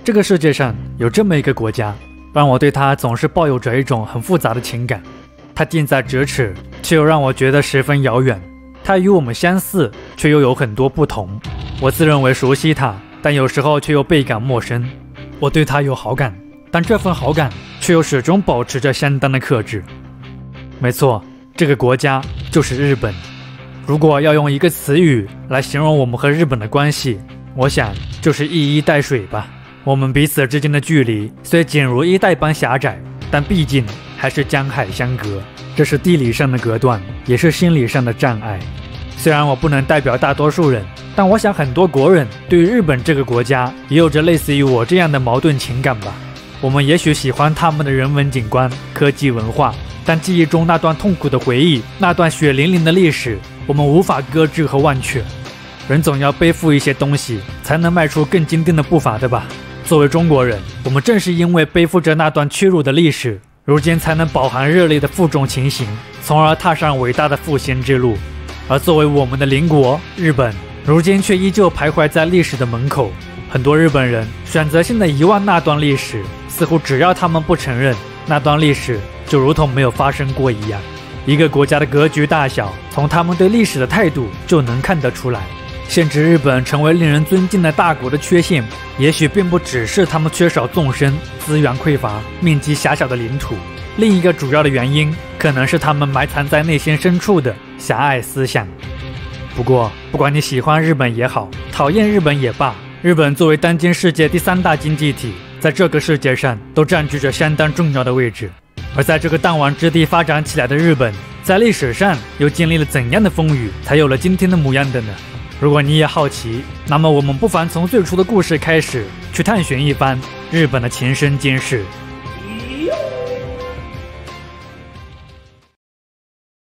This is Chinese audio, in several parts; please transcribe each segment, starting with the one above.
这个世界上有这么一个国家，让我对它总是抱有着一种很复杂的情感。它近在咫尺，却又让我觉得十分遥远。它与我们相似，却又有很多不同。我自认为熟悉它，但有时候却又倍感陌生。我对它有好感，但这份好感却又始终保持着相当的克制。没错，这个国家就是日本。如果要用一个词语来形容我们和日本的关系，我想就是一衣带水吧。我们彼此之间的距离虽仅如衣带般狭窄，但毕竟还是江海相隔，这是地理上的隔断，也是心理上的障碍。虽然我不能代表大多数人，但我想很多国人对于日本这个国家也有着类似于我这样的矛盾情感吧。我们也许喜欢他们的人文景观、科技文化，但记忆中那段痛苦的回忆，那段血淋淋的历史，我们无法搁置和忘却。人总要背负一些东西，才能迈出更坚定的步伐的吧。作为中国人，我们正是因为背负着那段屈辱的历史，如今才能饱含热泪的负重前行，从而踏上伟大的复兴之路。而作为我们的邻国日本，如今却依旧徘徊在历史的门口。很多日本人选择性的遗忘那段历史，似乎只要他们不承认，那段历史就如同没有发生过一样。一个国家的格局大小，从他们对历史的态度就能看得出来。限制日本成为令人尊敬的大国的缺陷，也许并不只是他们缺少纵深、资源匮乏、面积狭小的领土，另一个主要的原因可能是他们埋藏在内心深处的狭隘思想。不过，不管你喜欢日本也好，讨厌日本也罢，日本作为当今世界第3大经济体，在这个世界上都占据着相当重要的位置。而在这个弹丸之地发展起来的日本，在历史上又经历了怎样的风雨，才有了今天的模样的呢？如果你也好奇，那么我们不妨从最初的故事开始，去探寻一番日本的前生今世。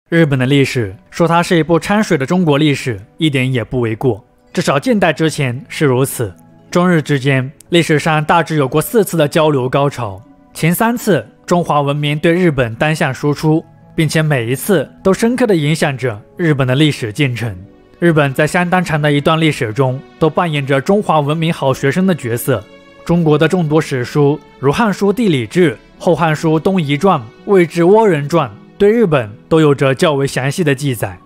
日本的历史，说它是一部掺水的中国历史，一点也不为过，至少近代之前是如此。中日之间历史上大致有过4次的交流高潮，前3次中华文明对日本单向输出，并且每一次都深刻地影响着日本的历史进程。日本在相当长的一段历史中都扮演着中华文明好学生的角色。中国的众多史书，如《汉书·地理志》《后汉书·东夷传》《魏志倭人传》，对日本都有着较为详细的记载。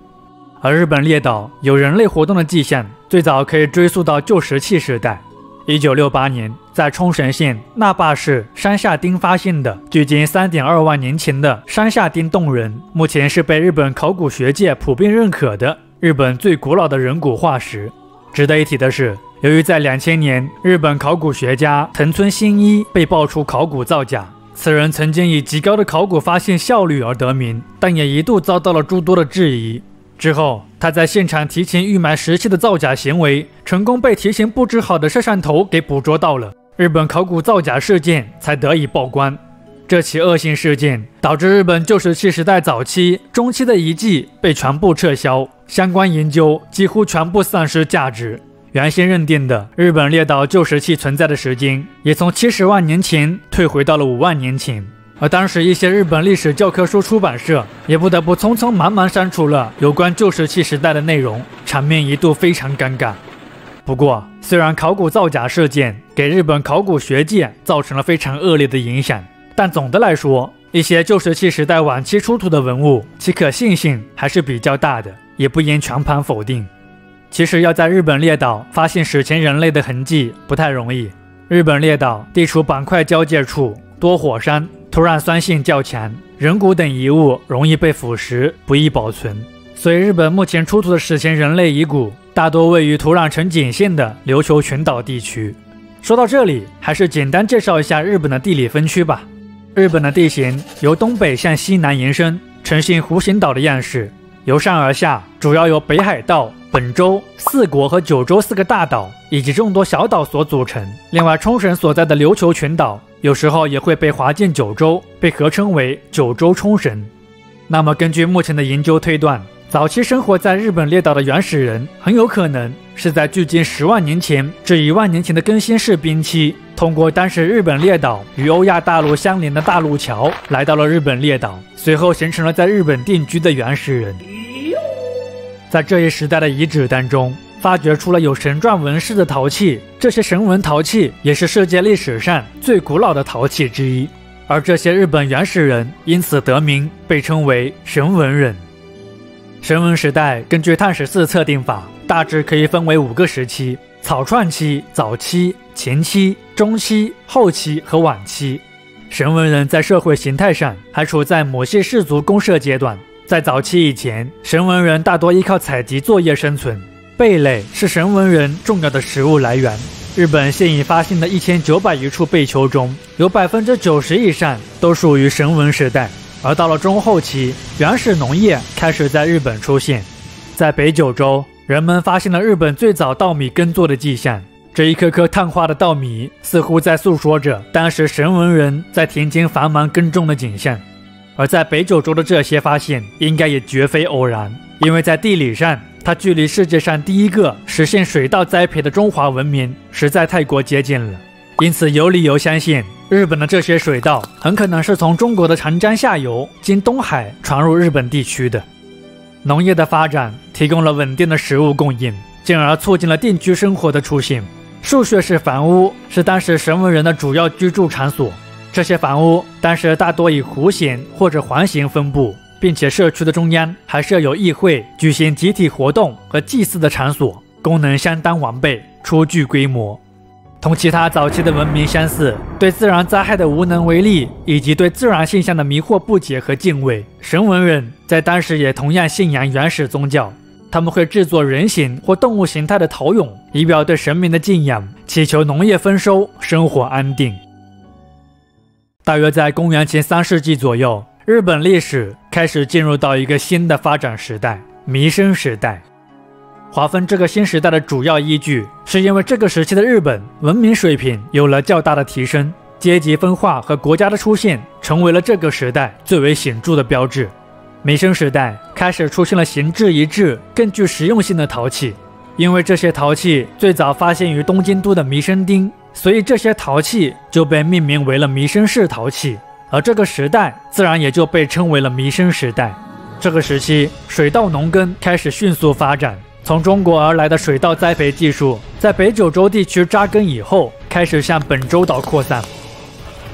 而日本列岛有人类活动的迹象，最早可以追溯到旧石器时代。1968年，在冲绳县那霸市山下町发现的距今3.2万年前的山下町洞人，目前是被日本考古学界普遍认可的日本最古老的人骨化石。值得一提的是，由于在2000年，日本考古学家藤村新一被爆出考古造假，此人曾经以极高的考古发现效率而得名，但也一度遭到了诸多的质疑。之后，他在现场提前预埋石器的造假行为，成功被提前布置好的摄像头给捕捉到了，日本考古造假事件才得以曝光。这起恶性事件导致日本旧石器时代早期、中期的遗迹被全部撤销，相关研究几乎全部丧失价值。原先认定的日本列岛旧石器存在的时间，也从70万年前退回到了5万年前。而当时一些日本历史教科书出版社也不得不匆匆忙忙删除了有关旧石器时代的内容，场面一度非常尴尬。不过，虽然考古造假事件给日本考古学界造成了非常恶劣的影响，但总的来说，一些旧石器时代晚期出土的文物，其可信性还是比较大的，也不言全盘否定。其实要在日本列岛发现史前人类的痕迹不太容易。日本列岛地处板块交界处，多火山，土壤酸性较强，人骨等遗物容易被腐蚀，不易保存。所以日本目前出土的史前人类遗骨大多位于土壤呈碱性的琉球群岛地区。说到这里，还是简单介绍一下日本的地理分区吧。日本的地形由东北向西南延伸，呈现弧形岛的样式，由上而下主要由北海道、本州、四国和九州4个大岛以及众多小岛所组成。另外，冲绳所在的琉球群岛有时候也会被划进九州，被合称为九州冲绳。那么根据目前的研究推断，早期生活在日本列岛的原始人很有可能是在距今10万年前至1万年前的更新世冰期，通过当时日本列岛与欧亚大陆相连的大陆桥来到了日本列岛，随后形成了在日本定居的原始人。在这一时代的遗址当中，发掘出了有神篆纹饰的陶器，这些神纹陶器也是世界历史上最古老的陶器之一。而这些日本原始人因此得名，被称为神纹人。神纹时代根据碳14测定法，大致可以分为5个时期：草创期、早期、前期、中期、后期和晚期。神纹人在社会形态上还处在母系氏族公社阶段。在早期以前，神纹人大多依靠采集作业生存，贝类是神纹人重要的食物来源。日本现已发现的1900余处贝丘中，有90%以上都属于神纹时代。而到了中后期，原始农业开始在日本出现。在北九州，人们发现了日本最早稻米耕作的迹象。这一颗颗碳化的稻米似乎在诉说着当时神纹人在田间繁忙耕种的景象。而在北九州的这些发现应该也绝非偶然，因为在地理上，它距离世界上第一个实现水稻栽培的中华文明实在太过接近了。因此有理由相信，日本的这些水稻很可能是从中国的长江下游经东海传入日本地区的。农业的发展提供了稳定的食物供应，进而促进了定居生活的出现。树穴式房屋是当时神纹人的主要居住场所。这些房屋当时大多以弧形或者环形分布，并且社区的中央还设有议会、举行集体活动和祭祀的场所，功能相当完备，初具规模。同其他早期的文明相似，对自然灾害的无能为力，以及对自然现象的迷惑不解和敬畏，神纹人在当时也同样信仰原始宗教。他们会制作人形或动物形态的陶俑，以表对神明的敬仰，祈求农业丰收，生活安定。大约在公元前3世纪左右，日本历史开始进入到一个新的发展时代——弥生时代。划分这个新时代的主要依据，是因为这个时期的日本文明水平有了较大的提升，阶级分化和国家的出现成为了这个时代最为显著的标志。弥生时代开始出现了形制一致、更具实用性的陶器，因为这些陶器最早发现于东京都的弥生町，所以这些陶器就被命名为了弥生式陶器，而这个时代自然也就被称为了弥生时代。这个时期，水稻农耕开始迅速发展，从中国而来的水稻栽培技术在北九州地区扎根以后，开始向本州岛扩散。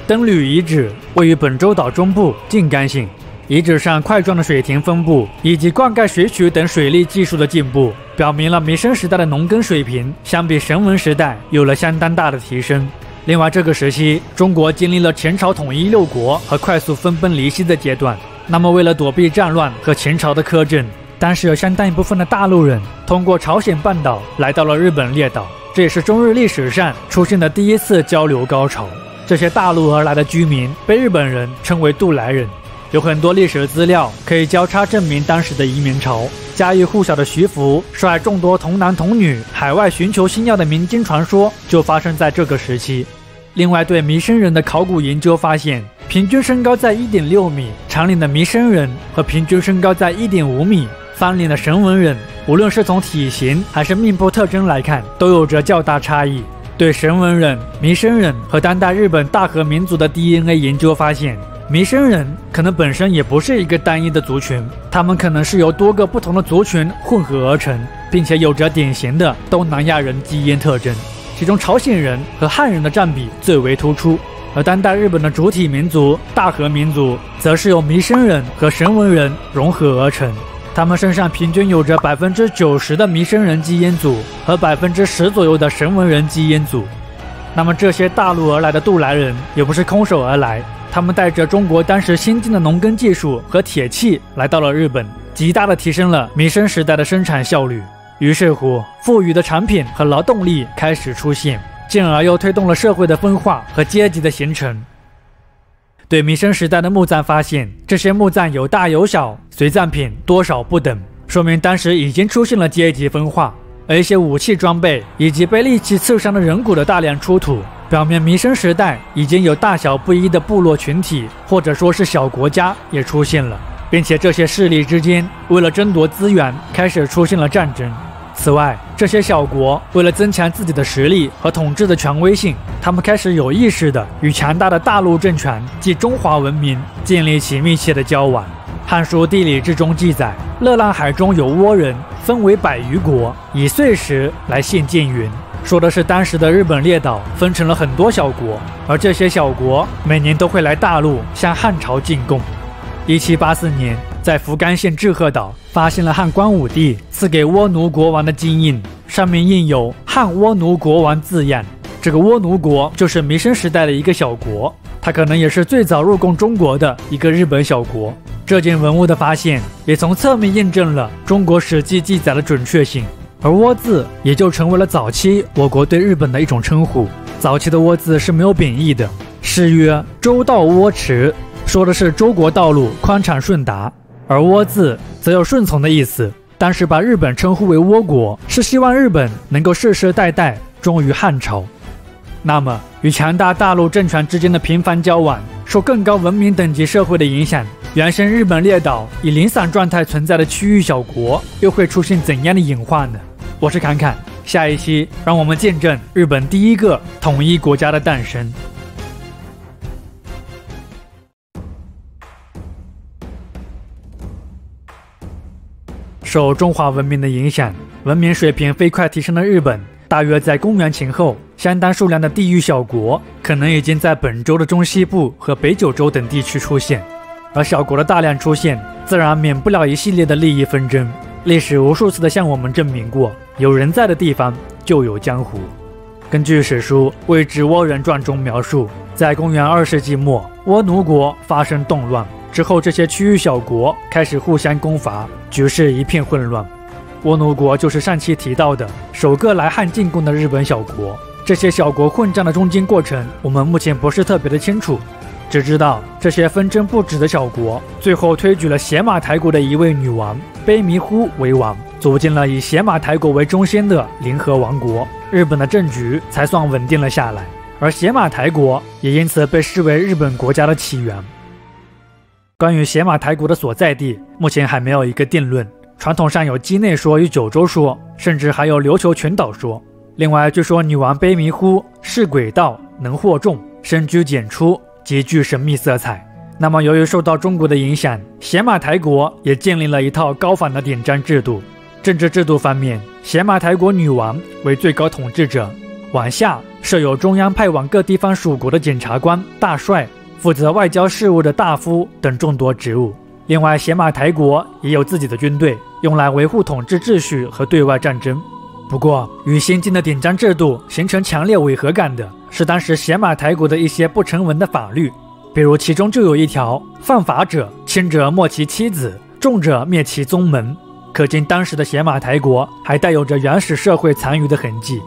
登吕遗址位于本州岛中部静冈县，遗址上块状的水田分布以及灌溉水渠等水利技术的进步，表明了弥生时代的农耕水平相比神纹时代有了相当大的提升。另外，这个时期中国经历了前朝统一六国和快速分崩离析的阶段。那么为了躲避战乱和前朝的苛政，当时有相当一部分的大陆人通过朝鲜半岛来到了日本列岛，这也是中日历史上出现的第一次交流高潮。这些大陆而来的居民被日本人称为渡来人。有很多历史资料可以交叉证明当时的移民潮。家喻户晓的徐福率众多童男童女海外寻求星耀的民间传说就发生在这个时期。另外，对弥生人的考古研究发现，平均身高在 1.6 米长脸的弥生人和平均身高在 1.5 米方脸的神纹人，无论是从体型还是面部特征来看，都有着较大差异。对神纹人、弥生人和当代日本大和民族的 DNA 研究发现，弥生人可能本身也不是一个单一的族群，他们可能是由多个不同的族群混合而成，并且有着典型的东南亚人基因特征，其中朝鲜人和汉人的占比最为突出。而当代日本的主体民族大和民族则是由弥生人和神纹人融合而成，他们身上平均有着 90% 的弥生人基因组和 10% 左右的神纹人基因组。那么这些大陆而来的渡来人也不是空手而来，他们带着中国当时先进的农耕技术和铁器来到了日本，极大地提升了弥生时代的生产效率。于是乎，富裕的产品和劳动力开始出现，进而又推动了社会的分化和阶级的形成。对弥生时代的墓葬发现，这些墓葬有大有小，随葬品多少不等，说明当时已经出现了阶级分化。而一些武器装备以及被利器刺伤的人骨的大量出土，表明弥生时代已经有大小不一的部落群体，或者说是小国家也出现了，并且这些势力之间为了争夺资源开始出现了战争。此外，这些小国为了增强自己的实力和统治的权威性，他们开始有意识地与强大的大陆政权即中华文明建立起密切的交往。汉书地理志》中记载，乐浪海中有倭人，分为100余国，以岁时来限建云。说的是当时的日本列岛分成了很多小国，而这些小国每年都会来大陆向汉朝进贡。1784年，在福冈县志贺岛发现了汉光武帝赐给倭奴国王的金印，上面印有汉倭奴国王字样。这个倭奴国就是弥生时代的一个小国，它可能也是最早入贡中国的一个日本小国。这件文物的发现也从侧面验证了中国史记记载的准确性，而倭字也就成为了早期我国对日本的一种称呼。早期的倭字是没有贬义的，诗曰周道倭池，说的是周国道路宽敞顺达，而倭字则有顺从的意思。当时把日本称呼为倭国，是希望日本能够世世代代忠于汉朝。那么与强大大陆政权之间的频繁交往，受更高文明等级社会的影响，原生日本列岛以零散状态存在的区域小国又会出现怎样的演化呢？我是侃侃，下一期让我们见证日本第一个统一国家的诞生。受中华文明的影响，文明水平飞快提升的日本，大约在公元前后，相当数量的地域小国可能已经在本州的中西部和北九州等地区出现。而小国的大量出现，自然免不了一系列的利益纷争。历史无数次的向我们证明过，有人在的地方就有江湖。根据史书《魏志倭人传》中描述，在公元2世纪末，倭奴国发生动乱之后，这些区域小国开始互相攻伐，局势一片混乱。倭奴国就是上期提到的首个来汉进贡的日本小国。这些小国混战的中间过程，我们目前不是特别的清楚，只知道这些纷争不止的小国最后推举了邪马台国的一位女王卑弥呼为王，组建了以邪马台国为中心的联合王国，日本的政局才算稳定了下来。而邪马台国也因此被视为日本国家的起源。关于邪马台国的所在地，目前还没有一个定论。传统上有畿内说与九州说，甚至还有琉球群岛说。另外，据说女王卑弥呼是鬼道，能惑众，深居简出，极具神秘色彩。那么由于受到中国的影响，邪马台国也建立了一套高仿的典章制度。政治制度方面，邪马台国女王为最高统治者，往下设有中央派往各地方属国的检察官、大帅，负责外交事务的大夫等众多职务。另外，邪马台国也有自己的军队，用来维护统治秩序和对外战争。不过，与先进的典章制度形成强烈违和感的是当时邪马台国的一些不成文的法律，比如其中就有一条：犯法者，轻者没其妻子，重者灭其宗门。可见当时的邪马台国还带有着原始社会残余的痕迹。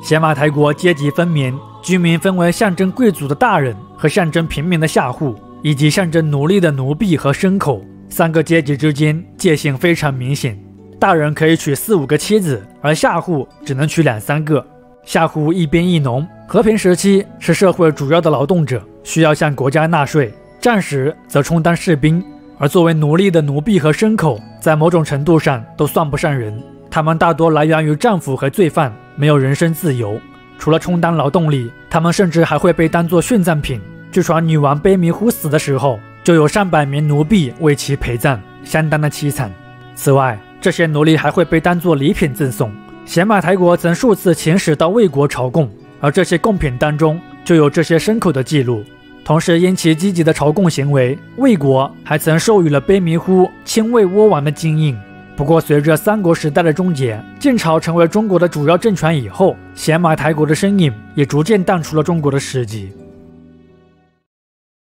邪马台国阶级分明，居民分为象征贵族的大人和象征平民的下户，以及象征奴隶的奴婢和牲口，三个阶级之间界限非常明显。大人可以娶4、5个妻子，而下户只能娶2、3个。下户一边一农，和平时期是社会主要的劳动者，需要向国家纳税；战时则充当士兵。而作为奴隶的奴婢和牲口，在某种程度上都算不上人，他们大多来源于战俘和罪犯，没有人身自由。除了充当劳动力，他们甚至还会被当作殉葬品。据传女王卑弥呼死的时候，就有上百名奴婢为其陪葬，相当的凄惨。此外，这些奴隶还会被当作礼品赠送。邪马台国曾数次遣使到魏国朝贡，而这些贡品当中就有这些牲口的记录。同时，因其积极的朝贡行为，魏国还曾授予了卑弥呼亲魏倭王的金印。不过，随着三国时代的终结，晋朝成为中国的主要政权以后，邪马台国的身影也逐渐淡出了中国的史籍。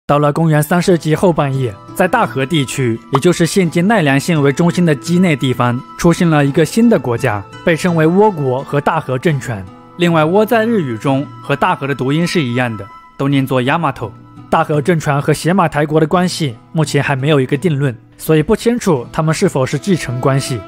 到了公元3世纪后半叶，在大和地区，也就是现今奈良县为中心的畿内地方，出现了一个新的国家，被称为倭国和大和政权。另外，倭在日语中和大和的读音是一样的，都念作 Yamato。大和政权和邪马台国的关系目前还没有一个定论，所以不清楚他们是否是继承关系。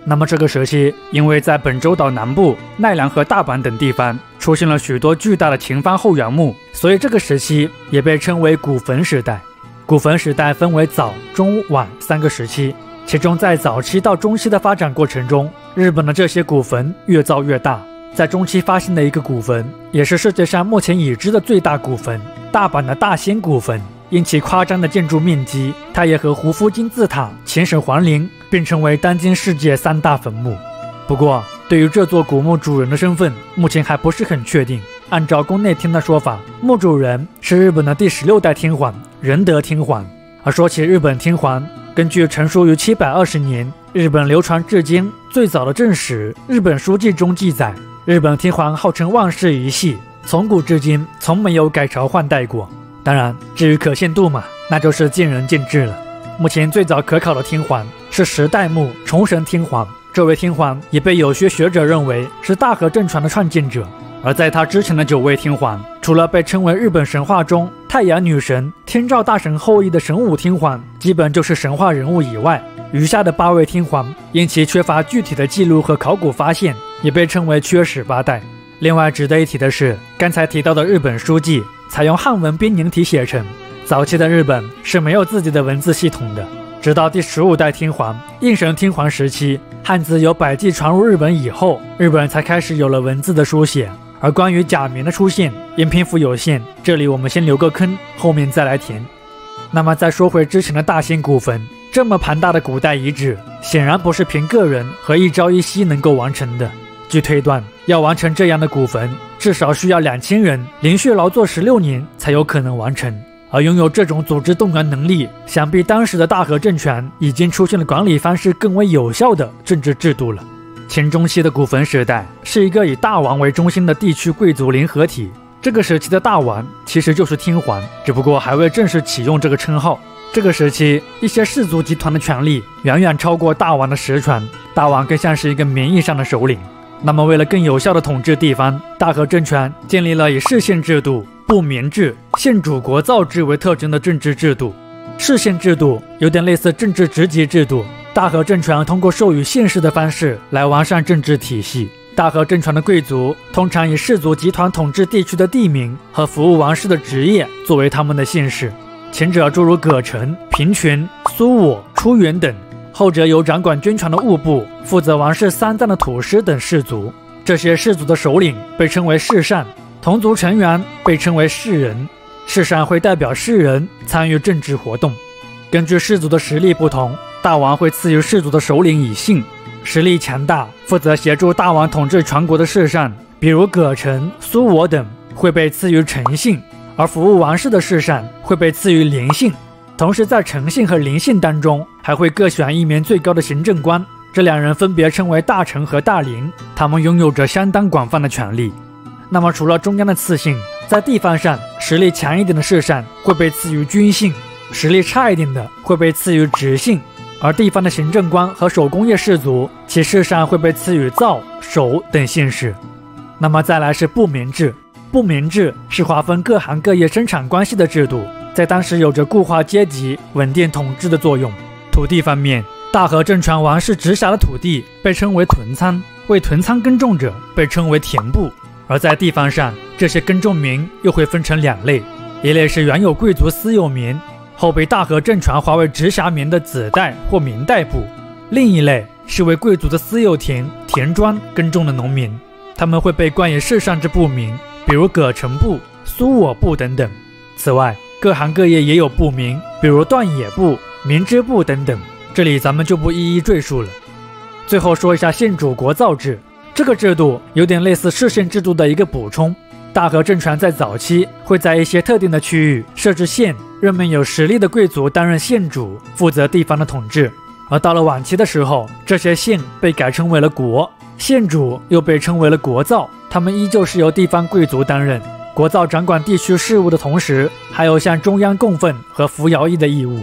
那么这个时期，因为在本州岛南部、奈良和大阪等地方出现了许多巨大的前方后仰墓，所以这个时期也被称为古坟时代。古坟时代分为早、中、晚3个时期，其中在早期到中期的发展过程中，日本的这些古坟越造越大。在中期发现的一个古坟，也是世界上目前已知的最大古坟，大阪的大仙古坟，因其夸张的建筑面积，它也和胡夫金字塔、秦始皇陵并称为当今世界3大坟墓。不过，对于这座古墓主人的身份，目前还不是很确定。按照宫内厅的说法，墓主人是日本的第16代天皇仁德天皇。而说起日本天皇，根据成书于720年、日本流传至今最早的正史《日本书纪》中记载，日本天皇号称万世一系，从古至今从没有改朝换代过。当然，至于可信度嘛，那就是见仁见智了。目前最早可考的天皇是10代目崇神天皇，这位天皇也被有些学者认为是大和政权的创建者。而在他之前的9位天皇，除了被称为日本神话中太阳女神、天照大神后裔的神武天皇，基本就是神话人物以外，余下的8位天皇因其缺乏具体的记录和考古发现，也被称为缺史8代。另外值得一提的是，刚才提到的日本书纪采用汉文编年体写成，早期的日本是没有自己的文字系统的。直到第15代天皇应神天皇时期，汉字由百济传入日本以后，日本才开始有了文字的书写。而关于假名的出现，因篇幅有限，这里我们先留个坑，后面再来填。那么再说回之前的大兴古坟，这么庞大的古代遗址，显然不是凭个人和一朝一夕能够完成的。据推断，要完成这样的古坟，至少需要2000人连续劳作16年才有可能完成。而拥有这种组织动员能力，想必当时的大和政权已经出现了管理方式更为有效的政治制度了。前中期的古坟时代是一个以大王为中心的地区贵族联合体，这个时期的大王其实就是天皇，只不过还未正式启用这个称号。这个时期，一些氏族集团的权力远远超过大王的实权，大王更像是一个名义上的首领。那么为了更有效地统治地方，大和政权建立了以世宪制度、部民制、县主国造制为特征的政治制度。世宪制度有点类似政治职级制度，大和政权通过授予县市的方式来完善政治体系。大和政权的贵族通常以氏族集团统治地区的地名和服务王室的职业作为他们的县市，前者诸如葛城、平泉、苏我、出原等，后者有掌管军权的务部，负责王室丧葬的土司等氏族。这些氏族的首领被称为氏上，同族成员被称为氏人。氏上会代表氏人参与政治活动。根据氏族的实力不同，大王会赐予氏族的首领以姓。实力强大，负责协助大王统治全国的氏上，比如葛城、苏我等，会被赐予臣姓，而服务王室的氏上会被赐予连姓。同时在臣姓和连姓当中，还会各选一名最高的行政官，这2人分别称为大臣和大连，他们拥有着相当广泛的权力。那么除了中央的赐姓，在地方上实力强一点的氏上会被赐予君姓，实力差一点的会被赐予直姓。而地方的行政官和手工业氏族，其氏上会被赐予造、守等姓氏。那么再来是部民制，部民制是划分各行各业生产关系的制度，在当时有着固化阶级、稳定统治的作用。土地方面，大和政权王室直辖的土地被称为屯仓，为屯仓耕种者被称为田部。而在地方上，这些耕种民又会分成2类，一类是原有贵族私有民，后被大和政权划为直辖民的子代或民代部；另一类是为贵族的私有田、田庄耕种的农民，他们会被冠以世上之部名，比如葛城部、苏我部等等。此外，各行各业也有部名，比如段野部、民织部等等，这里咱们就不一一赘述了。最后说一下县主国造制，这个制度有点类似世宪制度的一个补充。大和政权在早期会在一些特定的区域设置县，任命有实力的贵族担任县主，负责地方的统治。而到了晚期的时候，这些县被改称为了国，县主又被称为了国造，他们依旧是由地方贵族担任。国造掌管地区事务的同时，还有向中央供奉和服徭役的义务。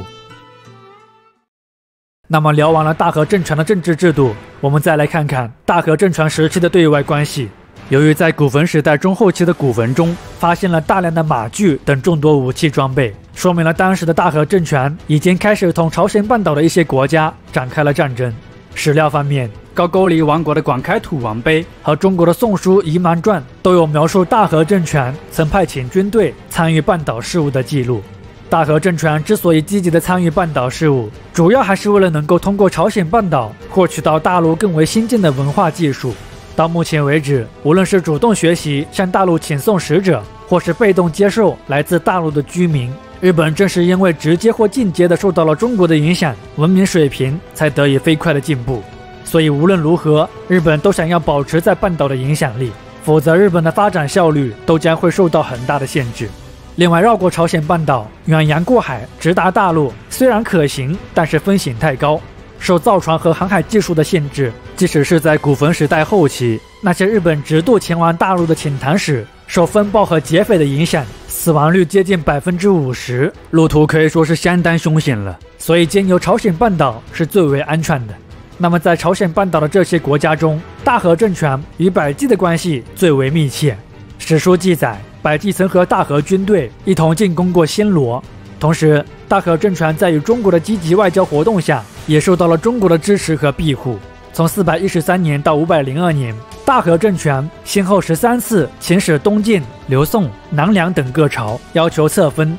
那么聊完了大和政权的政治制度，我们再来看看大和政权时期的对外关系。由于在古坟时代中后期的古坟中发现了大量的马具等众多武器装备，说明了当时的大和政权已经开始同朝鲜半岛的一些国家展开了战争。史料方面，高句丽王国的广开土王碑和中国的《宋书夷蛮传》都有描述大和政权曾派遣军队参与半岛事务的记录。大和政权之所以积极地参与半岛事务，主要还是为了能够通过朝鲜半岛获取到大陆更为先进的文化技术。到目前为止，无论是主动学习向大陆请送使者，或是被动接受来自大陆的居民，日本正是因为直接或间接的受到了中国的影响，文明水平才得以飞快的进步。所以无论如何，日本都想要保持在半岛的影响力，否则日本的发展效率都将会受到很大的限制。另外，绕过朝鲜半岛，远洋过海直达大陆，虽然可行，但是风险太高，受造船和航海技术的限制。即使是在古坟时代后期，那些日本直渡前往大陆的遣唐使，受风暴和劫匪的影响，死亡率接近50%，路途可以说是相当凶险了。所以经由朝鲜半岛是最为安全的。那么在朝鲜半岛的这些国家中，大和政权与百济的关系最为密切。史书记载，百济曾和大和军队一同进攻过新罗，同时大和政权在与中国的积极外交活动下，也受到了中国的支持和庇护。从413年到502年，大和政权先后13次遣使东晋、刘宋、南梁等各朝，要求册封。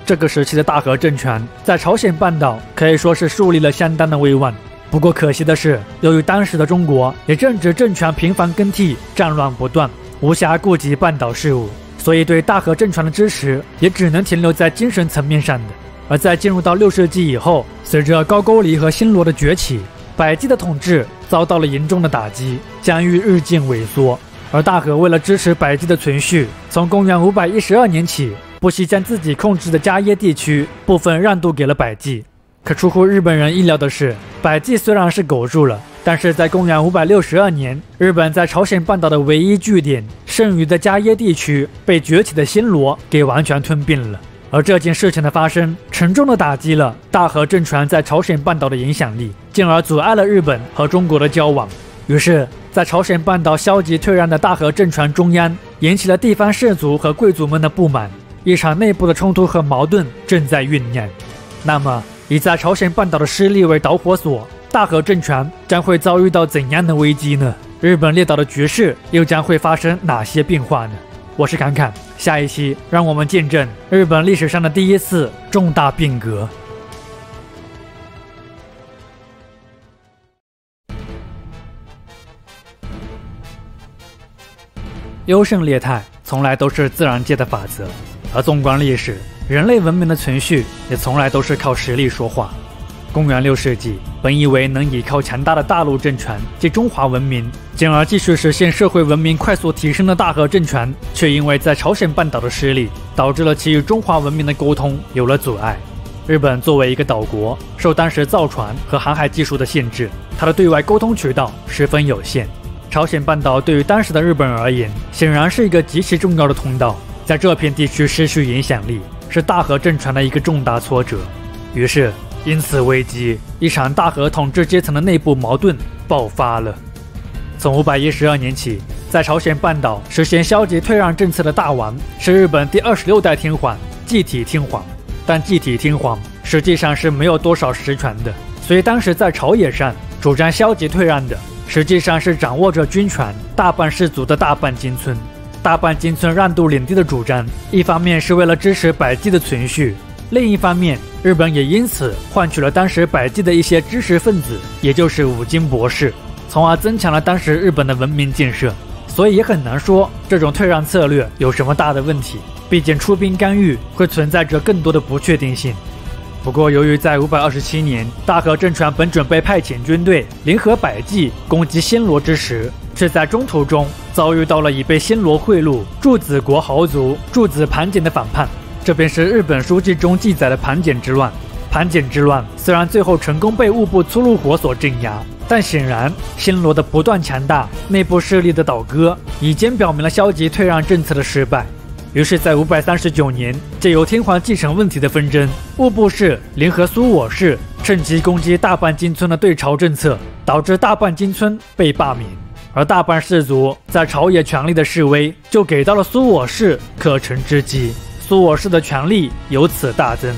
这个时期的大和政权在朝鲜半岛可以说是树立了相当的威望。不过可惜的是，由于当时的中国也正值政权频繁更替，战乱不断，无暇顾及半岛事务，所以对大和政权的支持也只能停留在精神层面上的。而在进入到6世纪以后，随着高句丽和新罗的崛起，百济的统治遭到了严重的打击，疆域日渐萎缩。而大和为了支持百济的存续，从公元512年起，不惜将自己控制的迦耶地区部分让渡给了百济。可出乎日本人意料的是，百济虽然是苟住了，但是在公元562年，日本在朝鲜半岛的唯一据点剩余的迦耶地区被崛起的新罗给完全吞并了。而这件事情的发生，沉重地打击了大和政权在朝鲜半岛的影响力，进而阻碍了日本和中国的交往。于是，在朝鲜半岛消极退让的大和政权中央，引起了地方士族和贵族们的不满，一场内部的冲突和矛盾正在酝酿。那么，以在朝鲜半岛的失利为导火索，大和政权将会遭遇到怎样的危机呢？日本列岛的局势又将会发生哪些变化呢？我是侃侃，下一期让我们见证日本历史上的第一次重大变革。优胜劣汰从来都是自然界的法则，而纵观历史，人类文明的存续也从来都是靠实力说话。公元6世纪，本以为能依靠强大的大陆政权及中华文明，进而继续实现社会文明快速提升的大和政权，却因为在朝鲜半岛的失利，导致了其与中华文明的沟通有了阻碍。日本作为一个岛国，受当时造船和航海技术的限制，它的对外沟通渠道十分有限。朝鲜半岛对于当时的日本而言，显然是一个极其重要的通道，在这片地区失去影响力，是大和政权的一个重大挫折。于是因此危机，一场大和统治阶层的内部矛盾爆发了。从512年起，在朝鲜半岛实行消极退让政策的大王是日本第26代天皇继体天皇，但继体天皇实际上是没有多少实权的，所以当时在朝野上主张消极退让的，实际上是掌握着军权大半氏族的大半金村。大半金村让渡领地的主张，一方面是为了支持百济的存续，另一方面，日本也因此换取了当时百济的一些知识分子，也就是五经博士，从而增强了当时日本的文明建设。所以也很难说这种退让策略有什么大的问题，毕竟出兵干预会存在着更多的不确定性。不过由于在527年，大和政权本准备派遣军队联合百济攻击新罗之时，却在中途中遭遇到了已被新罗贿赂柱子国豪族柱子盘简的反叛。这便是日本书记中记载的盘简之乱。盘简之乱虽然最后成功被务部粗路火所镇压，但显然新罗的不断强大，内部势力的倒戈，已经表明了消极退让政策的失败。于是在539年，借由天皇继承问题的纷争，务部氏联合苏我氏趁机攻击大半金村的对朝政策，导致大半金村被罢免。而大半氏族在朝野权力的示威，就给到了苏我氏可乘之机，苏我氏的权力由此大增。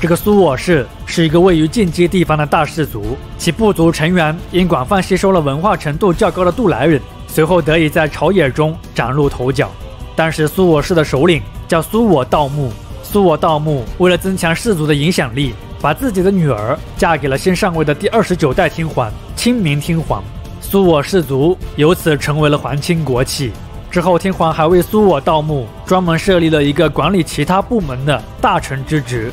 这个苏我氏是一个位于间接地方的大氏族，其部族成员因广泛吸收了文化程度较高的渡来人，随后得以在朝野中崭露头角。当时苏我氏的首领叫苏我道木，苏我道木为了增强氏族的影响力，把自己的女儿嫁给了先上位的第29代天皇清明天皇，苏我氏族由此成为了皇亲国戚。之后，天皇还为苏我盗墓专门设立了一个管理其他部门的大臣之职。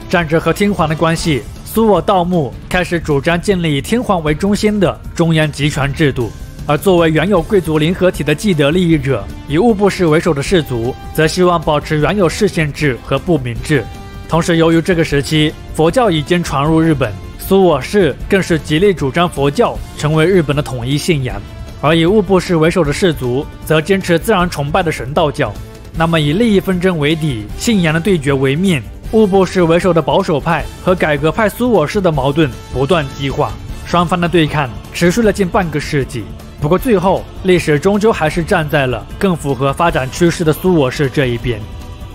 仗着和天皇的关系，苏我盗墓开始主张建立以天皇为中心的中央集权制度。而作为原有贵族联合体的既得利益者，以物部氏为首的氏族则希望保持原有氏县制和部民制。同时，由于这个时期佛教已经传入日本，苏我氏更是极力主张佛教成为日本的统一信仰。而以物部氏为首的氏族则坚持自然崇拜的神道教。那么以利益纷争为底，信仰的对决为面，物部氏为首的保守派和改革派苏我氏的矛盾不断激化，双方的对抗持续了近半个世纪。不过最后，历史终究还是站在了更符合发展趋势的苏我氏这一边。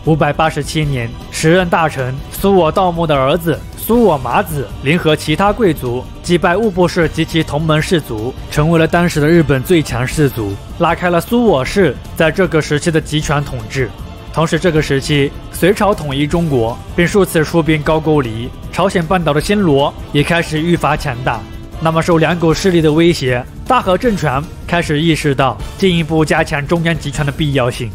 587年，时任大臣苏我盗墓的儿子苏我麻子联合其他贵族击败物部氏及其同门氏族，成为了当时的日本最强氏族，拉开了苏我氏在这个时期的集权统治。同时，这个时期隋朝统一中国，并数次出兵高句丽，朝鲜半岛的暹罗也开始愈发强大。那么，受两股势力的威胁，大和政权开始意识到进一步加强中央集权的必要性。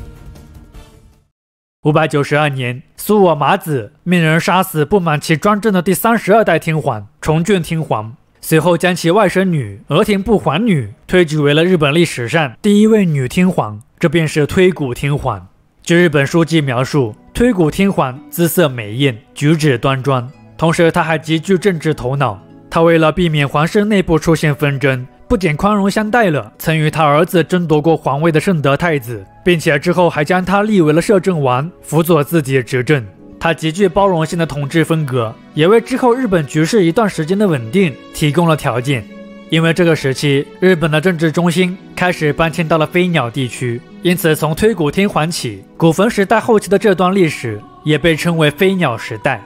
592年，苏我麻子命人杀死不满其专政的第32代天皇重俊天皇，随后将其外甥女额田部皇女推举为了日本历史上第一位女天皇，这便是推古天皇。据日本书记描述，推古天皇姿色美艳，举止端庄，同时他还极具政治头脑。他为了避免皇室内部出现纷争，不仅宽容相待了曾与他儿子争夺过皇位的圣德太子，并且之后还将他立为了摄政王，辅佐自己执政。他极具包容性的统治风格，也为之后日本局势一段时间的稳定提供了条件。因为这个时期，日本的政治中心开始搬迁到了飞鸟地区，因此从推古天皇起，古坟时代后期的这段历史也被称为飞鸟时代。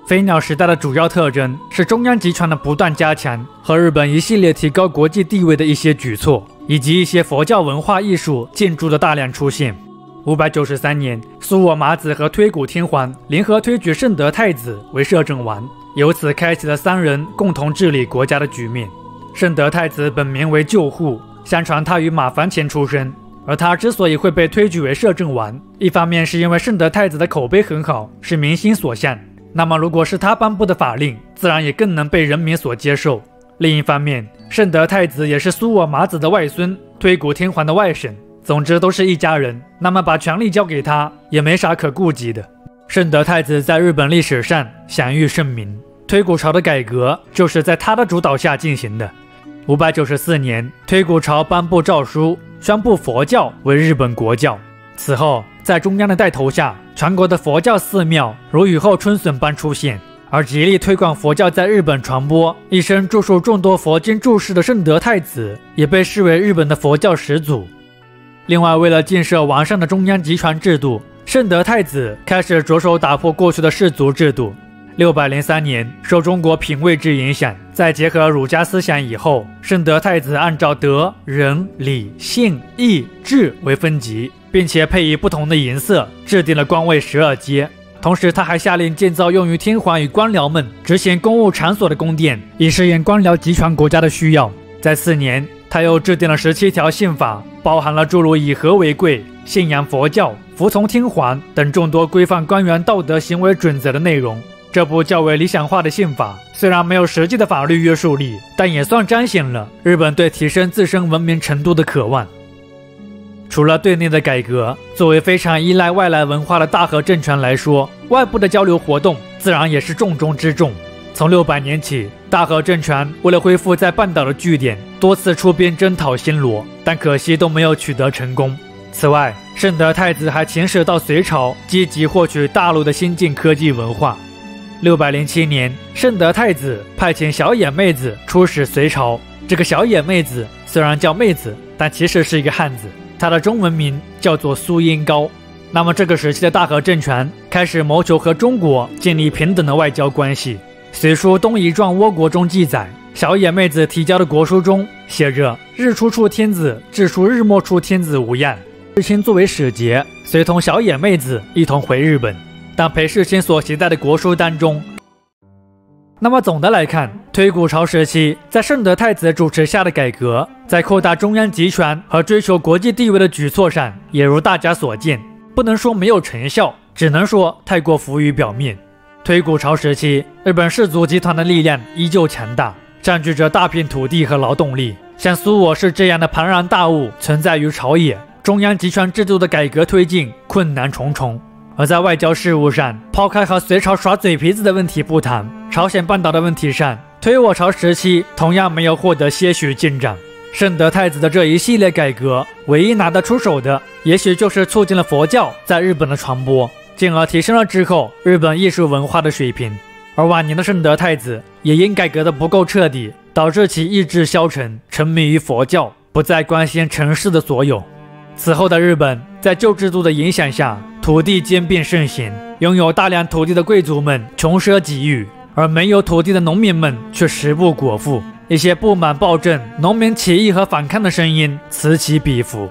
飞鸟时代的主要特征是中央集权的不断加强和日本一系列提高国际地位的一些举措，以及一些佛教文化艺术建筑的大量出现。593年，苏我麻子和推古天皇联合推举圣德太子为摄政王，由此开启了三人共同治理国家的局面。圣德太子本名为救护，相传他与马房前出生，而他之所以会被推举为摄政王，一方面是因为圣德太子的口碑很好，是民心所向，那么如果是他颁布的法令，自然也更能被人民所接受。另一方面，圣德太子也是苏我麻子的外孙，推古天皇的外甥，总之都是一家人，那么把权力交给他也没啥可顾忌的。圣德太子在日本历史上享誉盛名，推古朝的改革就是在他的主导下进行的。594年，推古朝颁布诏书，宣布佛教为日本国教。此后，在中央的带头下，全国的佛教寺庙如雨后春笋般出现，而极力推广佛教在日本传播，一生著述众多佛经注释的圣德太子也被视为日本的佛教始祖。另外，为了建设完善的中央集权制度，圣德太子开始着手打破过去的氏族制度。603年，受中国品位制影响，在结合儒家思想以后，圣德太子按照德、仁、礼、信、义、智为分级，并且配以不同的颜色，制定了官位12阶。同时，他还下令建造用于天皇与官僚们执行公务场所的宫殿，以适应官僚集权国家的需要。在4年，他又制定了17条宪法，包含了诸如以和为贵、信仰佛教、服从天皇等众多规范官员道德行为准则的内容。这部较为理想化的宪法虽然没有实际的法律约束力，但也算彰显了日本对提升自身文明程度的渴望。除了对内的改革，作为非常依赖外来文化的大和政权来说，外部的交流活动自然也是重中之重。从600年起，大和政权为了恢复在半岛的据点，多次出兵征讨暹罗，但可惜都没有取得成功。此外，圣德太子还遣使到隋朝，积极获取大陆的先进科技文化。607年，圣德太子派遣小野妹子出使隋朝。这个小野妹子虽然叫妹子，但其实是一个汉子，她的中文名叫做苏英高。那么这个时期的大和政权开始谋求和中国建立平等的外交关系。隋书《东夷传倭国》中记载，小野妹子提交的国书中写着“日出处天子，至出日没处天子无恙”。世卿作为使节，随同小野妹子一同回日本。但裴世卿所携带的国书当中，那么总的来看，推古朝时期在圣德太子主持下的改革，在扩大中央集权和追求国际地位的举措上，也如大家所见，不能说没有成效，只能说太过浮于表面。推古朝时期，日本氏族集团的力量依旧强大，占据着大片土地和劳动力，像苏我氏这样的庞然大物存在于朝野，中央集权制度的改革推进困难重重。而在外交事务上，抛开和隋朝耍嘴皮子的问题不谈，朝鲜半岛的问题上，推我朝时期同样没有获得些许进展。圣德太子的这一系列改革，唯一拿得出手的，也许就是促进了佛教在日本的传播，进而提升了之后日本艺术文化的水平。而晚年的圣德太子也因改革的不够彻底，导致其意志消沉，沉迷于佛教，不再关心尘世的所有。此后的日本在旧制度的影响下，土地兼并盛行，拥有大量土地的贵族们穷奢极欲，而没有土地的农民们却食不果腹。一些不满暴政、农民起义和反抗的声音此起彼伏。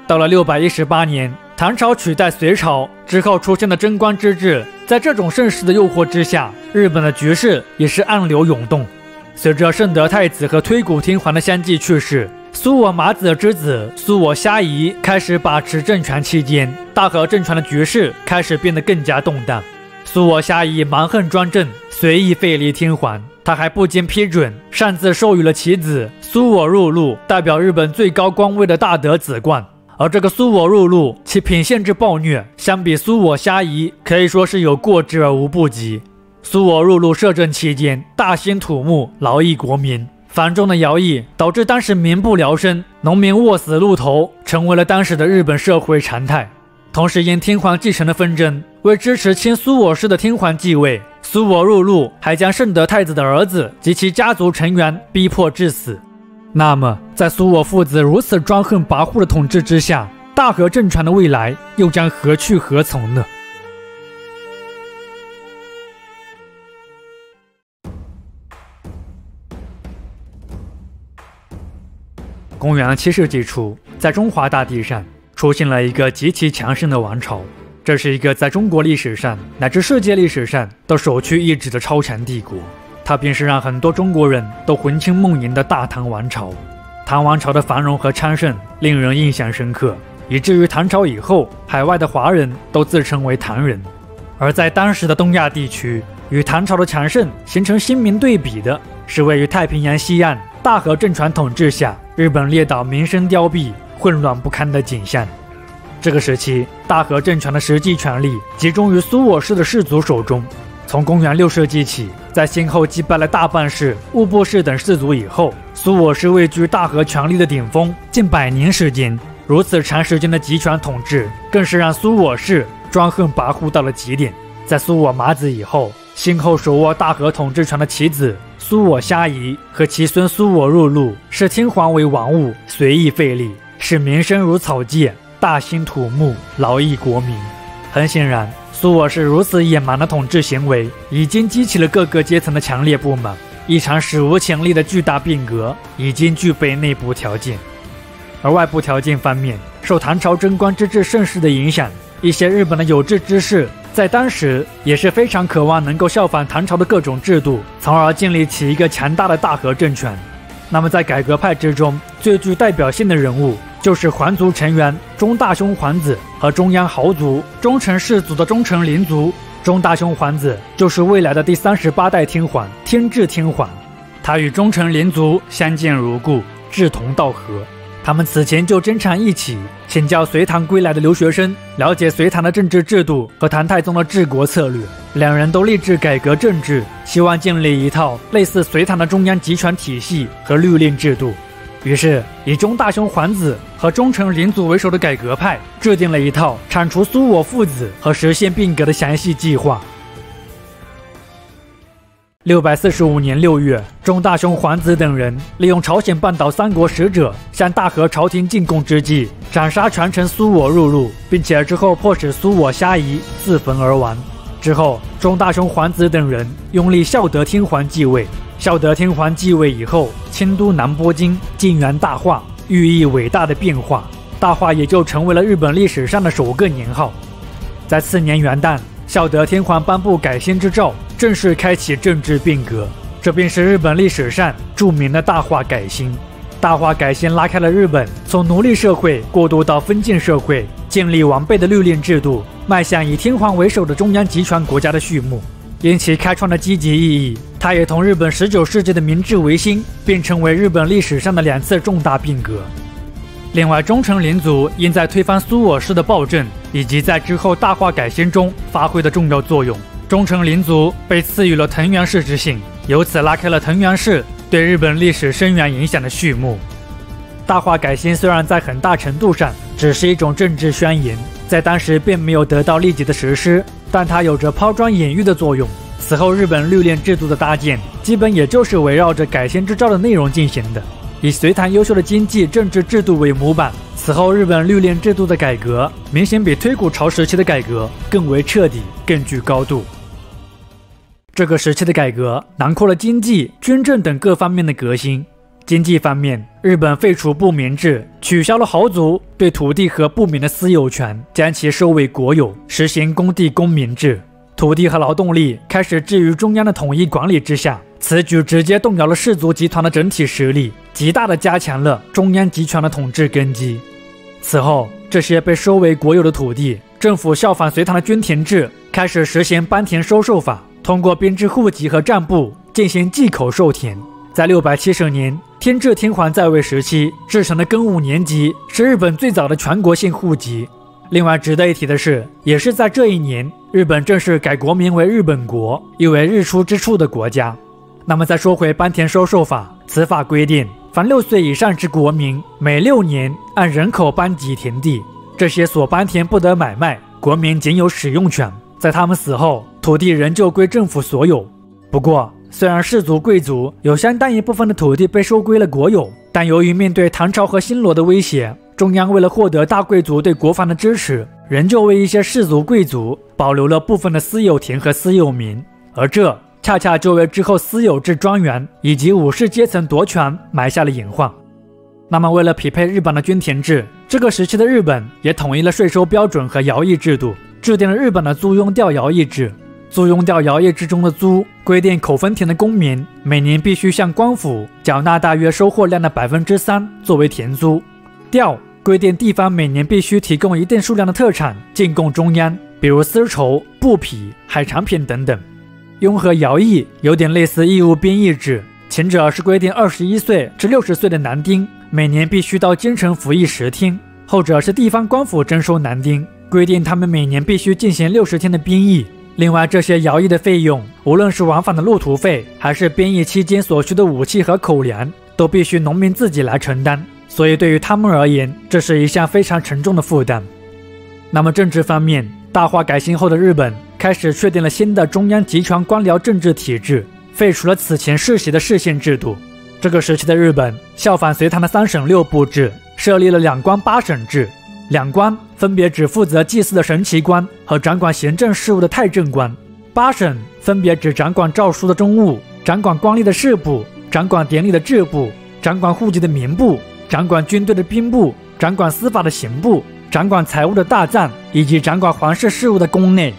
到了618年，唐朝取代隋朝之后出现的贞观之治，在这种盛世的诱惑之下，日本的局势也是暗流涌动。随着圣德太子和推古天皇的相继去世，苏我麻子之子苏我虾夷开始把持政权期间，大和政权的局势开始变得更加动荡。苏我虾夷蛮横专政，随意废立天皇，他还不经批准擅自授予了其子苏我入禄代表日本最高官位的大德子冠。而这个苏我入禄其品性之暴虐，相比苏我虾夷可以说是有过之而无不及。苏我入禄摄政期间，大兴土木，劳役国民，繁重的徭役导致当时民不聊生，农民卧死路头，成为了当时的日本社会常态。同时因天皇继承的纷争，为支持亲苏我氏的天皇继位，苏我入禄还将圣德太子的儿子及其家族成员逼迫致死。那么在苏我父子如此专横跋扈的统治之下，大和政权的未来又将何去何从呢？公元7世纪初，在中华大地上出现了一个极其强盛的王朝，这是一个在中国历史上乃至世界历史上都首屈一指的超强帝国，它便是让很多中国人都魂牵梦萦的大唐王朝。唐王朝的繁荣和昌盛令人印象深刻，以至于唐朝以后，海外的华人都自称为唐人。而在当时的东亚地区，与唐朝的强盛形成鲜明对比的是位于太平洋西岸大和政权统治下，日本列岛民生凋敝、混乱不堪的景象。这个时期，大和政权的实际权力集中于苏我氏的氏族手中。从公元6世纪起，在先后击败了大半氏、务部氏等氏族以后，苏我氏位居大和权力的顶峰近100年时间。如此长时间的集权统治，更是让苏我氏专横跋扈到了极点。在苏我麻子以后，先后手握大和统治权的其子苏我虾夷和其孙苏我入禄，视天皇为王物，随意废立，使民生如草芥，大兴土木，劳役国民。很显然，苏我氏如此野蛮的统治行为，已经激起了各个阶层的强烈不满。一场史无前例的巨大变革已经具备内部条件。而外部条件方面，受唐朝贞观之治盛世的影响，一些日本的有志之士在当时也是非常渴望能够效仿唐朝的各种制度，从而建立起一个强大的大和政权。那么在改革派之中，最具代表性的人物就是皇族成员中大兄皇子和中央豪族忠臣氏族的忠臣灵族。中大兄皇子就是未来的第38代天皇天智天皇，他与忠臣灵族相见如故，志同道合。他们此前就经常一起请教隋唐归来的留学生，了解隋唐的政治制度和唐太宗的治国策略。两人都立志改革政治，希望建立一套类似隋唐的中央集权体系和律令制度。于是，以中大兄皇子和忠臣灵族为首的改革派制定了一套铲除苏我父子和实现变革的详细计划。645年6月，中大兄皇子等人利用朝鲜半岛3国使者向大和朝廷进贡之际，斩杀权臣苏我入禄，并且之后迫使苏我虾夷自焚而亡。之后，中大兄皇子等人拥立孝德天皇继位。孝德天皇继位以后，迁都南波京，进园大化，寓意伟大的变化。大化也就成为了日本历史上的首个年号。在次年元旦，孝德天皇颁布改先之诏，正式开启政治变革，这便是日本历史上著名的大化改新。大化改新拉开了日本从奴隶社会过渡到封建社会，建立完备的律令制度，迈向以天皇为首的中央集权国家的序幕。因其开创的积极意义，它也同日本19世纪的明治维新并称为日本历史上的2次重大变革。另外，忠臣领主因在推翻苏我氏的暴政以及在之后大化改新中发挥的重要作用，忠臣领主被赐予了藤原氏之姓，由此拉开了藤原氏对日本历史深远影响的序幕。大化改新虽然在很大程度上只是一种政治宣言，在当时并没有得到立即的实施，但它有着抛砖引玉的作用。此后日本律令制度的搭建基本也就是围绕着改新之诏的内容进行的，以隋唐优秀的经济政治制度为模板。此后日本律令制度的改革明显比推古朝时期的改革更为彻底，更具高度。这个时期的改革囊括了经济、军政等各方面的革新。经济方面，日本废除不民制，取消了豪族对土地和不民的私有权，将其收为国有，实行公地公民制。土地和劳动力开始置于中央的统一管理之下，此举直接动摇了氏族集团的整体实力，极大地加强了中央集权的统治根基。此后，这些被收为国有的土地，政府效仿隋唐的均田制，开始实行班田收受法，通过编制户籍和账簿进行祭口授田。在670年天智天皇在位时期制成的庚午年籍是日本最早的全国性户籍。另外值得一提的是，也是在这一年，日本正式改国名为日本国，意为日出之处的国家。那么再说回班田收受法，此法规定，凡6岁以上之国民，每6年按人口班给田地，这些所班田不得买卖，国民仅有使用权，在他们死后，土地仍旧归政府所有。不过，虽然氏族贵族有相当一部分的土地被收归了国有，但由于面对唐朝和新罗的威胁，中央为了获得大贵族对国防的支持，仍旧为一些氏族贵族保留了部分的私有田和私有民，而这恰恰就为之后私有制庄园以及武士阶层夺权埋下了隐患。那么为了匹配日本的均田制，这个时期的日本也统一了税收标准和徭役制度，制定了日本的租庸调徭役制。租庸调徭役制中的租规定，口分田的公民每年必须向官府缴纳大约收获量的3%作为田租。调规定地方每年必须提供一定数量的特产进贡中央，比如丝绸、布匹、海产品等等。庸和徭役有点类似义务兵役制，前者是规定21岁至60岁的男丁每年必须到京城服役10天，后者是地方官府征收男丁，规定他们每年必须进行60天的兵役。另外，这些徭役的费用，无论是往返的路途费，还是兵役期间所需的武器和口粮，都必须农民自己来承担。所以对于他们而言，这是一项非常沉重的负担。那么政治方面，大化改新后的日本开始确定了新的中央集权官僚政治体制，废除了此前世袭的世宪制度。这个时期的日本效仿隋唐的3省6部制，设立了2官8省制。2官分别只负责祭祀的神奇官和掌管行政事务的太政官，8省分别只掌管诏书的中务，掌管官吏的事部，掌管典礼的制部，掌管户籍的民部，掌管军队的兵部，掌管司法的刑部，掌管财务的大藏，以及掌管皇室事务的宫内。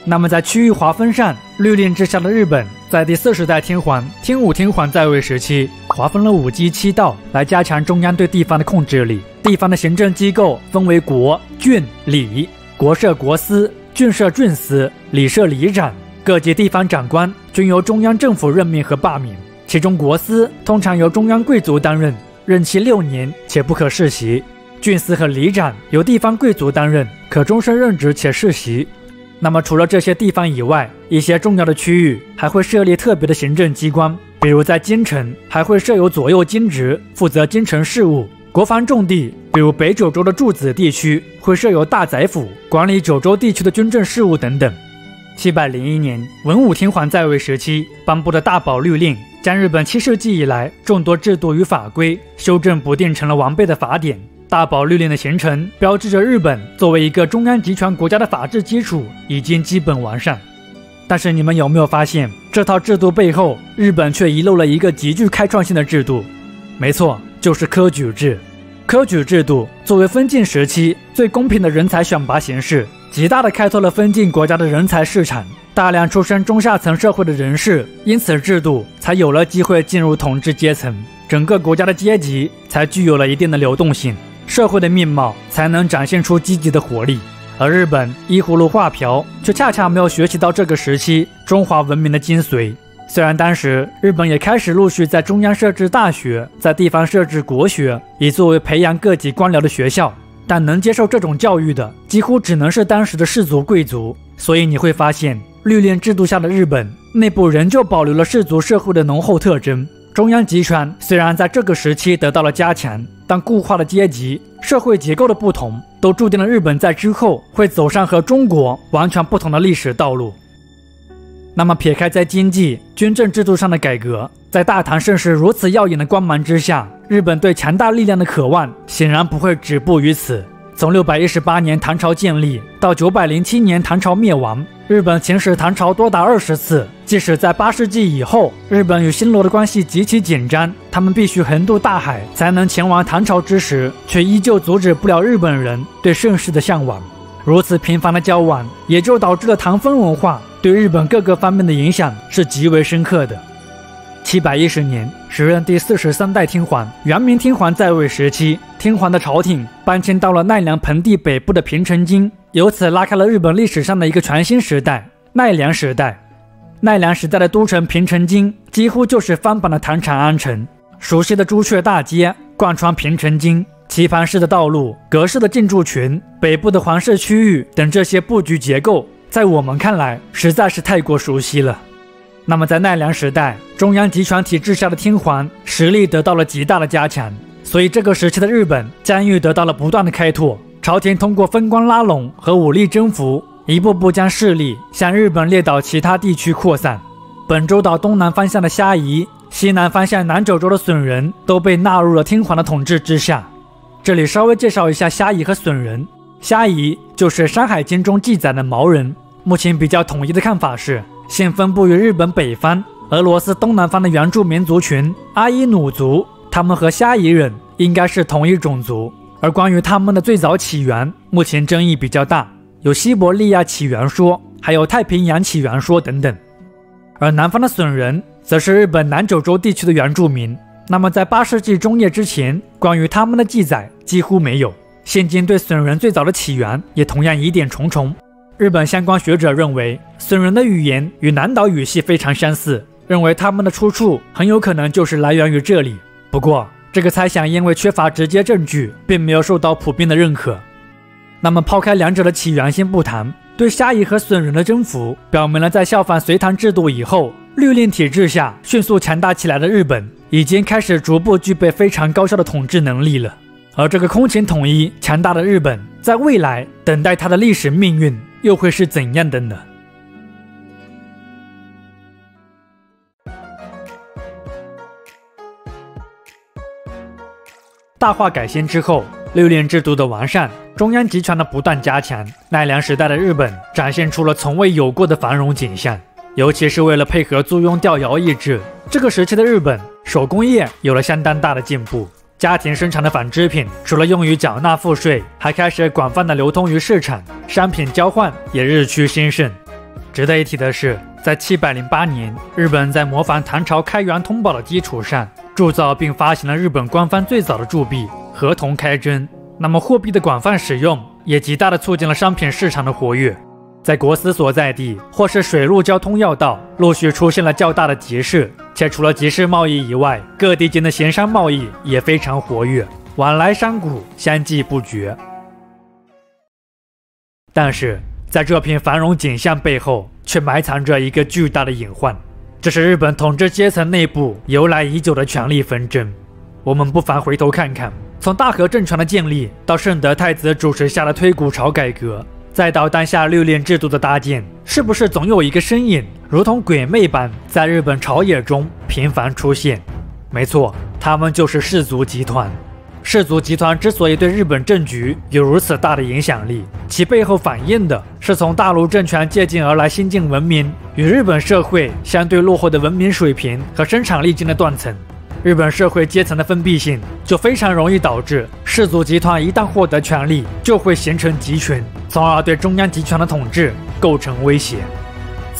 那么在区域划分上，律令之下的日本在第40代天皇天武天皇在位时期划分了5畿7道，来加强中央对地方的控制力。地方的行政机构分为国、郡、里，国设国司，郡设郡司，里设里长。各级地方长官均由中央政府任命和罢免，其中国司通常由中央贵族担任，任期6年且不可世袭；郡司和里长由地方贵族担任，可终身任职且世袭。那么除了这些地方以外，一些重要的区域还会设立特别的行政机关，比如在京城还会设有左右京职，负责京城事务；国防重地，比如北九州的筑紫地区会设有大宰府，管理九州地区的军政事务等等。701年，文武天皇在位时期颁布的大宝律令，将日本7世纪以来众多制度与法规修正补订成了完备的法典。大宝律令的形成，标志着日本作为一个中央集权国家的法治基础已经基本完善。但是你们有没有发现，这套制度背后，日本却遗漏了一个极具开创性的制度？没错，就是科举制。科举制度作为封建时期最公平的人才选拔形式，极大地开拓了封建国家的人才市场，大量出身中下层社会的人士，因此制度才有了机会进入统治阶层，整个国家的阶级才具有了一定的流动性，社会的面貌才能展现出积极的活力。而日本依葫芦画瓢，却恰恰没有学习到这个时期中华文明的精髓。虽然当时日本也开始陆续在中央设置大学，在地方设置国学，以作为培养各级官僚的学校，但能接受这种教育的几乎只能是当时的士族贵族。所以你会发现，律令制度下的日本内部仍旧保留了士族社会的浓厚特征。中央集权虽然在这个时期得到了加强，但固化的阶级、社会结构的不同，都注定了日本在之后会走上和中国完全不同的历史道路。那么撇开在经济、军政制度上的改革，在大唐盛世如此耀眼的光芒之下，日本对强大力量的渴望显然不会止步于此。从618年唐朝建立到907年唐朝灭亡，日本侵蚀唐朝多达20次。即使在8世纪以后，日本与新罗的关系极其紧张，他们必须横渡大海才能前往唐朝之时，却依旧阻止不了日本人对盛世的向往。如此频繁的交往，也就导致了唐风文化对日本各个方面的影响是极为深刻的。710年，时任第43代天皇元明天皇在位时期，天皇的朝廷搬迁到了奈良盆地北部的平城京，由此拉开了日本历史上的一个全新时代——奈良时代。奈良时代的都城平城京几乎就是翻版的唐长安城，熟悉的朱雀大街贯穿平城京，棋盘式的道路、格式的建筑群、北部的皇室区域等这些布局结构，在我们看来实在是太过熟悉了。那么在奈良时代，中央集权体制下的天皇实力得到了极大的加强，所以这个时期的日本疆域得到了不断的开拓，朝廷通过分官拉拢和武力征服，一步步将势力向日本列岛其他地区扩散。本州岛东南方向的虾夷，西南方向南九州的损人都被纳入了天皇的统治之下。这里稍微介绍一下虾夷和损人。虾夷就是《山海经》中记载的毛人，目前比较统一的看法是，现分布于日本北方、俄罗斯东南方的原住民族群阿伊努族，他们和虾夷人应该是同一种族。而关于他们的最早起源，目前争议比较大，有西伯利亚起源说，还有太平洋起源说等等。而南方的损人则是日本南九州地区的原住民，那么在8世纪中叶之前，关于他们的记载几乎没有。现今对损人最早的起源也同样疑点重重。日本相关学者认为，损人的语言与南岛语系非常相似，认为他们的出处很有可能就是来源于这里。不过，这个猜想因为缺乏直接证据，并没有受到普遍的认可。那么抛开两者的起源先不谈，对虾夷和损人的征服，表明了在效仿隋唐制度以后，律令体制下迅速强大起来的日本，已经开始逐步具备非常高效的统治能力了。而这个空前统一、强大的日本，在未来等待它的历史命运又会是怎样的呢？大化改新之后，律令制度的完善，中央集权的不断加强，奈良时代的日本展现出了从未有过的繁荣景象。尤其是为了配合租庸调徭役制，这个时期的日本手工业有了相当大的进步。家庭生产的纺织品除了用于缴纳赋税，还开始广泛的流通于市场，商品交换也日趋兴盛。值得一提的是，在708年，日本在模仿唐朝开元通宝的基础上，铸造并发行了日本官方最早的铸币合同开针。那么货币的广泛使用也极大的促进了商品市场的活跃。在国司所在地或是水陆交通要道，陆续出现了较大的集市，且除了集市贸易以外，各地间的闲商贸易也非常活跃，往来商贾相继不绝。但是在这片繁荣景象背后，却埋藏着一个巨大的隐患，这是日本统治阶层内部由来已久的权力纷争。我们不妨回头看看，从大和政权的建立到圣德太子主持下的推古朝改革，再到当下律令制度的搭建，是不是总有一个身影如同鬼魅般在日本朝野中频繁出现？没错，他们就是氏族集团。氏族集团之所以对日本政局有如此大的影响力，其背后反映的是从大陆政权借鉴而来新晋文明与日本社会相对落后的文明水平和生产力间的断层。日本社会阶层的封闭性就非常容易导致氏族集团一旦获得权力，就会形成集群，从而对中央集权的统治构成威胁。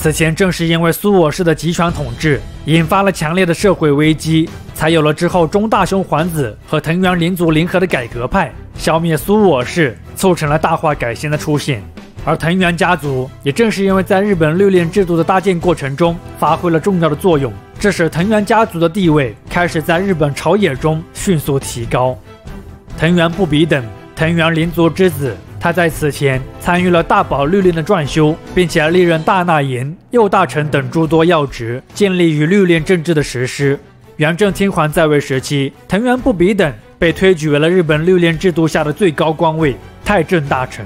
此前正是因为苏我氏的集权统治，引发了强烈的社会危机，才有了之后中大兄皇子和藤原领主联合的改革派，消灭苏我氏，促成了大化改新的出现。而藤原家族也正是因为在日本律令制度的搭建过程中发挥了重要的作用，这使藤原家族的地位开始在日本朝野中迅速提高。藤原不比等，藤原领族之子，他在此前参与了大保律令的撰修，并且历任大纳言、右大臣等诸多要职，建立与律令政治的实施。元正天皇在位时期，藤原不比等被推举为了日本律令制度下的最高官位太政大臣。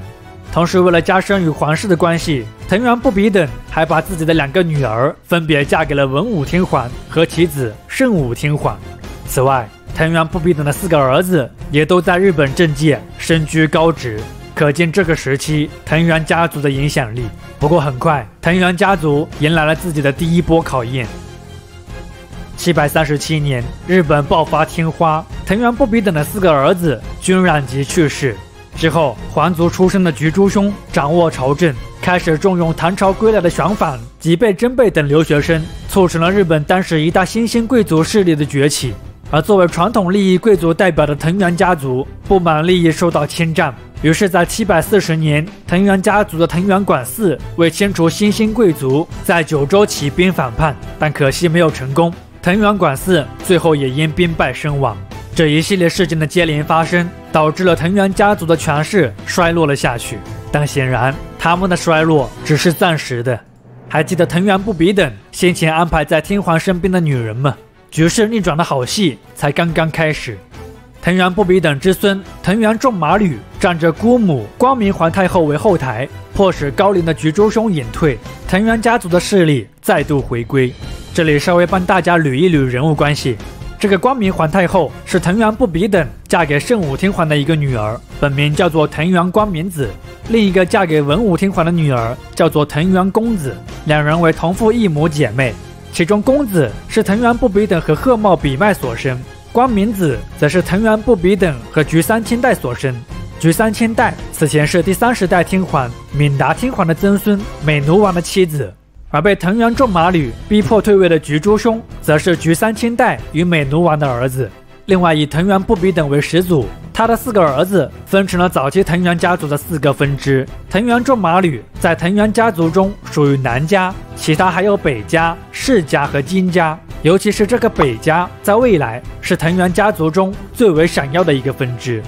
同时，为了加深与皇室的关系，藤原不比等还把自己的2个女儿分别嫁给了文武天皇和其子圣武天皇。此外，藤原不比等的4个儿子也都在日本政界身居高职，可见这个时期藤原家族的影响力。不过很快，藤原家族迎来了自己的第一波考验。737年，日本爆发天花，藤原不比等的4个儿子均染疾去世。之后，皇族出身的菊诸兄掌握朝政，开始重用唐朝归来的玄反、吉备真备等留学生，促成了日本当时一大新兴贵族势力的崛起。而作为传统利益贵族代表的藤原家族，不满利益受到侵占，于是，在740年，藤原家族的藤原广嗣为清除新兴贵族，在九州起兵反叛，但可惜没有成功。藤原广嗣最后也因兵败身亡。这一系列事件的接连发生，导致了藤原家族的权势衰落了下去。但显然，他们的衰落只是暂时的。还记得藤原不比等先前安排在天皇身边的女人吗？局势逆转的好戏才刚刚开始。藤原不比等之孙藤原重马吕仗着姑母光明皇太后为后台，迫使高龄的菊诸兄隐退，藤原家族的势力再度回归。这里稍微帮大家捋一捋人物关系。这个光明皇太后是藤原不比等嫁给圣武天皇的一个女儿，本名叫做藤原光明子；另一个嫁给文武天皇的女儿叫做藤原公子，两人为同父异母姐妹。其中公子是藤原不比等和鹤茂比麦所生，光明子则是藤原不比等和菊三千代所生。菊三千代此前是第30代天皇闵达天皇的曾孙美奴王的妻子。而被藤原重马吕逼迫退位的菊诸兄，则是菊三千代与美奴王的儿子。另外，以藤原不比等为始祖，他的4个儿子分成了早期藤原家族的4个分支。藤原重马吕在藤原家族中属于南家，其他还有北家、世家和金家。尤其是这个北家，在未来是藤原家族中最为闪耀的一个分支。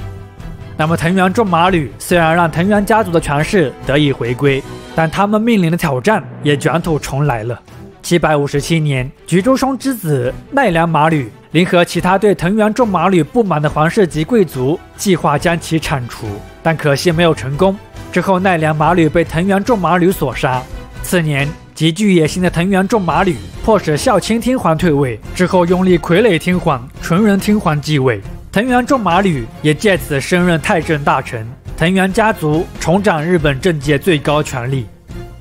那么，藤原重马吕虽然让藤原家族的权势得以回归，但他们面临的挑战也卷土重来了。757年，菊诸兄之子奈良马吕联合其他对藤原重马吕不满的皇室及贵族，计划将其铲除，但可惜没有成功。之后，奈良马吕被藤原重马吕所杀。次年，极具野心的藤原重马吕迫使孝亲天皇退位，之后拥立傀儡天皇纯仁天皇继位。藤原重马吕也借此升任太政大臣，藤原家族重掌日本政界最高权力。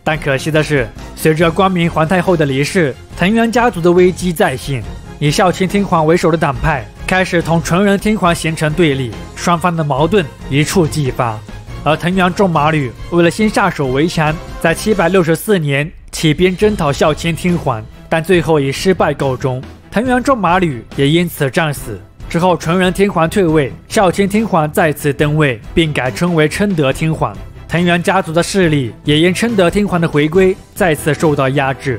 但可惜的是，随着光明皇太后的离世，藤原家族的危机再现。以孝亲天皇为首的党派开始同纯仁天皇形成对立，双方的矛盾一触即发。而藤原重马吕为了先下手为强，在764年起兵征讨孝亲天皇，但最后以失败告终，藤原重马吕也因此战死。之后，纯仁天皇退位，孝亲天皇再次登位，并改称为称德天皇。藤原家族的势力也因称德天皇的回归，再次受到压制。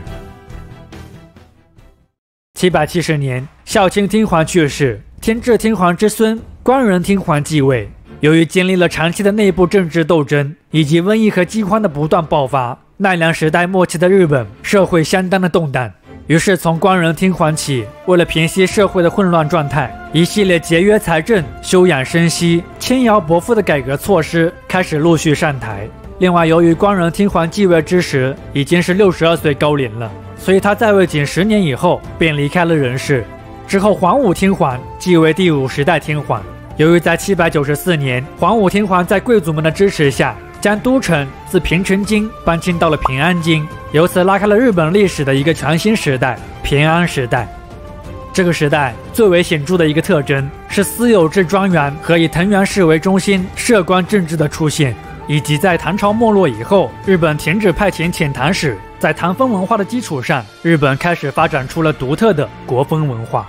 770年，孝亲天皇去世，天智天皇之孙光仁天皇继位。由于经历了长期的内部政治斗争以及瘟疫和饥荒的不断爆发，奈良时代末期的日本社会相当的动荡。于是从光仁天皇起，为了平息社会的混乱状态，一系列节约财政、休养生息、轻徭薄赋的改革措施开始陆续上台。另外，由于光仁天皇继位之时已经是62岁高龄了，所以他在位仅10年以后便离开了人世。之后，桓武天皇继为第50代天皇。由于在794年，桓武天皇在贵族们的支持下，将都城自平城京搬迁到了平安京，由此拉开了日本历史的一个全新时代——平安时代。这个时代最为显著的一个特征是私有制庄园和以藤原氏为中心摄关政治的出现，以及在唐朝没落以后，日本停止派遣遣唐使，在唐风文化的基础上，日本开始发展出了独特的国风文化。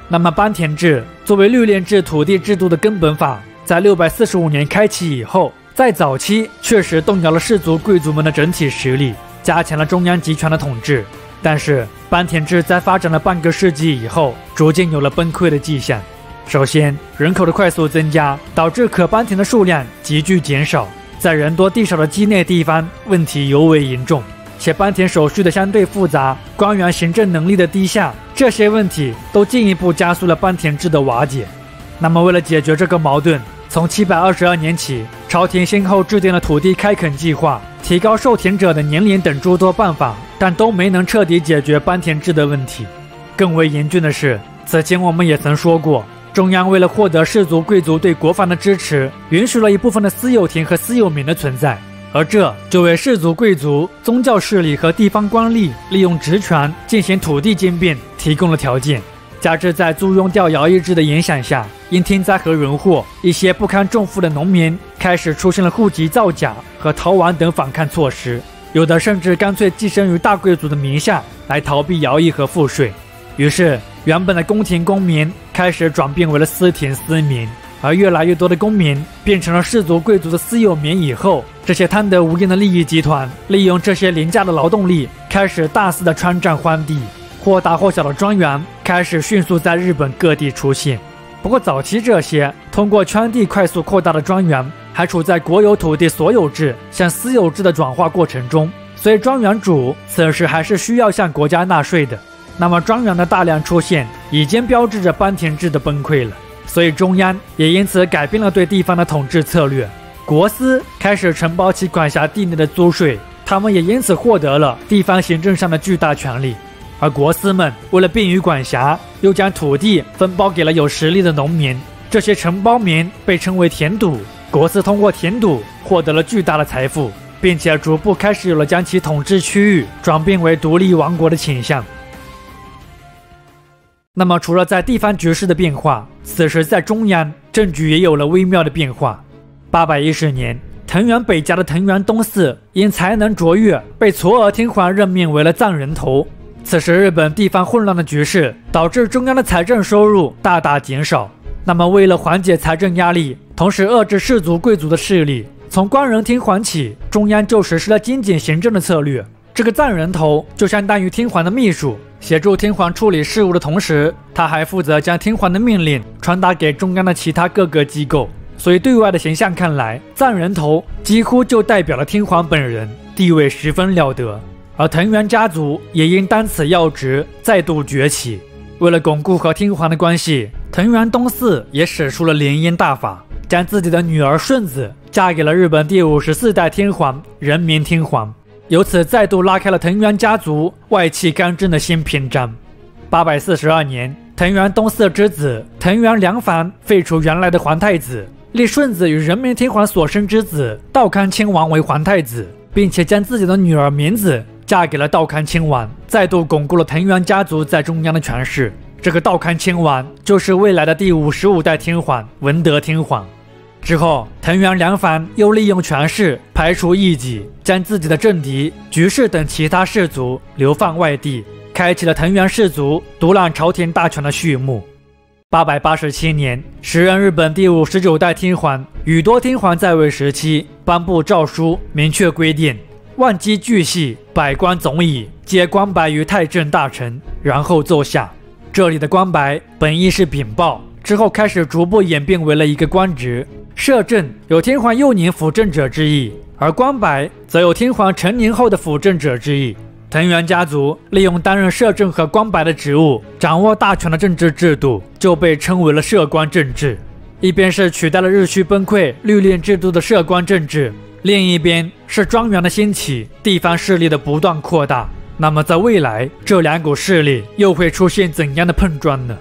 那么班田制作为律令制土地制度的根本法，在645年开启以后，在早期确实动摇了氏族贵族们的整体实力，加强了中央集权的统治。但是班田制在发展了半个世纪以后，逐渐有了崩溃的迹象。首先，人口的快速增加导致可班田的数量急剧减少，在人多地少的畿内地方，问题尤为严重，且班田手续的相对复杂，官员行政能力的低下，这些问题都进一步加速了班田制的瓦解。那么为了解决这个矛盾，从722年起，朝廷先后制定了土地开垦计划、提高受田者的年龄等诸多办法，但都没能彻底解决班田制的问题。更为严峻的是，此前我们也曾说过，中央为了获得氏族贵族对国防的支持，允许了一部分的私有田和私有民的存在，而这就为氏族贵族、宗教势力和地方官吏利用职权进行土地兼并提供了条件。加之在租庸调徭役制的影响下，因天灾和人祸，一些不堪重负的农民开始出现了户籍造假和逃亡等反抗措施，有的甚至干脆寄生于大贵族的名下来逃避徭役和赋税。于是原本的宫廷公民开始转变为了私田私民，而越来越多的公民变成了氏族贵族的私有民以后，这些贪得无厌的利益集团利用这些廉价的劳动力，开始大肆的川占荒地，或大或小的庄园开始迅速在日本各地出现。不过早期这些通过圈地快速扩大的庄园还处在国有土地所有制向私有制的转化过程中，所以庄园主此时还是需要向国家纳税的。那么庄园的大量出现已经标志着班田制的崩溃了，所以中央也因此改变了对地方的统治策略，国司开始承包其管辖地内的租税，他们也因此获得了地方行政上的巨大权力。而国司们为了便于管辖，又将土地分包给了有实力的农民，这些承包民被称为田赌，国司通过田赌获得了巨大的财富，并且逐步开始有了将其统治区域转变为独立王国的倾向。那么除了在地方局势的变化，此时在中央政局也有了微妙的变化。810年，藤原北家的藤原东四因才能卓越，被嵯峨天皇任命为了藏人头。此时日本地方混乱的局势导致中央的财政收入大大减少，那么为了缓解财政压力，同时遏制氏族贵族的势力，从光仁天皇起，中央就实施了精简行政的策略。这个藏人头就相当于天皇的秘书，协助天皇处理事务的同时，他还负责将天皇的命令传达给中央的其他各个机构。所以对外的形象看来，藏人头几乎就代表了天皇本人，地位十分了得。而藤原家族也因担此要职再度崛起。为了巩固和天皇的关系，藤原东四也使出了联姻大法，将自己的女儿顺子嫁给了日本第54代天皇仁明天皇，由此再度拉开了藤原家族外戚干政的新篇章。842年，藤原东四之子藤原良房废除原来的皇太子，立顺子与仁明天皇所生之子道康亲王为皇太子，并且将自己的女儿明子嫁给了道康亲王，再度巩固了藤原家族在中央的权势。这个道康亲王就是未来的第55代天皇文德天皇。之后，藤原良房又利用权势排除异己，将自己的政敌、局势等其他氏族流放外地，开启了藤原氏族独揽朝廷大权的序幕。887年，时任日本第59代天皇宇多天皇在位时期，颁布诏书，明确规定万机巨系、百官总乙皆官白于太政大臣，然后奏下。这里的官白本意是禀报，之后开始逐步演变为了一个官职。摄政有天皇幼年辅政者之意，而官白则有天皇成年后的辅政者之意。藤原家族利用担任摄政和官白的职务，掌握大权的政治制度就被称为了摄官政治。一边是取代了日趋崩溃律令制度的摄官政治，另一边是庄园的兴起，地方势力的不断扩大。那么在未来，这两股势力又会出现怎样的碰撞呢？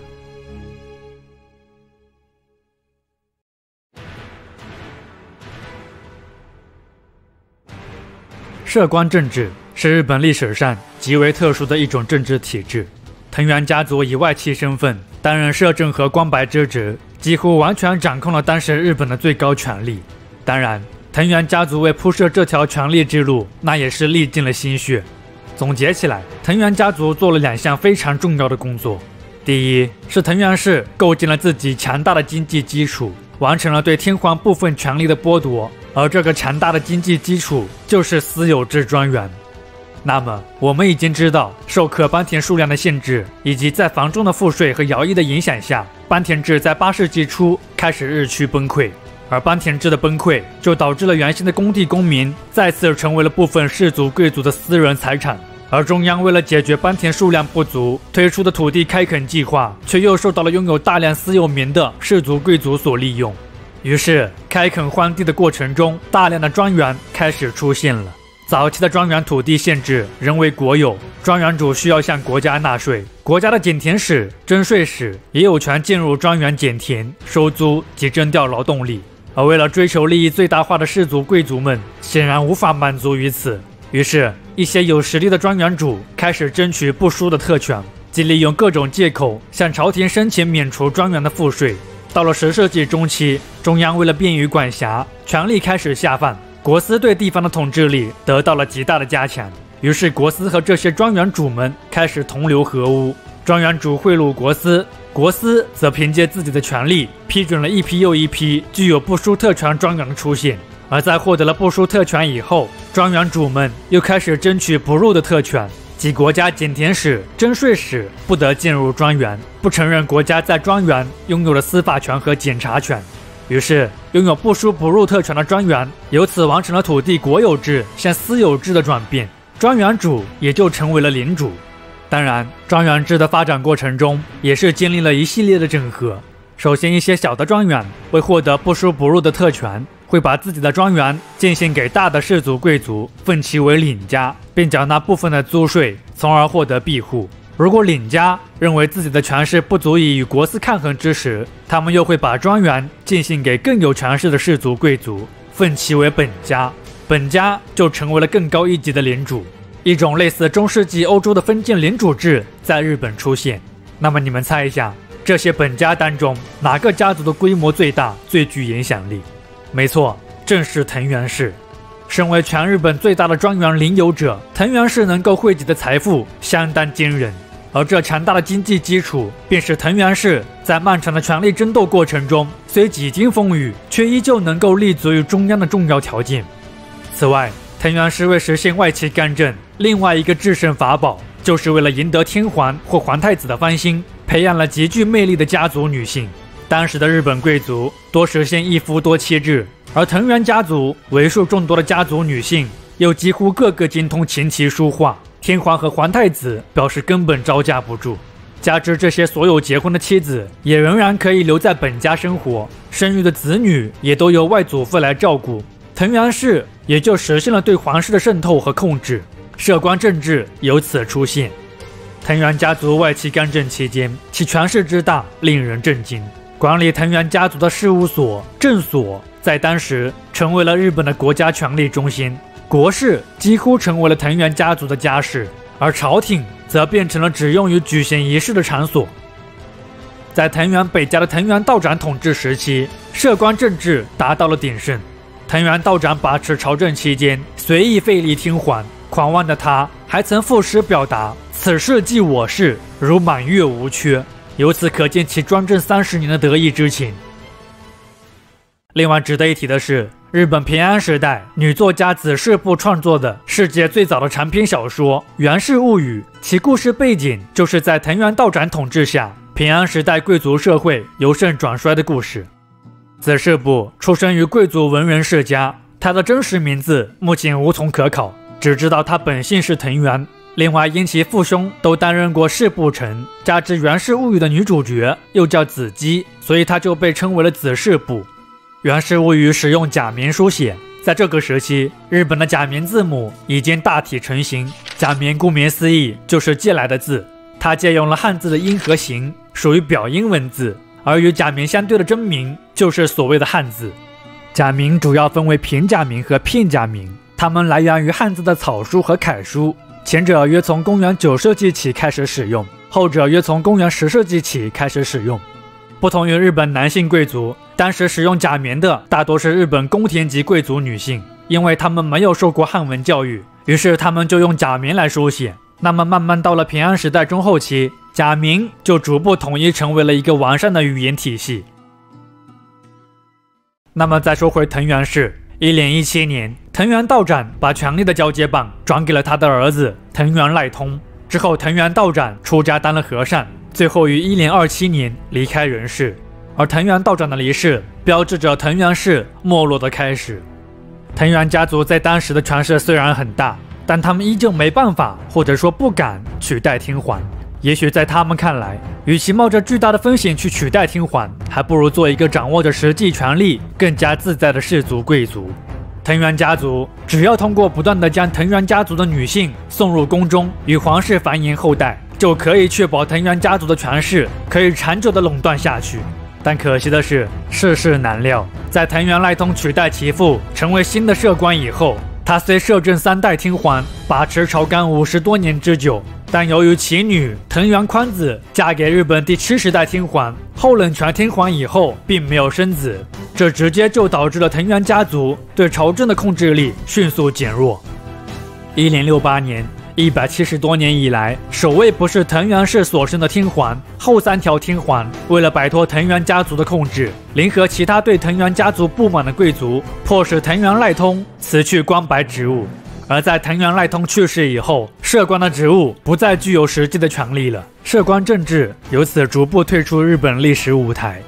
摄官政治是日本历史上极为特殊的一种政治体制。藤原家族以外戚身份担任摄政和官白之职，几乎完全掌控了当时日本的最高权力。当然，藤原家族为铺设这条权力之路，那也是历尽了心血。总结起来，藤原家族做了2项非常重要的工作。第一是藤原氏构建了自己强大的经济基础，完成了对天皇部分权力的剥夺，而这个强大的经济基础就是私有制庄园。那么我们已经知道，受可bán田数量的限制，以及在房仲的赋税和徭役的影响下，bán田制在8世纪初开始日趋崩溃。而bán田制的崩溃就导致了原先的公地公民再次成为了部分氏族贵族的私人财产。而中央为了解决bán田数量不足推出的土地开垦计划，却又受到了拥有大量私有民的氏族贵族所利用。于是开垦荒地的过程中，大量的庄园开始出现了。早期的庄园土地限制仍为国有，庄园主需要向国家纳税，国家的减田使、征税使也有权进入庄园减田、收租及征调劳动力。而为了追求利益最大化的氏族贵族们显然无法满足于此，于是一些有实力的庄园主开始争取不输的特权，即利用各种借口向朝廷申请免除庄园的赋税。到了10世纪中期，中央为了便于管辖，权力开始下放，国司对地方的统治力得到了极大的加强。于是国司和这些庄园主们开始同流合污，庄园主贿赂国司，国司则凭借自己的权力批准了一批又一批具有不输特权庄园的出现。而在获得了不输特权以后，庄园主们又开始争取不入的特权，即国家减田使、征税使不得进入庄园，不承认国家在庄园拥有的司法权和检察权。于是拥有不输不入特权的庄园由此完成了土地国有制向私有制的转变，庄园主也就成为了领主。当然，庄园制的发展过程中也是经历了一系列的整合。首先，一些小的庄园为获得不输不入的特权，会把自己的庄园进献给大的氏族贵族，奉其为领家，并缴纳部分的租税，从而获得庇护。如果领家认为自己的权势不足以与国司抗衡之时，他们又会把庄园进献给更有权势的氏族贵族，奉其为本家，本家就成为了更高一级的领主。一种类似中世纪欧洲的封建领主制在日本出现。那么你们猜一下，这些本家当中哪个家族的规模最大、最具影响力？没错，正是藤原氏。身为全日本最大的庄园领有者，藤原氏能够汇集的财富相当惊人，而这强大的经济基础便是藤原氏在漫长的权力争斗过程中，虽几经风雨，却依旧能够立足于中央的重要条件。此外，藤原氏为实现外戚干政，另外一个制胜法宝，就是为了赢得天皇或皇太子的芳心，培养了极具魅力的家族女性。当时的日本贵族多实现一夫多妻制，而藤原家族为数众多的家族女性又几乎个个精通琴棋书画，天皇和皇太子表示根本招架不住。加之这些所有结婚的妻子也仍然可以留在本家生活，生育的子女也都由外祖父来照顾，藤原氏也就实现了对皇室的渗透和控制，摄关政治由此出现。藤原家族外戚干政期间，其权势之大令人震惊。管理藤原家族的事务所政所在当时成为了日本的国家权力中心，国事几乎成为了藤原家族的家事，而朝廷则变成了只用于举行仪式的场所。在藤原北家的藤原道长统治时期，摄关政治达到了鼎盛。藤原道长把持朝政期间，随意废立天皇，狂妄的他还曾赋诗表达“此事即我事，如满月无缺”，由此可见其专政30年的得意之情。另外值得一提的是，日本平安时代女作家子世部创作的世界最早的长篇小说《源氏物语》，其故事背景就是在藤原道长统治下，平安时代贵族社会由盛转衰的故事。子世部出生于贵族文人世家，他的真实名字目前无从可考，只知道他本姓是藤原。另外，因其父兄都担任过世部丞，加之《源氏物语》的女主角又叫子姬，所以他就被称为了子世部。《源氏物语》使用假名书写，在这个时期，日本的假名字母已经大体成型。假名顾名思义就是借来的字，它借用了汉字的音和形，属于表音文字，而与假名相对的真名就是所谓的汉字。假名主要分为平假名和片假名，它们来源于汉字的草书和楷书，前者约从公元9世纪起开始使用，后者约从公元10世纪起开始使用。不同于日本男性贵族，当时使用假名的大多是日本宫廷级贵族女性，因为他们没有受过汉文教育，于是他们就用假名来书写。那么慢慢到了平安时代中后期，假名就逐步统一成为了一个完善的语言体系。那么再说回藤原氏，1017年，藤原道长把权力的交接棒转给了他的儿子藤原赖通。之后，藤原道长出家当了和尚，最后于1027年离开人世。而藤原道长的离世，标志着藤原氏没落的开始。藤原家族在当时的权势虽然很大，但他们依旧没办法，或者说不敢取代天皇。也许在他们看来，与其冒着巨大的风险去取代天皇，还不如做一个掌握着实际权力、更加自在的氏族贵族。藤原家族只要通过不断地将藤原家族的女性送入宫中，与皇室繁衍后代，就可以确保藤原家族的权势可以长久地垄断下去。但可惜的是，世事难料，在藤原赖通取代其父成为新的摄关以后，他虽摄政3代天皇，把持朝纲50多年之久，但由于其女藤原宽子嫁给日本第70代天皇后冷泉天皇以后，并没有生子，这直接就导致了藤原家族对朝政的控制力迅速减弱。1068年，170多年以来，首位不是藤原氏所生的天皇后3条天皇，为了摆脱藤原家族的控制，联合其他对藤原家族不满的贵族，迫使藤原赖通辞去官白职务。而在藤原赖通去世以后，摄关的职务不再具有实际的权利了，摄关政治由此逐步退出日本历史舞台。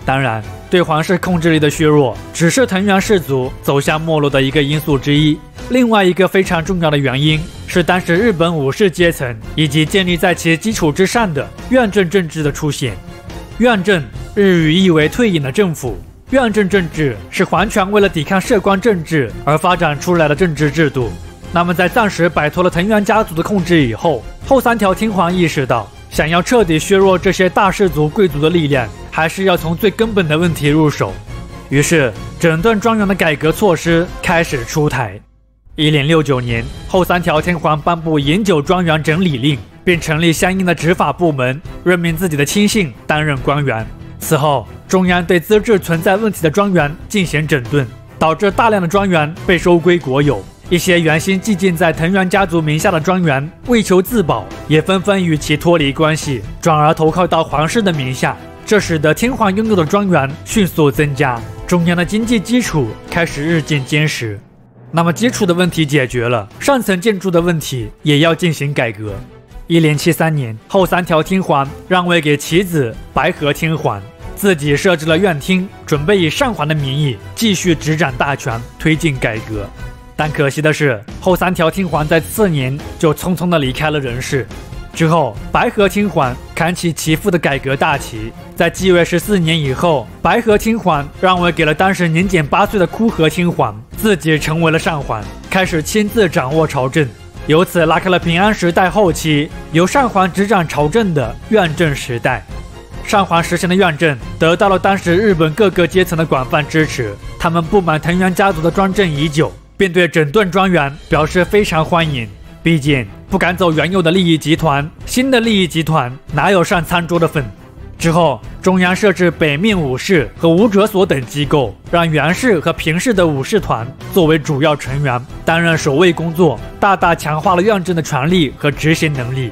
当然，对皇室控制力的削弱只是藤原氏族走向没落的一个因素之一。另外一个非常重要的原因是当时日本武士阶层以及建立在其基础之上的院政政治的出现。院政日语意为退隐的政府，院政政治是皇权为了抵抗摄关政治而发展出来的政治制度。那么在暂时摆脱了藤原家族的控制以后，后3条天皇意识到，想要彻底削弱这些大氏族贵族的力量，还是要从最根本的问题入手。于是整顿庄园的改革措施开始出台。1069年，后3条天皇颁布饮酒庄园整理令，并成立相应的执法部门，任命自己的亲信担任官员。此后，中央对资质存在问题的庄园进行整顿，导致大量的庄园被收归国有。一些原先寄进在藤原家族名下的庄园，为求自保，也纷纷与其脱离关系，转而投靠到皇室的名下。这使得天皇拥有的庄园迅速增加，中央的经济基础开始日渐坚实。那么基础的问题解决了，上层建筑的问题也要进行改革。1073年，后3条天皇让位给其子白河天皇，自己设置了院厅，准备以上皇的名义继续执掌大权，推进改革。但可惜的是，后3条天皇在次年就匆匆地离开了人世。之后，白河天皇扛起其父的改革大旗，在继位14年以后，白河天皇让位给了当时年仅8岁的枯河天皇，自己成为了上皇，开始亲自掌握朝政，由此拉开了平安时代后期由上皇执掌朝政的院政时代。上皇实行的院政得到了当时日本各个阶层的广泛支持，他们不满藤原家族的专政已久，并对整顿庄园表示非常欢迎。毕竟不赶走原有的利益集团，新的利益集团哪有上餐桌的份？之后，中央设置北面武士和武者所等机构，让源氏和平氏的武士团作为主要成员，担任守卫工作，大大强化了院政的权力和执行能力。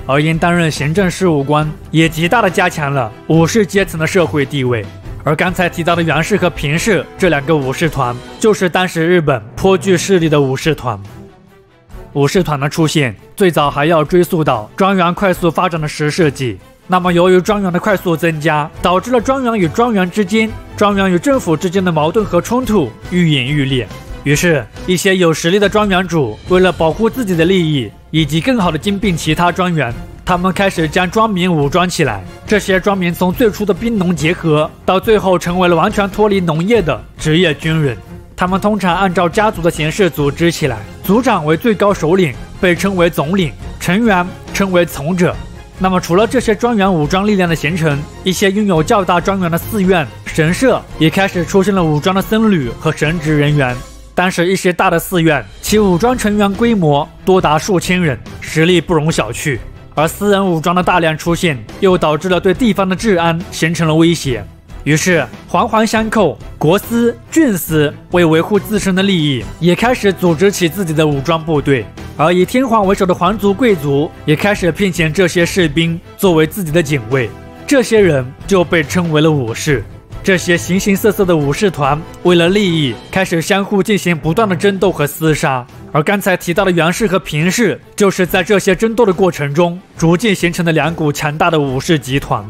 而因担任行政事务官，也极大地加强了武士阶层的社会地位。而刚才提到的源氏和平氏这2个武士团，就是当时日本颇具势力的武士团。武士团的出现最早还要追溯到庄园快速发展的10世纪。那么由于庄园的快速增加，导致了庄园与庄园之间、庄园与政府之间的矛盾和冲突愈演愈烈。于是，一些有实力的庄园主为了保护自己的利益，以及更好的兼并其他庄园，他们开始将庄民武装起来。这些庄民从最初的兵农结合，到最后成为了完全脱离农业的职业军人。他们通常按照家族的形式组织起来，族长为最高首领，被称为总领，成员称为从者。那么除了这些庄园武装力量的形成，一些拥有较大庄园的寺院、神社也开始出现了武装的僧侣和神职人员。但是一些大的寺院，其武装成员规模多达数千人，实力不容小觑。而私人武装的大量出现，又导致了对地方的治安形成了威胁。于是环环相扣，国司、郡司为维护自身的利益，也开始组织起自己的武装部队。而以天皇为首的皇族贵族也开始聘请这些士兵作为自己的警卫，这些人就被称为了武士。这些形形色色的武士团为了利益开始相互进行不断的争斗和厮杀，而刚才提到的袁氏和平氏就是在这些争斗的过程中逐渐形成的两股强大的武士集团。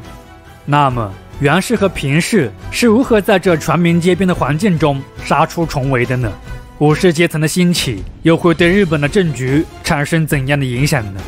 那么袁氏和平氏是如何在这全民皆兵的环境中杀出重围的呢？武士阶层的兴起又会对日本的政局产生怎样的影响呢？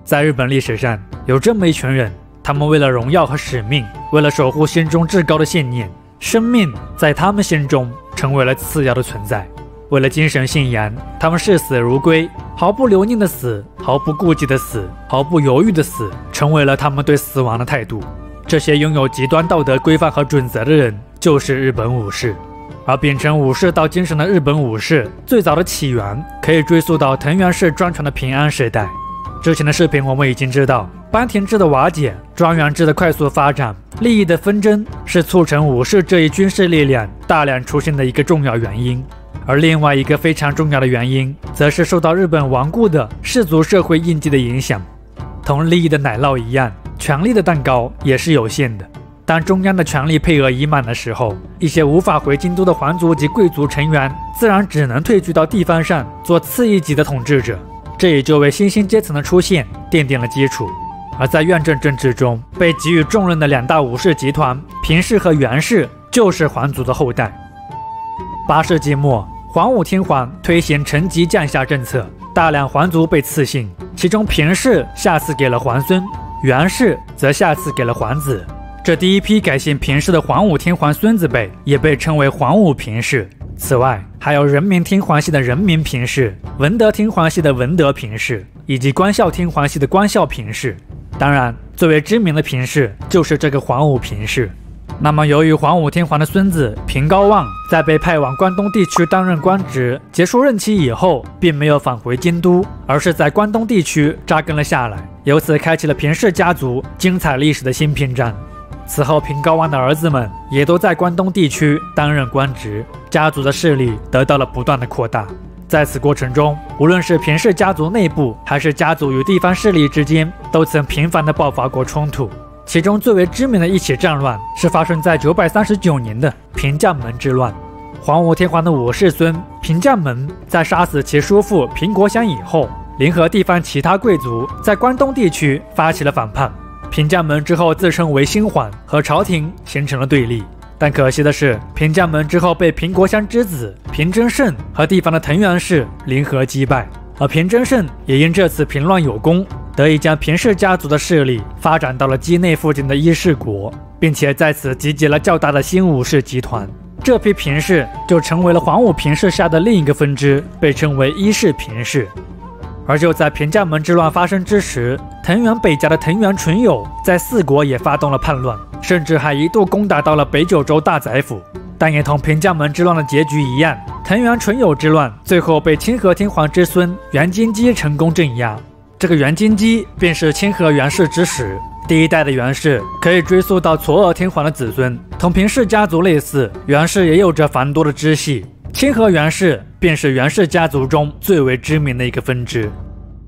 在日本历史上有这么一群人，他们为了荣耀和使命，为了守护心中至高的信念，生命在他们心中成为了次要的存在。为了精神信仰，他们视死如归，毫不留念的死，毫不顾忌的死，毫不犹豫的死，成为了他们对死亡的态度。这些拥有极端道德规范和准则的人，就是日本武士。而秉承武士道精神的日本武士，最早的起源可以追溯到藤原氏专权的平安时代。之前的视频我们已经知道，藩田制的瓦解，庄园制的快速发展，利益的纷争是促成武士这一军事力量大量出现的一个重要原因。而另外一个非常重要的原因，则是受到日本顽固的氏族社会印记的影响。同利益的奶酪一样，权力的蛋糕也是有限的。当中央的权力配额已满的时候，一些无法回京都的皇族及贵族成员，自然只能退居到地方上做次一级的统治者。这也就为新兴阶层的出现奠定了基础。而在院政政治中被给予重任的两大武士集团平氏和源氏，就是皇族的后代。8世纪末，桓武天皇推行承级降下政策，大量皇族被赐姓，其中平氏下赐给了皇孙，源氏则下赐给了皇子。这第一批改姓平氏的桓武天皇孙子辈也被称为桓武平氏。此外，还有仁明天皇系的仁明平氏、文德天皇系的文德平氏，以及光孝天皇系的光孝平氏。当然，最为知名的平氏就是这个桓武平氏。那么，由于桓武天皇的孙子平高望在被派往关东地区担任官职结束任期以后，并没有返回京都，而是在关东地区扎根了下来，由此开启了平氏家族精彩历史的新篇章。此后，平高望的儿子们也都在关东地区担任官职，家族的势力得到了不断的扩大。在此过程中，无论是平氏家族内部，还是家族与地方势力之间，都曾频繁地爆发过冲突。其中最为知名的一起战乱是发生在939年的平将门之乱。桓武天皇的五世孙平将门在杀死其叔父平国香以后，联合地方其他贵族在关东地区发起了反叛。平将门之后自称为新桓，和朝廷形成了对立。但可惜的是，平将门之后被平国香之子平真胜和地方的藤原氏联合击败，而平真胜也因这次平乱有功，得以将平氏家族的势力发展到了畿内附近的伊势国，并且在此集结了较大的新武士集团。这批平氏就成为了桓武平氏下的另一个分支，被称为伊势平氏。而就在平将门之乱发生之时，藤原北家的藤原纯友在四国也发动了叛乱，甚至还一度攻打到了北九州大宰府。但也同平将门之乱的结局一样，藤原纯友之乱最后被清河天皇之孙源金基成功镇压。这个源金基便是清河源氏之始，第一代的源氏可以追溯到嵯峨天皇的子孙，同平氏家族类似，源氏也有着繁多的支系。清河源氏便是源氏家族中最为知名的一个分支。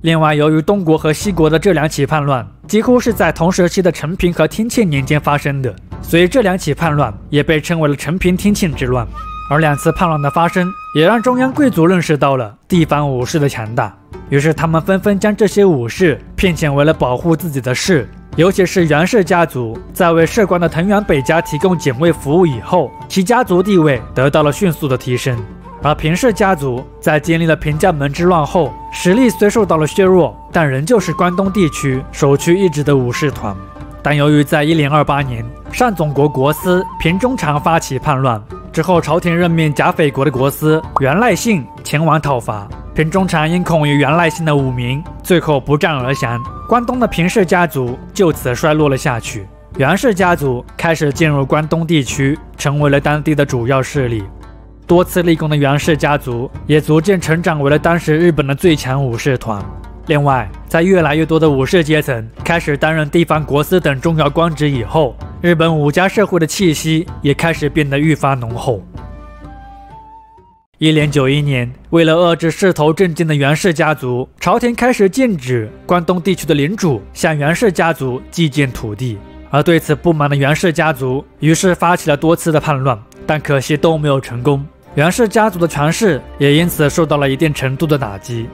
另外，由于东国和西国的这两起叛乱几乎是在同时期的承平和天庆年间发生的，所以这两起叛乱也被称为了承平天庆之乱。而两次叛乱的发生，也让中央贵族认识到了地方武士的强大，于是他们纷纷将这些武士聘请为了保护自己的氏。尤其是源氏家族在为涉官的藤原北家提供警卫服务以后，其家族地位得到了迅速的提升。而平氏家族在经历了平将门之乱后，实力虽受到了削弱，但仍旧是关东地区首屈一指的武士团。但由于在1028年上总国国司平中长发起叛乱之后，朝廷任命甲斐国的国司源赖信前往讨伐，平中长因恐于源赖信的武名，最后不战而降。关东的平氏家族就此衰落了下去，源氏家族开始进入关东地区，成为了当地的主要势力。多次立功的源氏家族也逐渐成长为了当时日本的最强武士团。另外，在越来越多的武士阶层开始担任地方国司等重要官职以后，日本武家社会的气息也开始变得愈发浓厚。1091年，为了遏制势头正劲的源氏家族，朝廷开始禁止关东地区的领主向源氏家族寄建土地。而对此不满的源氏家族于是发起了多次的叛乱，但可惜都没有成功。源氏家族的权势也因此受到了一定程度的打击。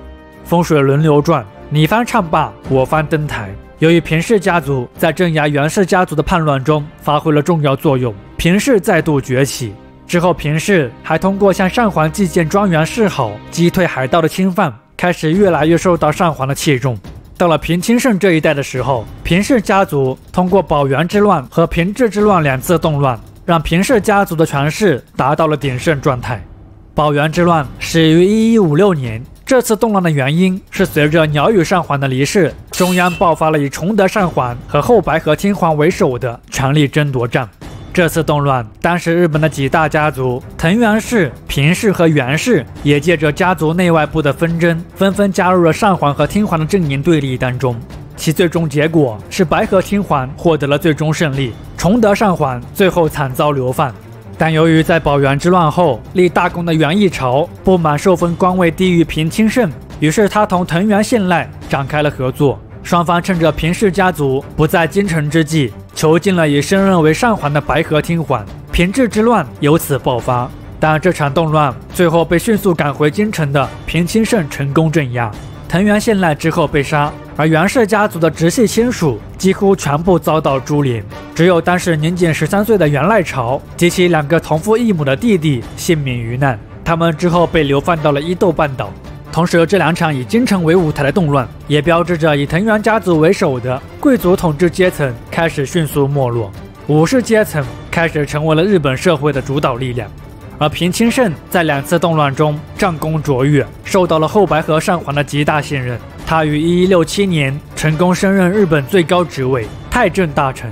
风水轮流转，你方唱罢我方登台。由于平氏家族在镇压源氏家族的叛乱中发挥了重要作用，平氏再度崛起。之后，平氏还通过向上皇祭建庄园示好，击退海盗的侵犯，开始越来越受到上皇的器重。到了平清盛这一代的时候，平氏家族通过保元之乱和平治之乱2次动乱，让平氏家族的权势达到了鼎盛状态。保元之乱始于1156年，这次动乱的原因是随着鸟羽上皇的离世，中央爆发了以崇德上皇和后白河天皇为首的权力争夺战。这次动乱，当时日本的几大家族藤原氏、平氏和源氏也借着家族内外部的纷争，纷纷加入了上皇和天皇的阵营对立当中。其最终结果是白河天皇获得了最终胜利，崇德上皇最后惨遭流放。但由于在保元之乱后立大功的源义朝不满受封官位低于平清盛，于是他同藤原信赖展开了合作。双方趁着平氏家族不在京城之际，囚禁了以升任为上皇的白河天皇，平治之乱由此爆发。但这场动乱最后被迅速赶回京城的平清盛成功镇压，藤原信赖之后被杀，而源氏家族的直系亲属几乎全部遭到株连，只有当时年仅13岁的源赖朝及其2个同父异母的弟弟幸免于难，他们之后被流放到了伊豆半岛。同时，这2场以京城为舞台的动乱，也标志着以藤原家族为首的贵族统治阶层开始迅速没落，武士阶层开始成为了日本社会的主导力量。而平清盛在2次动乱中战功卓越，受到了后白河上皇的极大信任。他于1167年成功升任日本最高职位太政大臣。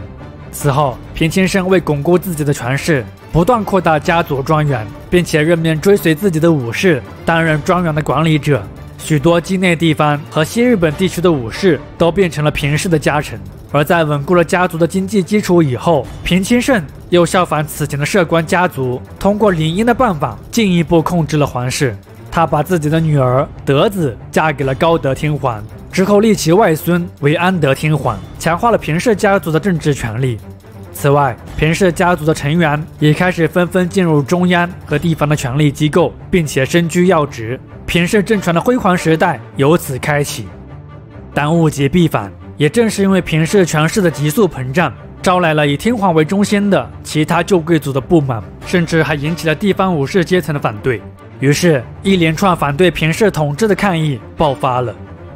此后，平清盛为巩固自己的权势，不断扩大家族庄园，并且任命追随自己的武士担任庄园的管理者。许多畿内地方和西日本地区的武士都变成了平氏的家臣。而在稳固了家族的经济基础以后，平清盛又效仿此前的摄关家族，通过联姻的办法进一步控制了皇室。他把自己的女儿德子嫁给了高德天皇，之后立其外孙为安德天皇，强化了平氏家族的政治权力。此外，平氏家族的成员也开始纷纷进入中央和地方的权力机构，并且身居要职，平氏政权的辉煌时代由此开启。但物极必反，也正是因为平氏权势的急速膨胀，招来了以天皇为中心的其他旧贵族的不满，甚至还引起了地方武士阶层的反对。于是，一连串反对平氏统治的抗议爆发了。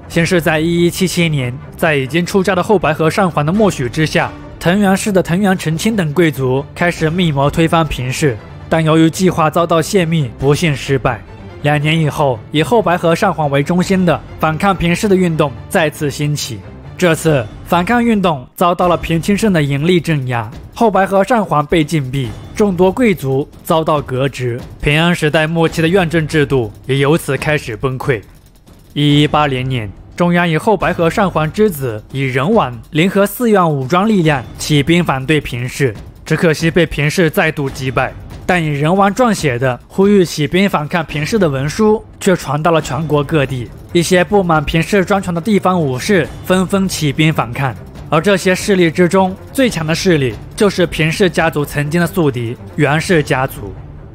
先是在1177年，在已经出家的后白河上皇的默许之下，藤原氏的藤原成亲等贵族开始密谋推翻平氏，但由于计划遭到泄密，不幸失败。2年以后，以后白河上皇为中心的反抗平氏的运动再次兴起。这次反抗运动遭到了平清盛的严厉镇压，后白河上皇被禁闭，众多贵族遭到革职，平安时代末期的院政制度也由此开始崩溃。1180年，中央以后白河上皇之子以仁王联合4院武装力量起兵反对平氏，只可惜被平氏再度击败。但以仁王撰写的呼吁起兵反抗平氏的文书却传到了全国各地，一些不满平氏专权的地方武士纷纷起兵反抗。而这些势力之中，最强的势力就是平氏家族曾经的宿敌源氏家族。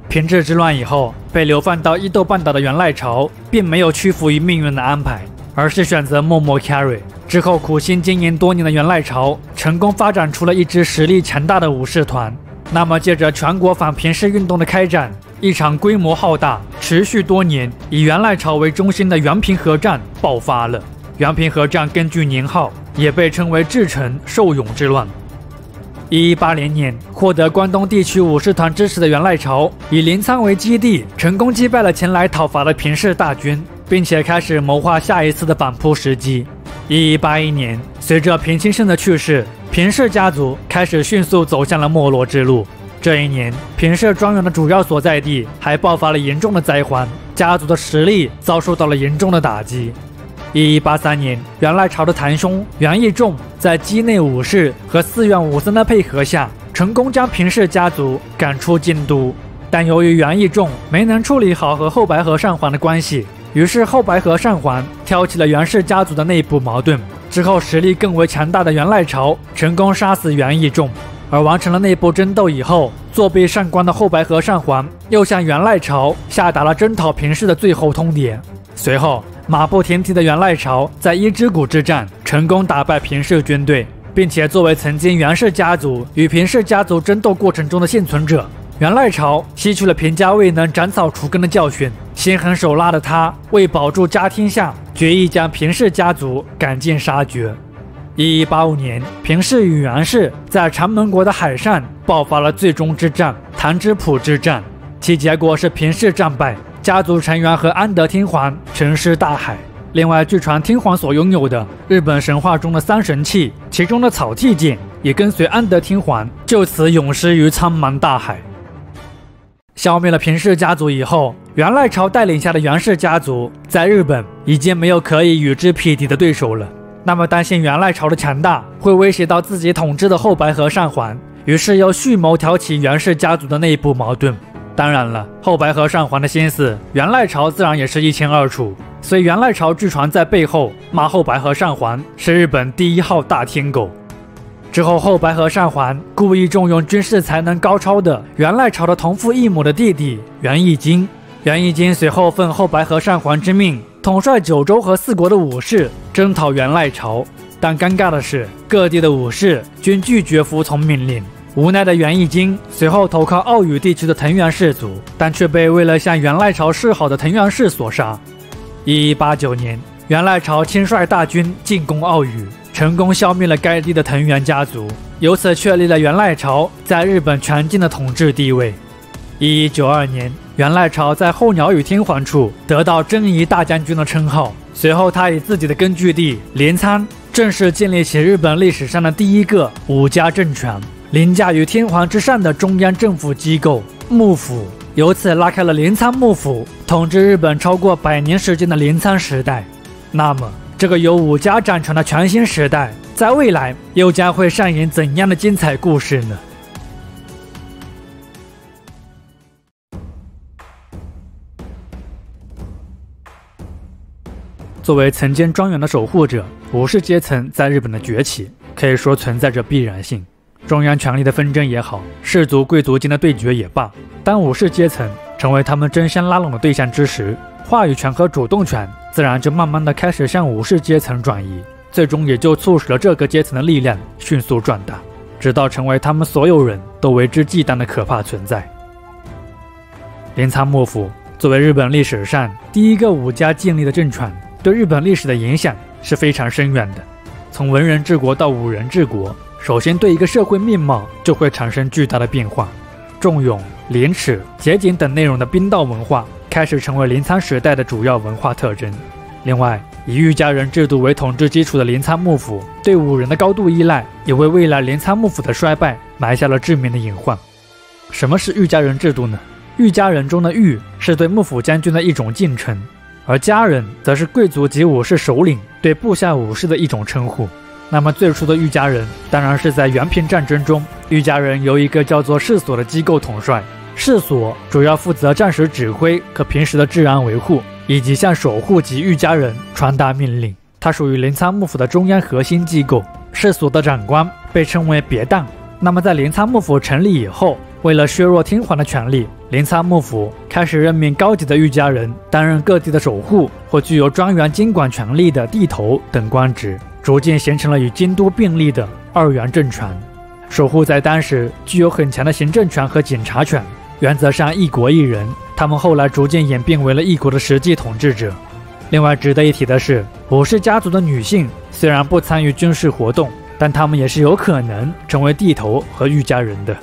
平治之乱以后，被流放到伊豆半岛的源赖朝并没有屈服于命运的安排，而是选择默默 carry。之后苦心经营多年的源赖朝成功发展出了一支实力强大的武士团。那么借着全国反平氏运动的开展，一场规模浩大、持续多年、以源赖朝为中心的源平合战爆发了。源平合战根据年号也被称为至诚受勇之乱。1180年，获得关东地区武士团支持的源赖朝以临沧为基地，成功击败了前来讨伐的平氏大军，并且开始谋划下一次的反扑时机。1181年，随着平清盛的去世，平氏家族开始迅速走向了没落之路。这一年，平氏庄园的主要所在地还爆发了严重的灾荒，家族的实力遭受到了严重的打击。1183年，元赖朝的堂兄元义仲在畿内武士和寺院武僧的配合下，成功将平氏家族赶出京都。但由于元义仲没能处理好和后白河上皇的关系，于是后白河上皇挑起了元氏家族的内部矛盾。之后，实力更为强大的元赖朝成功杀死元义仲。而完成了内部争斗以后，作壁上观的后白河上皇又向元赖朝下达了征讨平氏的最后通牒。随后，马不停蹄的元赖朝在伊之谷之战成功打败平氏军队，并且作为曾经元氏家族与平氏家族争斗过程中的幸存者，元赖朝吸取了平家未能斩草除根的教训，心狠手辣的他为保住家天下，决意将平氏家族赶尽杀绝。1185年，平氏与元氏在长门国的海上爆发了最终之战——唐之浦之战，其结果是平氏战败，家族成员和安德天皇沉尸大海。另外，据传天皇所拥有的日本神话中的三神器，其中的草剃剑也跟随安德天皇就此永失于苍茫大海。消灭了平氏家族以后，元赖朝带领下的元氏家族在日本已经没有可以与之匹敌的对手了。那么担心元赖朝的强大会威胁到自己统治的后白河上皇，于是又蓄谋挑起元氏家族的内部矛盾。当然了，后白河上皇的心思，元赖朝自然也是一清二楚。所以元赖朝据传在背后骂后白河上皇是日本第一号大天狗。之后，后白河上皇故意重用军事才能高超的元赖朝的同父异母的弟弟元义经。元义经随后奉后白河上皇之命，统帅九州和四国的武士征讨元赖朝。但尴尬的是，各地的武士均拒绝服从命令。无奈的元义经随后投靠奥羽地区的藤原氏族，但却被为了向元赖朝示好的藤原氏所杀。1189年，元赖朝亲率大军进攻奥羽，成功消灭了该地的藤原家族，由此确立了元赖朝在日本全境的统治地位。1192年，元赖朝在后鸟羽天皇处得到征夷大将军的称号。随后，他以自己的根据地镰仓正式建立起日本历史上的第一个武家政权，凌驾于天皇之上的中央政府机构幕府，由此拉开了镰仓幕府统治日本超过100年时间的镰仓时代。那么，这个由武家掌权的全新时代，在未来又将会上演怎样的精彩故事呢？作为曾经庄园的守护者，武士阶层在日本的崛起可以说存在着必然性。中央权力的纷争也好，氏族贵族间的对决也罢，当武士阶层成为他们争相拉拢的对象之时，话语权和主动权自然就慢慢的开始向武士阶层转移，最终也就促使了这个阶层的力量迅速壮大，直到成为他们所有人都为之忌惮的可怕存在。镰仓幕府作为日本历史上第一个武家建立的政权，对日本历史的影响是非常深远的。从文人治国到武人治国，首先对一个社会面貌就会产生巨大的变化。重勇、廉耻、节俭等内容的兵道文化开始成为镰仓时代的主要文化特征。另外，以御家人制度为统治基础的镰仓幕府对武人的高度依赖，也为未来镰仓幕府的衰败埋下了致命的隐患。什么是御家人制度呢？御家人中的御是对幕府将军的一种敬称，而家人则是贵族及武士首领对部下武士的一种称呼。那么最初的御家人当然是在元平战争中，御家人由一个叫做士所的机构统帅，士所主要负责战时指挥和平时的治安维护，以及向守护及御家人传达命令。它属于镰仓幕府的中央核心机构。士所的长官被称为别当。那么在镰仓幕府成立以后，为了削弱天皇的权力，镰仓幕府开始任命高级的御家人担任各地的守护或具有庄园监管权力的地头等官职，逐渐形成了与京都并立的二元政权。守护在当时具有很强的行政权和检察权，原则上一国一人，他们后来逐渐演变为了一国的实际统治者。另外值得一提的是，武士家族的女性虽然不参与军事活动，但他们也是有可能成为地头和御家人的。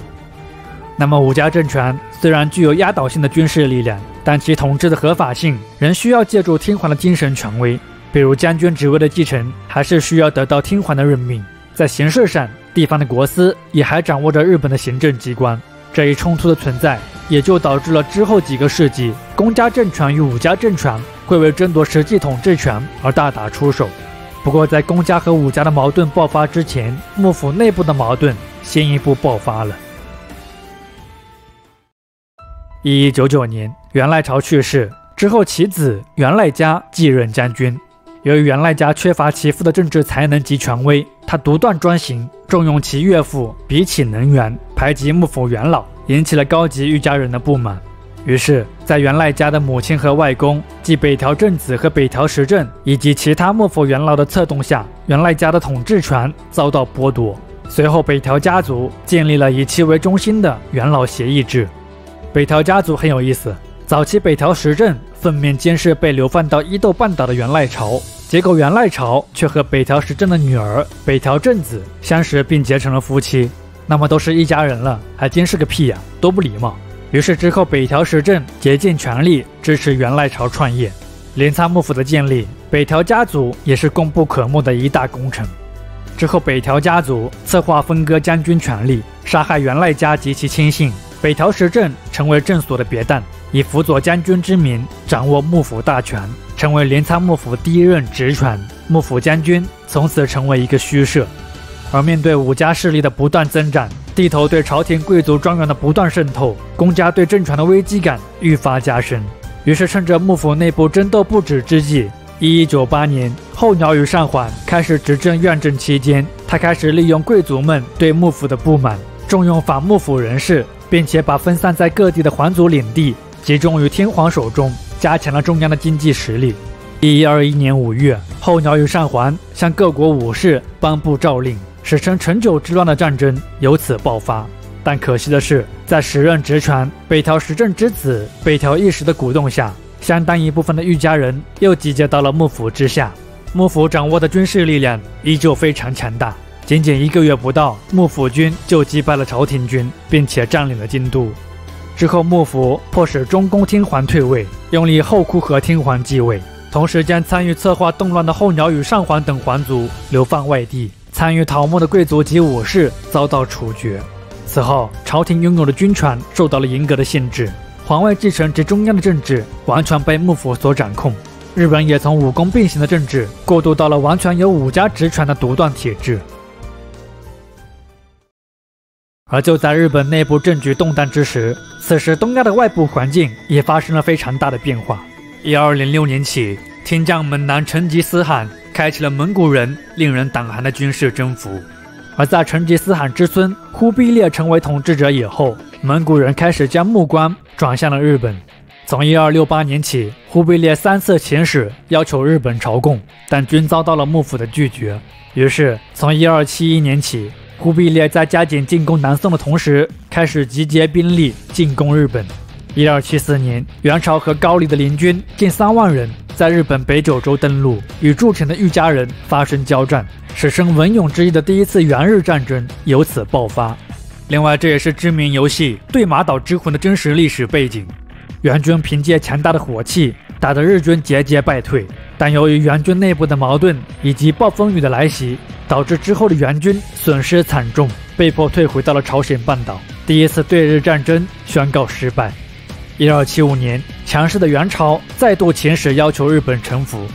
那么武家政权虽然具有压倒性的军事力量，但其统治的合法性仍需要借助天皇的精神权威，比如将军职位的继承还是需要得到天皇的任命。在形式上，地方的国司也还掌握着日本的行政机关，这一冲突的存在，也就导致了之后几个世纪，公家政权与武家政权会为争夺实际统治权而大打出手。不过，在公家和武家的矛盾爆发之前，幕府内部的矛盾先一步爆发了。1199年，源赖朝去世之后，其子源赖家继任将军。由于源赖家缺乏其父的政治才能及权威，他独断专行，重用其岳父比起能源，排挤幕府元老，引起了高级御家人的不满。于是，在源赖家的母亲和外公，即北条政子和北条时政以及其他幕府元老的策动下，源赖家的统治权遭到剥夺。随后，北条家族建立了以其为中心的元老协议制。北条家族很有意思，早期北条时政奉命监视被流放到伊豆半岛的源赖朝，结果源赖朝却和北条时政的女儿北条政子相识并结成了夫妻。那么都是一家人了，还监视个屁呀，多不礼貌。于是之后，北条时政竭尽全力支持源赖朝创业，镰仓幕府的建立，北条家族也是功不可没的一大功臣。之后，北条家族策划分割将军权力，杀害源赖家及其亲信。北条时政成为正所的别旦，以辅佐将军之名掌握幕府大权，成为镰仓幕府第一任职权。幕府将军从此成为一个虚设。而面对武家势力的不断增长，地头对朝廷贵族庄园的不断渗透，公家对政权的危机感愈发加深。于是趁着幕府内部争斗不止之际，1198年，后鸟羽上皇开始执政院政期间，他开始利用贵族们对幕府的不满，重用反幕府人士，并且把分散在各地的皇族领地集中于天皇手中，加强了中央的经济实力。1121年5月，后鸟羽上皇向各国武士颁布诏令，史称成久之乱的战争由此爆发。但可惜的是，在时任职权北条时政之子北条义时的鼓动下，相当一部分的御家人又集结到了幕府之下。幕府掌握的军事力量依旧非常强大，仅仅1个月不到，幕府军就击败了朝廷军，并且占领了京都。之后，幕府迫使中宫天皇退位，拥立后库河天皇继位，同时将参与策划动乱的后鸟羽上皇等皇族流放外地，参与讨没的贵族及武士遭到处决。此后，朝廷拥有的军权受到了严格的限制，皇位继承及中央的政治完全被幕府所掌控。日本也从武功并行的政治过渡到了完全由武家职权的独断体制。而就在日本内部政局动荡之时，此时东亚的外部环境也发生了非常大的变化。1206年起，天将猛男成吉思汗开启了蒙古人令人胆寒的军事征服。而在成吉思汗之孙忽必烈成为统治者以后，蒙古人开始将目光转向了日本。从1268年起，忽必烈3次遣使要求日本朝贡，但均遭到了幕府的拒绝。于是从1271年起，忽必烈在加紧进攻南宋的同时，开始集结兵力进攻日本。1274年，元朝和高丽的联军近3万人在日本北九州登陆，与筑前的御家人发生交战，史称文勇之役的第一次元日战争由此爆发。另外，这也是知名游戏《对马岛之魂》的真实历史背景。元军凭借强大的火器，打得日军节节败退，但由于元军内部的矛盾以及暴风雨的来袭，导致之后的元军损失惨重，被迫退回到了朝鲜半岛。第一次对日战争宣告失败。1275年，强势的元朝再度遣使要求日本臣服，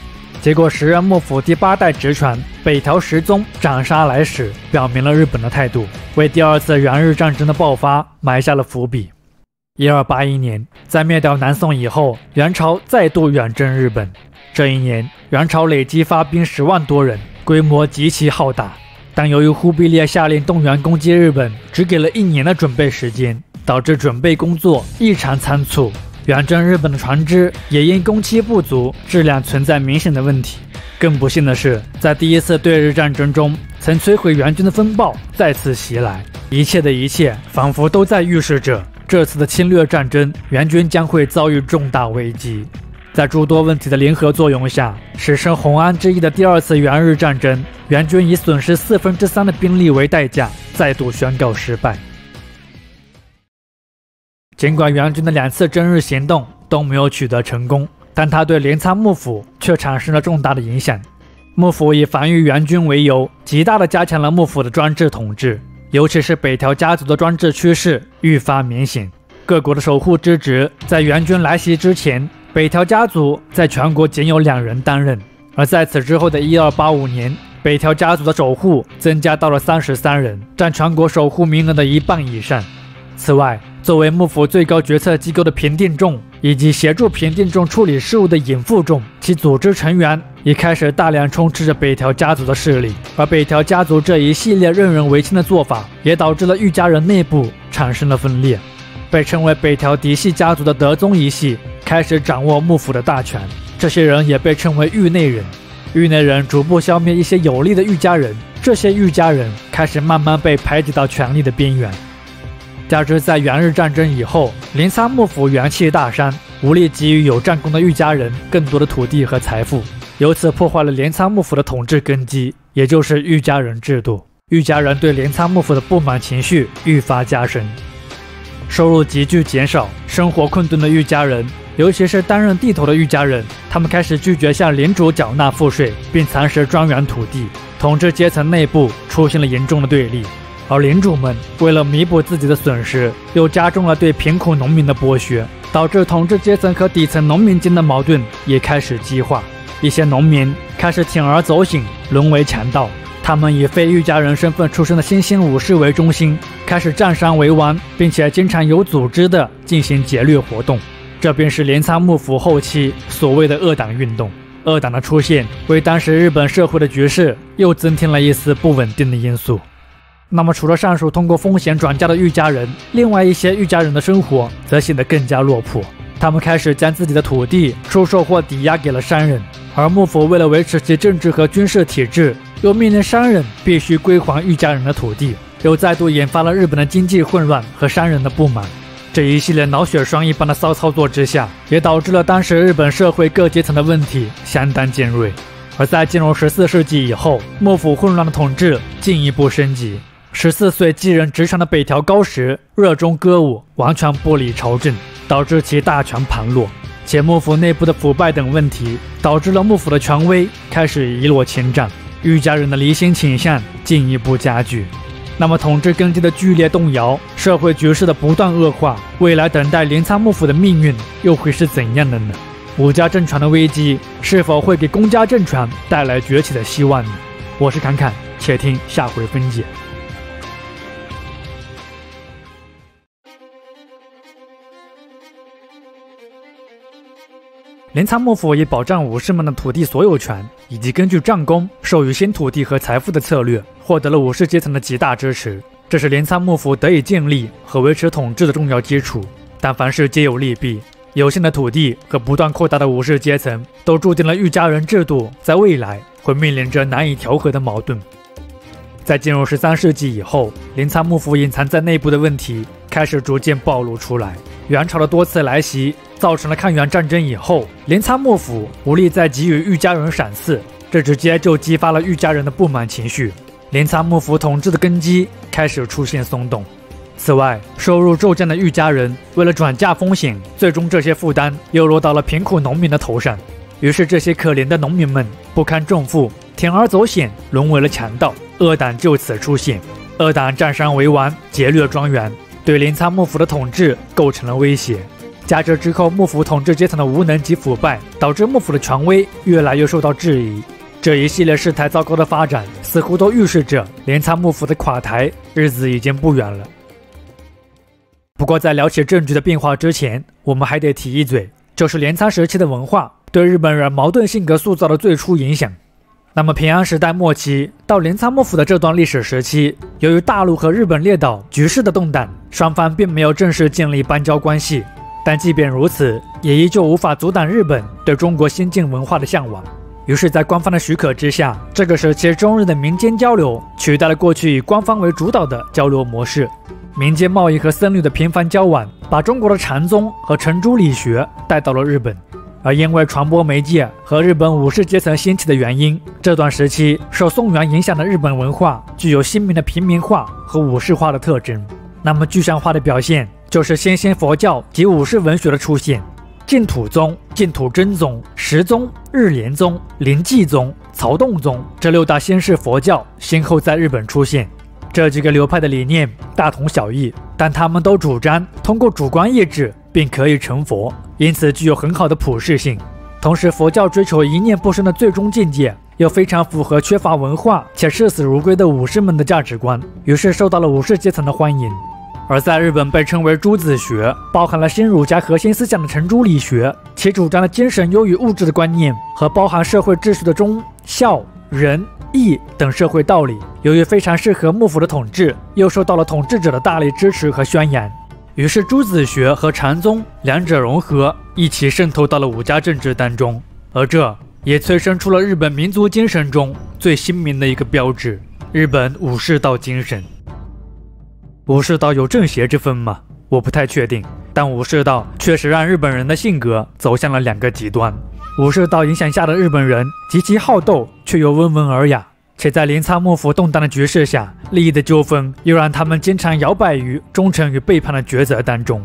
结果时任幕府第8代职权北条时宗斩杀来使，表明了日本的态度，为第2次元日战争的爆发埋下了伏笔。1281年，在灭掉南宋以后，元朝再度远征日本。这一年，元朝累计发兵10万多人，规模极其浩大。但由于忽必烈下令动员攻击日本，只给了1年的准备时间，导致准备工作异常仓促，远征日本的船只也因工期不足，质量存在明显的问题。更不幸的是，在第一次对日战争中，曾摧毁元军的风暴再次袭来，一切的一切仿佛都在预示着这次的侵略战争，元军将会遭遇重大危机。在诸多问题的联合作用下，史称弘安之役的第2次元日战争，元军以损失3/4的兵力为代价，再度宣告失败。尽管元军的2次征日行动都没有取得成功，但他对镰仓幕府却产生了重大的影响。幕府以防御元军为由，极大地加强了幕府的专制统治。尤其是北条家族的专制趋势愈发明显。各国的守护之职，在援军来袭之前，北条家族在全国仅有2人担任，而在此之后的1285年，北条家族的守护增加到了33人，占全国守护名额的1半以上。此外，作为幕府最高决策机构的平定众，以及协助平定众处理事务的引附众，其组织成员也开始大量充斥着北条家族的势力。而北条家族这一系列任人唯亲的做法，也导致了御家人内部产生了分裂。被称为北条嫡系家族的德宗一系开始掌握幕府的大权，这些人也被称为御内人。御内人逐步消灭一些有力的御家人，这些御家人开始慢慢被排挤到权力的边缘。加之在元日战争以后，镰仓幕府元气大伤，无力给予有战功的御家人更多的土地和财富，由此破坏了镰仓幕府的统治根基，也就是御家人制度。御家人对镰仓幕府的不满情绪愈发加深。收入急剧减少，生活困顿的御家人，尤其是担任地头的御家人，他们开始拒绝向领主缴纳赋税，并蚕食庄园土地，统治阶层内部出现了严重的对立。而领主们为了弥补自己的损失，又加重了对贫苦农民的剥削，导致统治阶层和底层农民间的矛盾也开始激化。一些农民开始铤而走险，沦为强盗。他们以非御家人身份出身的新兴武士为中心，开始占山为王，并且经常有组织地进行劫掠活动。这便是镰仓幕府后期所谓的恶党运动。恶党的出现，为当时日本社会的局势又增添了一丝不稳定的因素。那么除了上述通过风险转嫁的御家人，另外一些御家人的生活则显得更加落魄。他们开始将自己的土地出售或抵押给了商人，而幕府为了维持其政治和军事体制，又命令商人必须归还御家人的土地，又再度引发了日本的经济混乱和商人的不满。这一系列脑血栓一般的骚操作之下，也导致了当时日本社会各阶层的问题相当尖锐。而在进入14世纪以后，幕府混乱的统治进一步升级。14岁继任职场的北条高时热衷歌舞，完全剥离朝政，导致其大权旁落。且幕府内部的腐败等问题，导致了幕府的权威开始一落千丈，御家人的离心倾向进一步加剧。那么统治根基的剧烈动摇，社会局势的不断恶化，未来等待镰仓幕府的命运又会是怎样的呢？武家政权的危机是否会给公家政权带来崛起的希望呢？我是侃侃，且听下回分解。镰仓幕府以保障武士们的土地所有权，以及根据战功授予新土地和财富的策略，获得了武士阶层的极大支持。这是镰仓幕府得以建立和维持统治的重要基础。但凡事皆有利弊，有限的土地和不断扩大的武士阶层，都注定了御家人制度在未来会面临着难以调和的矛盾。在进入13世纪以后，镰仓幕府隐藏在内部的问题开始逐渐暴露出来。元朝的多次来袭造成了抗元战争以后，镰仓幕府无力再给予御家人赏赐，这直接就激发了御家人的不满情绪。镰仓幕府统治的根基开始出现松动。此外，收入骤降的御家人为了转嫁风险，最终这些负担又落到了贫苦农民的头上。于是这些可怜的农民们不堪重负，铤而走险，沦为了强盗。恶党就此出现，恶党占山为王，劫掠庄园，对镰仓幕府的统治构成了威胁。加之之后幕府统治阶层的无能及腐败，导致幕府的权威越来越受到质疑。这一系列事态糟糕的发展，似乎都预示着镰仓幕府的垮台日子已经不远了。不过在聊起政局的变化之前，我们还得提一嘴，就是镰仓时期的文化对日本人矛盾性格塑造的最初影响。那么平安时代末期到镰仓幕府的这段历史时期，由于大陆和日本列岛局势的动荡，双方并没有正式建立邦交关系。但即便如此，也依旧无法阻挡日本对中国先进文化的向往。于是在官方的许可之下，这个时期中日的民间交流取代了过去以官方为主导的交流模式。民间贸易和僧侣的频繁交往，把中国的禅宗和程朱理学带到了日本。而因为传播媒介和日本武士阶层兴起的原因，这段时期受宋元影响的日本文化具有鲜明的平民化和武士化的特征。那么具象化的表现就是先贤佛教及武士文学的出现。净土宗、净土真宗、石宗、日莲宗、临济宗、曹洞宗这6大先世佛教先后在日本出现。这这几个流派的理念大同小异，但他们都主张通过主观意志便可以成佛，因此具有很好的普适性。同时，佛教追求一念不生的最终境界，又非常符合缺乏文化且视死如归的武士们的价值观，于是受到了武士阶层的欢迎。而在日本被称为朱子学，包含了新儒家核心思想的程朱理学，其主张的精神优于物质的观念和包含社会秩序的忠孝仁义等社会道理，由于非常适合幕府的统治，又受到了统治者的大力支持和宣扬。于是朱子学和禅宗两者融合，一起渗透到了武家政治当中，而这也催生出了日本民族精神中最鲜明的一个标志——日本武士道精神。武士道有正邪之分吗？我不太确定，但武士道确实让日本人的性格走向了两个极端。武士道影响下的日本人极其好斗，却又温文尔雅，且在镰仓幕府动荡的局势下，利益的纠纷又让他们经常摇摆于忠诚与背叛的抉择当中。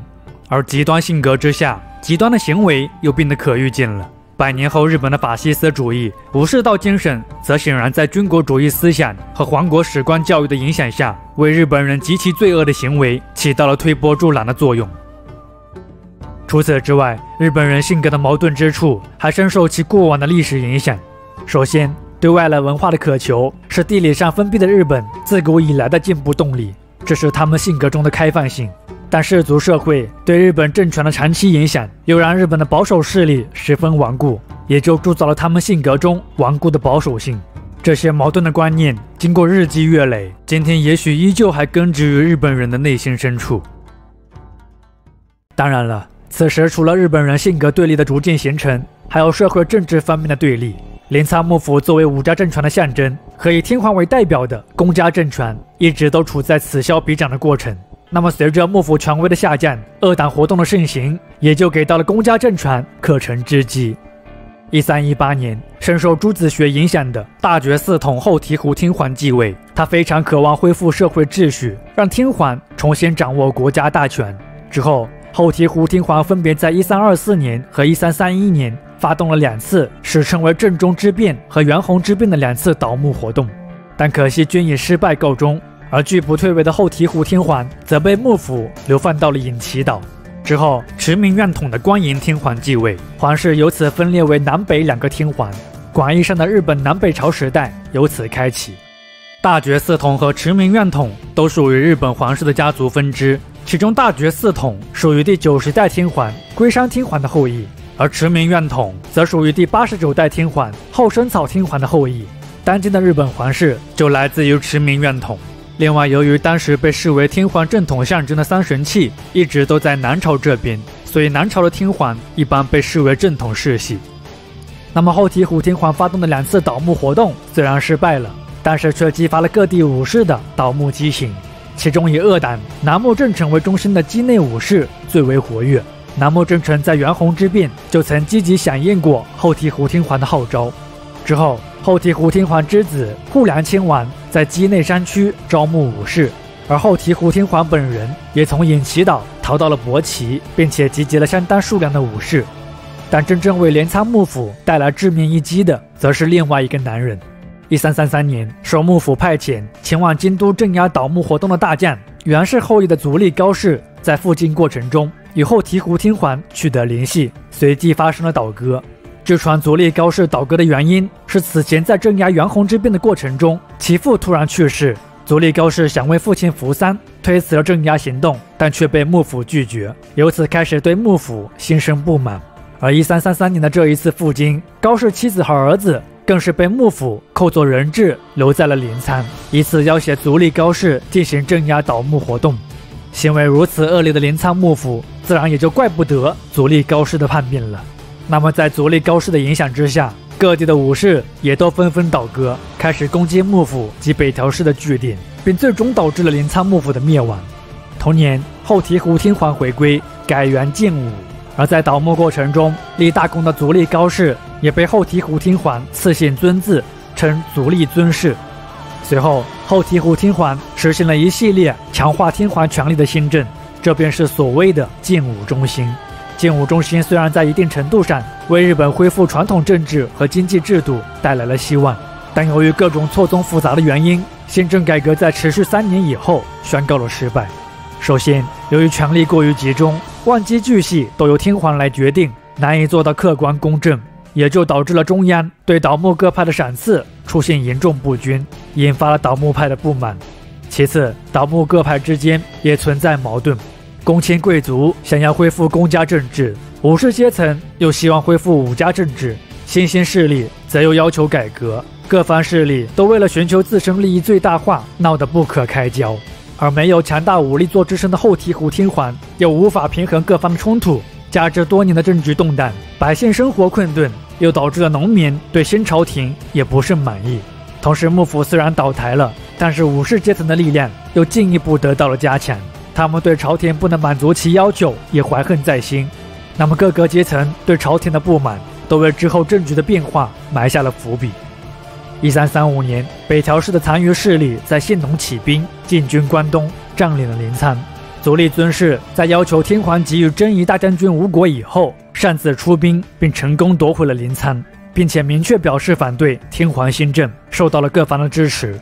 而极端性格之下，极端的行为又变得可预见了。100年后，日本的法西斯主义、武士道精神则显然在军国主义思想和皇国史观教育的影响下，为日本人极其罪恶的行为起到了推波助澜的作用。除此之外，日本人性格的矛盾之处还深受其过往的历史影响。首先，对外来文化的渴求是地理上封闭的日本自古以来的进步动力，这是他们性格中的开放性。但氏族社会对日本政权的长期影响，又让日本的保守势力十分顽固，也就铸造了他们性格中顽固的保守性。这些矛盾的观念，经过日积月累，今天也许依旧还根植于日本人的内心深处。当然了，此时除了日本人性格对立的逐渐形成，还有社会政治方面的对立。镰仓幕府作为武家政权的象征，和以天皇为代表的公家政权，一直都处在此消彼长的过程。那么随着幕府权威的下降，恶党活动的盛行，也就给到了公家政权可乘之机。1318年，深受朱子学影响的大觉寺统后醍醐天皇继位，他非常渴望恢复社会秩序，让天皇重新掌握国家大权。之后，后醍醐天皇分别在1324年和1331年发动了2次史称为正中之变和元弘之变的2次倒幕活动，但可惜均以失败告终。而拒不退位的后醍醐天皇则被幕府流放到了隐岐岛。之后，持明院统的光仁天皇继位，皇室由此分裂为南北2个天皇，广义上的日本南北朝时代由此开启。大觉寺统和持明院统都属于日本皇室的家族分支，其中大觉寺统属于第90代天皇龟山天皇的后裔，而持明院统则属于第89代天皇后生草天皇的后裔。当今的日本皇室就来自于持明院统。另外，由于当时被视为天皇正统象征的3神器一直都在南朝这边，所以南朝的天皇一般被视为正统世系。那么后醍醐天皇发动的2次倒幕活动虽然失败了，但是却激发了各地武士的倒幕激情，其中以恶党南木正成为中心的畿内武士最为活跃。南木正成在元弘之变就曾积极响应过后醍醐天皇的号召。之后，后醍醐天皇之子护良亲王在畿内山区招募武士，而后醍醐天皇本人也从隐岐岛逃到了伯崎，并且集结了相当数量的武士。但真正为镰仓幕府带来致命一击的，则是另外一个男人。1333年，受幕府派遣前往京都镇压倒幕活动的大将源氏后裔的足利高氏，在赴京过程中与后醍醐天皇取得联系，随即发生了倒戈。据传足利高氏倒戈的原因是此前在镇压元弘之变的过程中，其父突然去世，足利高氏想为父亲扶丧，推辞了镇压行动，但却被幕府拒绝，由此开始对幕府心生不满。而1333年的这一次赴京，高氏妻子和儿子更是被幕府扣作人质，留在了镰仓，以此要挟足利高氏进行镇压倒幕活动。行为如此恶劣的镰仓幕府，自然也就怪不得足利高氏的叛变了。那么在足利高氏的影响之下，各地的武士也都纷纷倒戈，开始攻击幕府及北条氏的据点，并最终导致了镰仓幕府的灭亡。同年，后醍醐天皇回归，改元建武。而在倒幕过程中立大功的足利高氏也被后醍醐天皇赐姓尊字，称足利尊氏。随后，后醍醐天皇实行了一系列强化天皇权力的新政，这便是所谓的建武中兴。建武中兴虽然在一定程度上为日本恢复传统政治和经济制度带来了希望，但由于各种错综复杂的原因，新政改革在持续3年以后宣告了失败。首先，由于权力过于集中，万机巨细都由天皇来决定，难以做到客观公正，也就导致了中央对倒幕各派的赏赐出现严重不均，引发了倒幕派的不满。其次，倒幕各派之间也存在矛盾，公卿贵族想要恢复公家政治，武士阶层又希望恢复武家政治，新兴势力则又要求改革，各方势力都为了寻求自身利益最大化，闹得不可开交。而没有强大武力做支撑的后醍醐天皇又无法平衡各方的冲突，加之多年的政局动荡，百姓生活困顿，又导致了农民对新朝廷也不甚满意。同时，幕府虽然倒台了，但是武士阶层的力量又进一步得到了加强，他们对朝廷不能满足其要求也怀恨在心。那么各个阶层对朝廷的不满都为之后政局的变化埋下了伏笔。1335年，北条氏的残余势力在信浓起兵，进军关东，占领了临沧。足利尊氏在要求天皇给予征夷大将军吴国以后，擅自出兵，并成功夺回了临沧，并且明确表示反对天皇新政，受到了各方的支持。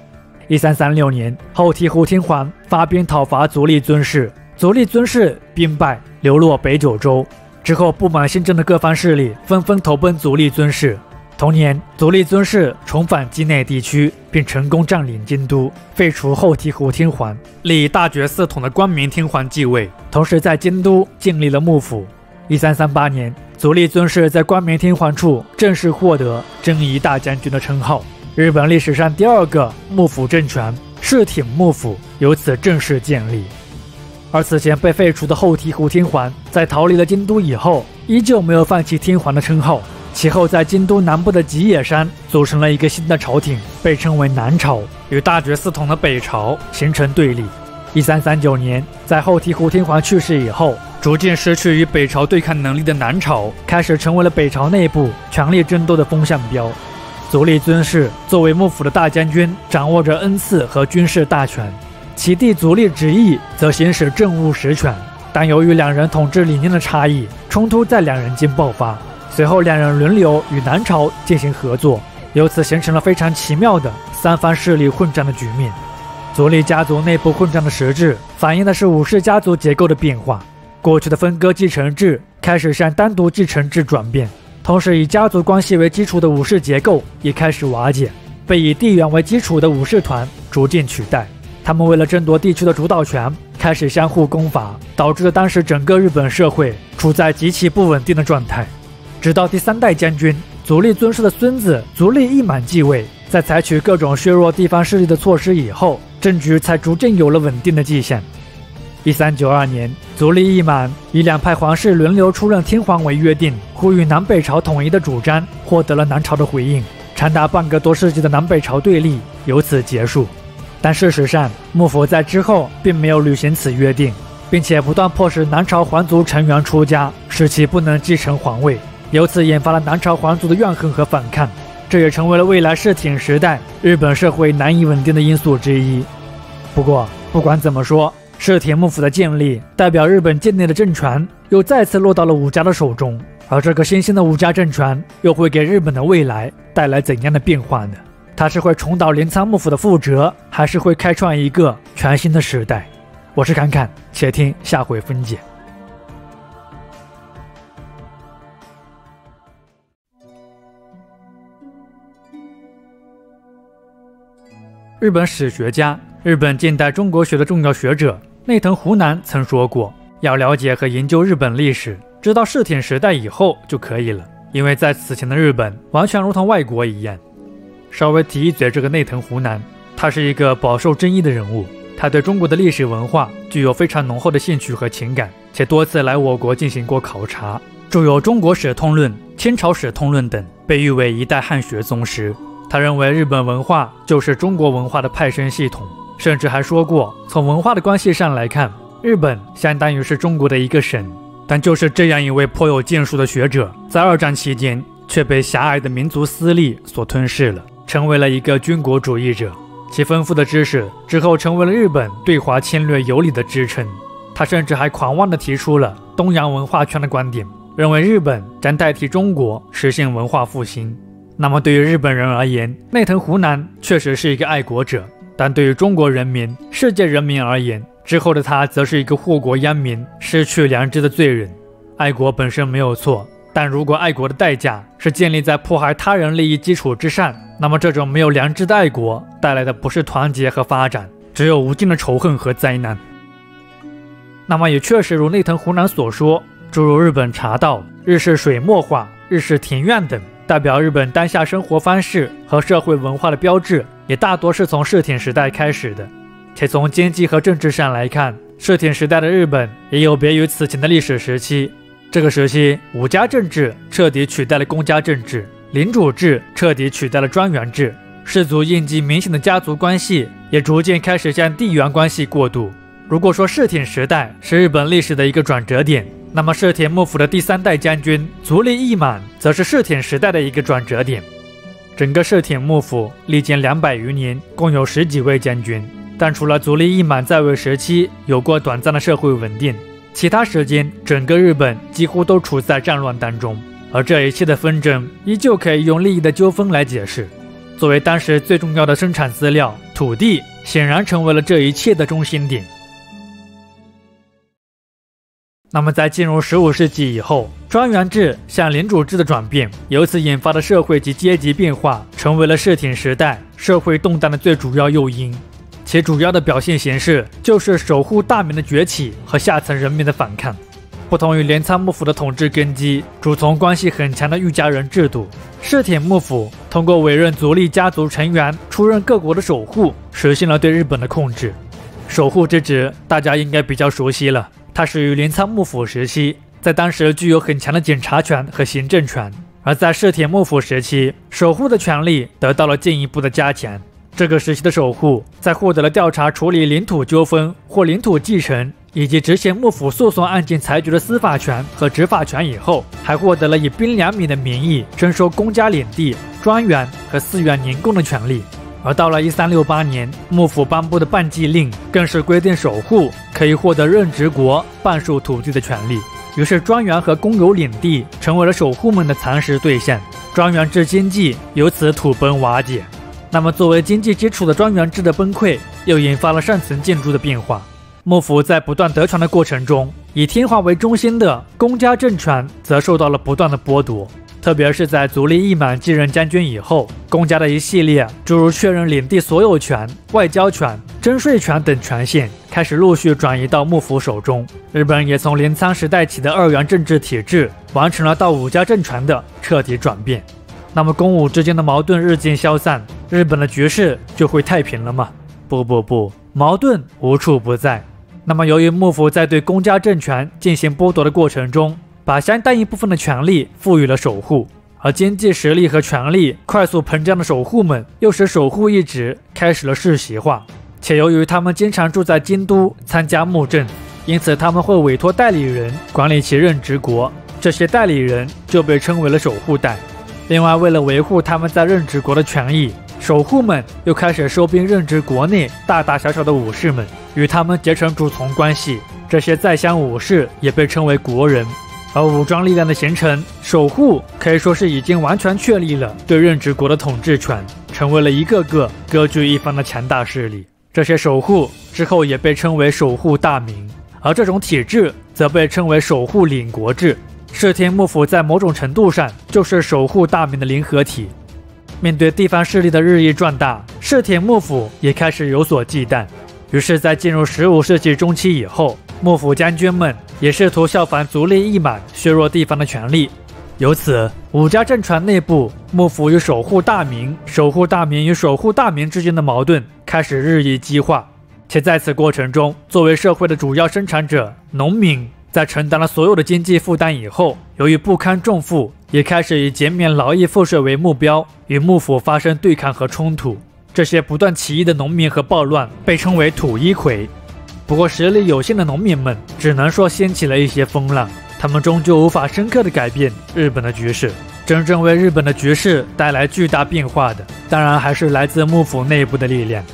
1336年，后醍醐天皇发兵讨伐足利尊氏，足利尊氏兵败，流落北九州。之后，不满新政的各方势力纷纷投奔足利尊氏。同年，足利尊氏重返畿内地区，并成功占领京都，废除后醍醐天皇，立大觉寺统的光明天皇继位，同时在京都建立了幕府。1338年，足利尊氏在光明天皇处正式获得征夷大将军的称号，日本历史上第2个幕府政权室町幕府由此正式建立。而此前被废除的后醍醐天皇在逃离了京都以后，依旧没有放弃天皇的称号。其后在京都南部的吉野山组成了一个新的朝廷，被称为南朝，与大觉寺统的北朝形成对立。1339年，在后醍醐天皇去世以后，逐渐失去与北朝对抗能力的南朝开始成为了北朝内部权力争夺的风向标。足利尊氏作为幕府的大将军，掌握着恩赐和军事大权，其弟足利直义则行使政务实权，但由于两人统治理念的差异，冲突在两人间爆发。随后两人轮流与南朝进行合作，由此形成了非常奇妙的三方势力混战的局面。足利家族内部混战的实质反映的是武士家族结构的变化，过去的分割继承制开始向单独继承制转变，同时以家族关系为基础的武士结构也开始瓦解，被以地缘为基础的武士团逐渐取代。他们为了争夺地区的主导权，开始相互攻伐，导致了当时整个日本社会处在极其不稳定的状态。直到第3代将军足利尊氏的孙子足利义满继位，在采取各种削弱地方势力的措施以后，政局才逐渐有了稳定的迹象。1392年，足利义满以2派皇室轮流出任天皇为约定，呼吁南北朝统一的主张获得了南朝的回应，长达半个多世纪的南北朝对立由此结束。但事实上，幕府在之后并没有履行此约定，并且不断迫使南朝皇族成员出家，使其不能继承皇位，由此引发了南朝皇族的怨恨和反抗，这也成为了未来室町时代日本社会难以稳定的因素之一。不过，不管怎么说，室町幕府的建立代表日本境内的政权又再次落到了武家的手中，而这个新兴的武家政权又会给日本的未来带来怎样的变化呢？它是会重蹈镰仓幕府的覆辙，还是会开创一个全新的时代？我是侃侃，且听下回分解。日本史学家、日本近代中国学的重要学者内藤湖南曾说过，要了解和研究日本历史，知道室町时代以后就可以了，因为在此前的日本完全如同外国一样。稍微提一嘴这个内藤湖南，他是一个饱受争议的人物，他对中国的历史文化具有非常浓厚的兴趣和情感，且多次来我国进行过考察，著有《中国史通论》《清朝史通论》等，被誉为一代汉学宗师。他认为日本文化就是中国文化的派生系统，甚至还说过，从文化的关系上来看，日本相当于是中国的一个省。但就是这样一位颇有建树的学者，在2战期间却被狭隘的民族私利所吞噬了，成为了一个军国主义者。其丰富的知识之后成为了日本对华侵略有理的支撑。他甚至还狂妄地提出了东洋文化圈的观点，认为日本将代替中国实现文化复兴。那么对于日本人而言，内藤湖南确实是一个爱国者，但对于中国人民、世界人民而言，之后的他则是一个祸国殃民、失去良知的罪人。爱国本身没有错，但如果爱国的代价是建立在迫害他人利益基础之上，那么这种没有良知的爱国带来的不是团结和发展，只有无尽的仇恨和灾难。那么也确实如内藤湖南所说，诸如日本茶道、日式水墨画、日式庭院等代表日本当下生活方式和社会文化的标志，也大多是从室町时代开始的。且从经济和政治上来看，室町时代的日本也有别于此前的历史时期。这个时期，武家政治彻底取代了公家政治，领主制彻底取代了庄园制，氏族印记明显的家族关系也逐渐开始向地缘关系过渡。如果说室町时代是日本历史的一个转折点，那么室町幕府的第3代将军足利义满则是室町时代的一个转折点。整个室町幕府历经200余年，共有10几位将军，但除了足利义满在位时期有过短暂的社会稳定，其他时间整个日本几乎都处在战乱当中。而这一切的纷争依旧可以用利益的纠纷来解释。作为当时最重要的生产资料，土地显然成为了这一切的中心点。那么在进入15世纪以后，庄园制向领主制的转变，由此引发的社会及阶级变化，成为了室町时代社会动荡的最主要诱因。其主要的表现形式就是守护大名的崛起和下层人民的反抗。不同于镰仓幕府的统治根基、主从关系很强的御家人制度，室町幕府通过委任足利家族成员出任各国的守护，实现了对日本的控制。守护之职大家应该比较熟悉了，它始于镰仓幕府时期，在当时具有很强的检察权和行政权，而在室町幕府时期，守护的权力得到了进一步的加强。这个时期的守护在获得了调查处理领土纠纷或领土继承以及执行幕府诉讼案件裁决的司法权和执法权以后，还获得了以兵良民的名义征收公家领地、庄园和寺院年贡的权利。而到了1368年，幕府颁布的半祭令更是规定守护可以获得任职国半数土地的权利。于是庄园和公有领地成为了守护们的蚕食对象，庄园制经济由此土崩瓦解。那么作为经济基础的庄园制的崩溃，又引发了上层建筑的变化。幕府在不断得权的过程中，以天皇为中心的公家政权则受到了不断的剥夺。特别是在足利义满继任将军以后，公家的一系列诸如确认领地所有权、外交权、征税权等权限开始陆续转移到幕府手中。日本也从镰仓时代起的2元政治体制完成了到武家政权的彻底转变。那么公武之间的矛盾日渐消散，日本的局势就会太平了吗？不，矛盾无处不在。那么由于幕府在对公家政权进行剥夺的过程中，把相当一部分的权力赋予了守护，而经济实力和权力快速膨胀的守护们又使守护一职开始了世袭化。且由于他们经常住在京都参加幕政，因此他们会委托代理人管理其任职国，这些代理人就被称为了守护代。另外，为了维护他们在任职国的权益，守护们又开始收编任职国内大大小小的武士们，与他们结成主从关系。这些在乡武士也被称为国人。而武装力量的形成，守护可以说是已经完全确立了对任职国的统治权，成为了一个个割据一方的强大势力。这些守护之后也被称为守护大名，而这种体制则被称为守护领国制。室町幕府在某种程度上就是守护大名的联合体。面对地方势力的日益壮大，室町幕府也开始有所忌惮。于是在进入15世纪中期以后，幕府将军们也试图效仿足利义满削弱地方的权力。由此，武家政权内部幕府与守护大名、守护大名与守护大名之间的矛盾开始日益激化。且在此过程中，作为社会的主要生产者，农民在承担了所有的经济负担以后，由于不堪重负，也开始以减免劳役赋税为目标，与幕府发生对抗和冲突。这些不断起义的农民和暴乱被称为土一揆。不过实力有限的农民们只能说掀起了一些风浪，他们终究无法深刻地改变日本的局势。真正为日本的局势带来巨大变化的，当然还是来自幕府内部的力量。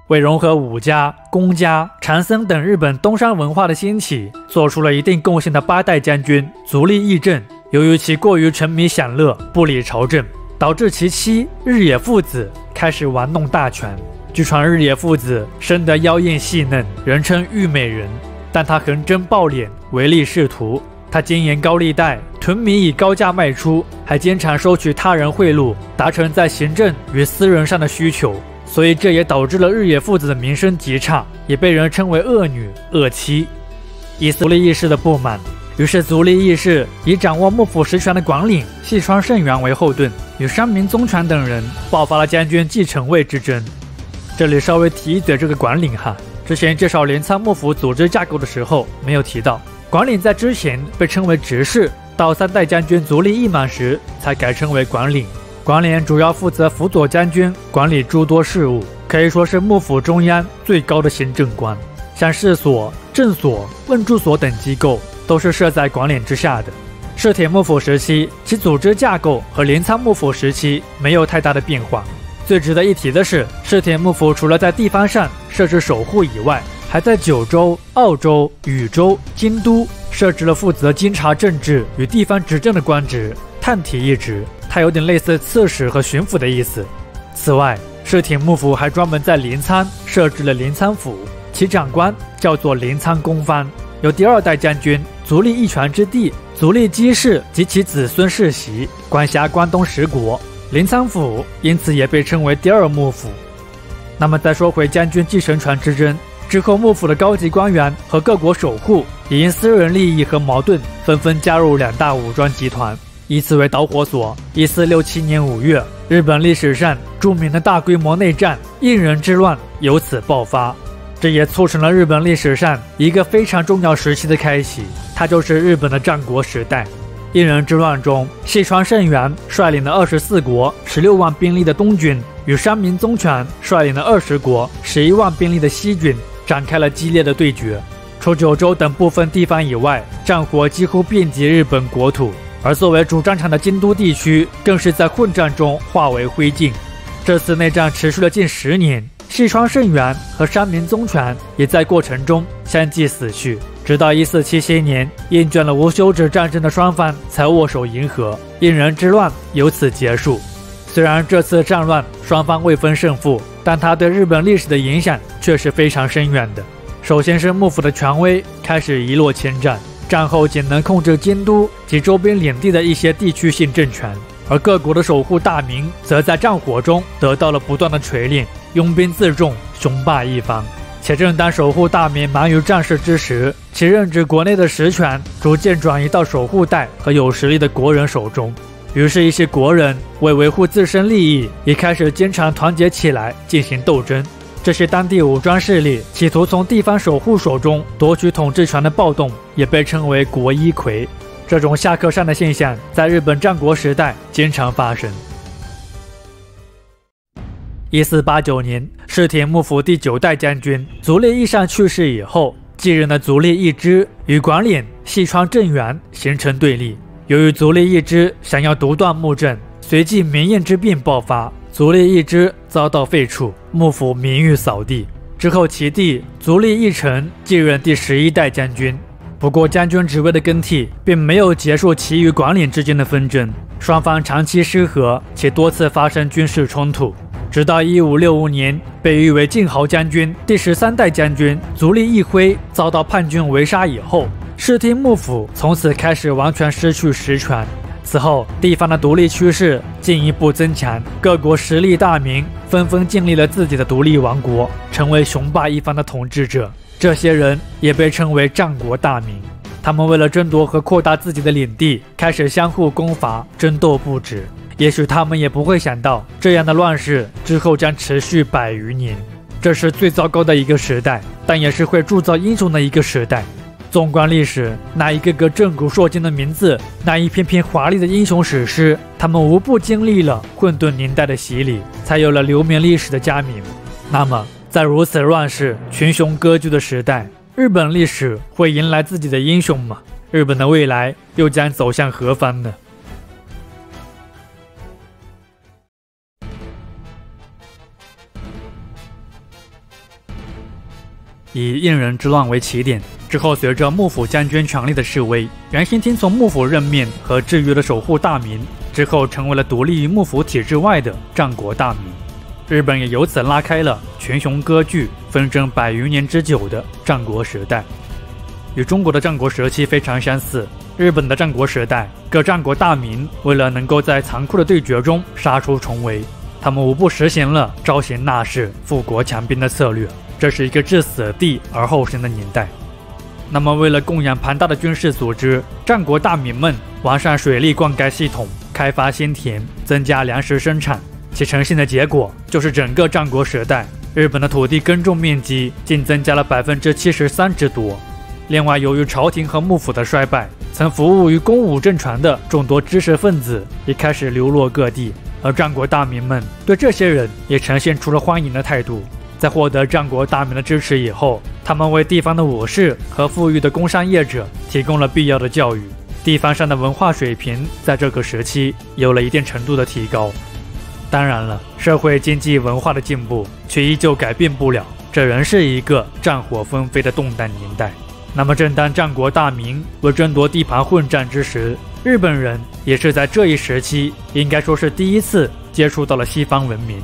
为融合武家、公家、长森等日本东山文化的兴起做出了一定贡献的8代将军足利义政，由于其过于沉迷享乐，不理朝政，导致其妻日野父子开始玩弄大权。据传日野父子生得妖艳细嫩，人称玉美人，但他横征暴敛，唯利是图。他经营高利贷，囤米以高价卖出，还经常收取他人贿赂，达成在行政与私人上的需求。所以这也导致了日野父子的名声极差，也被人称为恶女、恶妻。以足利义氏的不满，于是足利义氏以掌握幕府实权的广领细川胜元为后盾，与山民宗权等人爆发了将军继承位之争。这里稍微提一嘴这个广领哈，之前介绍镰仓幕府组织架构的时候没有提到，广领在之前被称为直氏，到3代将军足利义满时才改称为广领。广领主要负责辅佐将军管理诸多事务，可以说是幕府中央最高的行政官。像市所、政所、问住所等机构都是设在广领之下的。室町幕府时期，其组织架构和镰仓幕府时期没有太大的变化。最值得一提的是，室町幕府除了在地方上设置守护以外，还在九州、澳洲、禹州、京都设置了负责监察政治与地方执政的官职探体一职，它有点类似刺史和巡抚的意思。此外，室町幕府还专门在镰仓设置了镰仓府，其长官叫做镰仓公藩，由第2代将军足利义权之弟足利基氏及其子孙世袭，管辖关东10国。镰仓府因此也被称为第2幕府。那么再说回将军继承权之争之后，幕府的高级官员和各国守护也因私人利益和矛盾纷纷加入2大武装集团，以此为导火索，1467年5月，日本历史上著名的大规模内战应仁之乱由此爆发。这也促成了日本历史上一个非常重要时期的开启，它就是日本的战国时代。应仁之乱中，细川胜元率领了24国16万兵力的东军，与山民宗权率领了20国11万兵力的西军展开了激烈的对决。除九州等部分地方以外，战火几乎遍及日本国土，而作为主战场的京都地区更是在混战中化为灰烬。这次内战持续了近10年，细川胜元和山民宗权也在过程中相继死去，直到1477年，厌倦了无休止战争的双方才握手言和，应仁之乱由此结束。虽然这次战乱双方未分胜负，但它对日本历史的影响却是非常深远的。首先是幕府的权威开始一落千丈，战后仅能控制京都及周边领地的一些地区性政权，而各国的守护大名则在战火中得到了不断的锤炼，拥兵自重，雄霸一方。且正当守护大名忙于战事之时，其任职国内的实权逐渐转移到守护带和有实力的国人手中。于是，一些国人为维护自身利益，也开始经常团结起来进行斗争。这些当地武装势力企图从地方守护手中夺取统治权的暴动，也被称为国一揆。这种下克上的现象在日本战国时代经常发生。1489年，室町幕府第9代将军足利义尚去世以后，继任的足利义支与广领细川政元形成对立。由于足利义支想要独断幕政，随即民厌之变爆发，足利义支遭到废黜，幕府名誉扫地。之后，其弟足利义澄继任第11代将军。不过，将军职位的更替并没有结束其与广领之间的纷争，双方长期失和，且多次发生军事冲突。直到1565年，被誉为晋豪将军第13代将军足利义辉遭到叛军围杀以后，室町幕府从此开始完全失去实权。此后，地方的独立趋势进一步增强，各国实力大名纷纷建立了自己的独立王国，成为雄霸一方的统治者。这些人也被称为战国大名。他们为了争夺和扩大自己的领地，开始相互攻伐，争斗不止。也许他们也不会想到，这样的乱世之后将持续100余年。这是最糟糕的一个时代，但也是会铸造英雄的一个时代。纵观历史，那一个个震古烁今的名字，那一篇篇华丽的英雄史诗，他们无不经历了混沌年代的洗礼，才有了留名历史的佳名。那么，在如此乱世、群雄割据的时代，日本历史会迎来自己的英雄吗？日本的未来又将走向何方呢？以应仁之乱为起点，之后随着幕府将军权力的式微，原先听从幕府任命和制约的守护大名之后成为了独立于幕府体制外的战国大名。日本也由此拉开了群雄割据、纷争100余年之久的战国时代。与中国的战国时期非常相似，日本的战国时代，各战国大名为了能够在残酷的对决中杀出重围，他们无不实行了招贤纳士、富国强兵的策略。这是一个置死地而后生的年代。那么为了供养庞大的军事组织，战国大名们完善水利灌溉系统，开发新田，增加粮食生产。其呈现的结果就是整个战国时代，日本的土地耕种面积竟增加了73%之多。另外，由于朝廷和幕府的衰败，曾服务于公武政权的众多知识分子也开始流落各地，而战国大名们对这些人也呈现出了欢迎的态度。在获得战国大名的支持以后，他们为地方的武士和富裕的工商业者提供了必要的教育，地方上的文化水平在这个时期有了一定程度的提高。当然了，社会经济文化的进步却依旧改变不了，这仍是一个战火纷飞的动荡年代。那么正当战国大名为争夺地盘混战之时，日本人也是在这一时期应该说是第一次接触到了西方文明。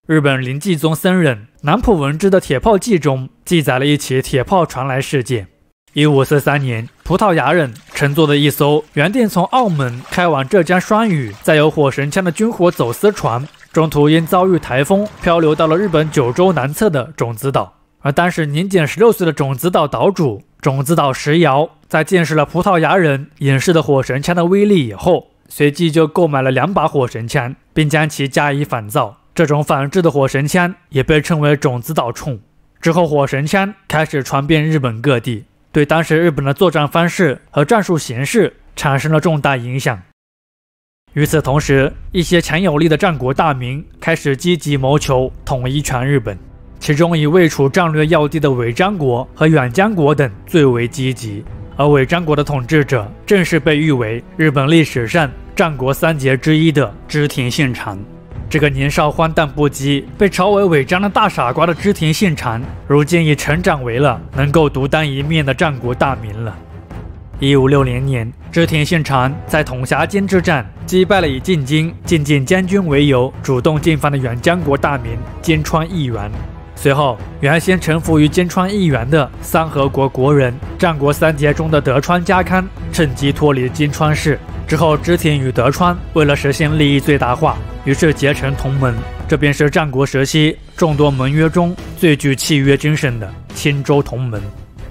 日本临济宗僧人南浦文之的《铁炮记》中记载了一起铁炮传来事件。1543年，葡萄牙人乘坐的一艘原定从澳门开往浙江双屿载有火绳枪的军火走私船，中途因遭遇台风漂流到了日本九州南侧的种子岛。而当时年仅16岁的种子岛岛主种子岛石窑，在见识了葡萄牙人演示的火绳枪的威力以后，随即就购买了2把火绳枪，并将其加以仿造。这种仿制的火绳枪也被称为种子岛冲。之后，火绳枪开始传遍日本各地，对当时日本的作战方式和战术形势产生了重大影响。与此同时，一些强有力的战国大名开始积极谋求统一全日本，其中以位处战略要地的尾张国和远江国等最为积极。而尾张国的统治者正是被誉为日本历史上战国三杰之一的织田信长。这个年少荒诞不羁、被嘲为尾张的大傻瓜的织田信长，如今已成长为了能够独当一面的战国大名了。1560年，织田信长在统辖间之战击败了以进京觐见将军为由主动进犯的远江国大名兼川义元。随后，原先臣服于兼川义元的三河国国人战国三杰中的德川家康趁机脱离兼川氏。之后，织田与德川为了实现利益最大化，于是结成同盟，这便是战国时期众多盟约中最具契约精神的青州同盟。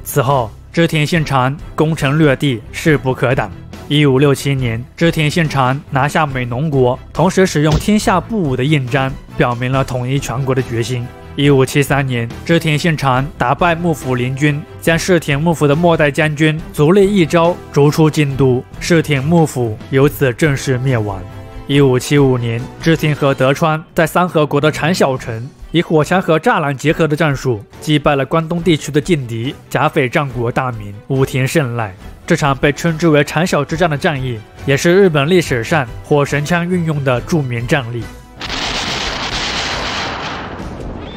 此后，织田信长攻城略地，势不可挡。1567年，织田信长拿下美浓国，同时使用天下不武的印章，表明了统一全国的决心。1573年，织田信长打败幕府联军，将室町幕府的末代将军足利义昭逐出京都，室町幕府由此正式灭亡。1575年，织田和德川在三河国的长小城以火枪和栅栏结合的战术击败了关东地区的劲敌甲斐战国大名武田胜赖。这场被称之为长小之战的战役，也是日本历史上火绳枪运用的著名战例。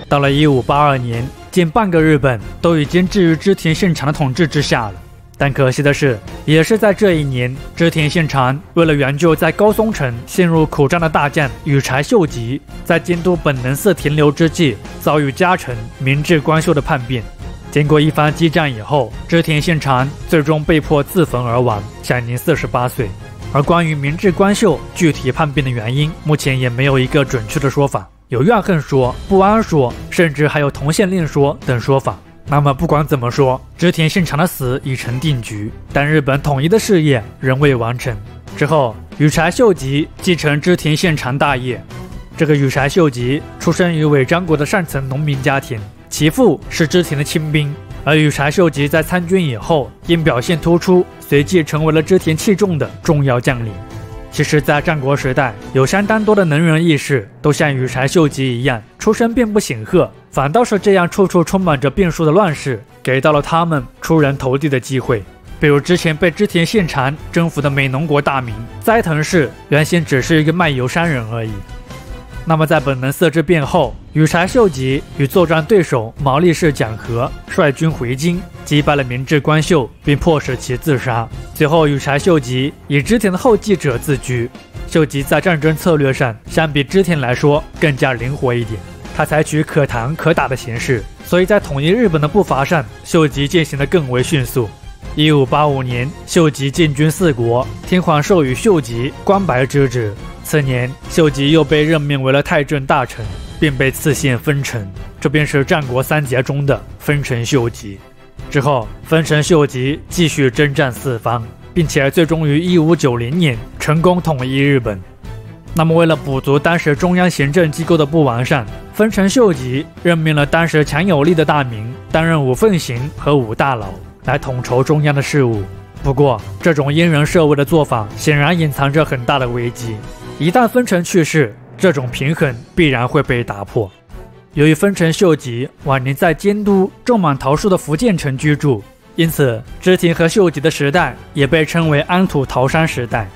到了1582年，近半个日本都已经置于织田信长的统治之下了。但可惜的是，也是在这一年，织田信长为了援救在高松城陷入苦战的大将羽柴秀吉，在京都本能寺停留之际，遭遇家臣明智光秀的叛变。经过一番激战以后，织田信长最终被迫自焚而亡，享年48岁。而关于明智光秀具体叛变的原因，目前也没有一个准确的说法。有怨恨说、不安说，甚至还有同性恋说等说法。那么不管怎么说，织田信长的死已成定局，但日本统一的事业仍未完成。之后，羽柴秀吉继承织田信长大业。这个羽柴秀吉出生于尾张国的上层农民家庭，其父是织田的亲兵。而羽柴秀吉在参军以后，因表现突出，随即成为了织田器重的重要将领。其实，在战国时代，有相当多的能人异士都像羽柴秀吉一样，出身并不显赫，反倒是这样处处充满着变数的乱世，给到了他们出人头地的机会。比如之前被织田信长征服的美浓国大名斋藤氏，原先只是一个卖油商人而已。那么在本能寺之变后，羽柴秀吉与作战对手毛利氏讲和，率军回京，击败了明智光秀，并迫使其自杀。随后，羽柴秀吉以织田的后继者自居。秀吉在战争策略上相比织田来说更加灵活一点，他采取可弹可打的形式，所以在统一日本的步伐上，秀吉进行得更为迅速。1585年，秀吉进军四国，天皇授予秀吉关白之职。次年，秀吉又被任命为了太政大臣，并被赐姓丰臣，这便是战国三杰中的丰臣秀吉。之后，丰臣秀吉继续征战四方，并且最终于1590年成功统一日本。那么，为了补足当时中央行政机构的不完善，丰臣秀吉任命了当时强有力的大名担任五奉行和五大老，来统筹中央的事务。不过，这种因人设位的做法显然隐藏着很大的危机。一旦丰臣去世，这种平衡必然会被打破。由于丰臣秀吉晚年在监督种满桃树的福建城居住，因此织田和秀吉的时代也被称为安土桃山时代。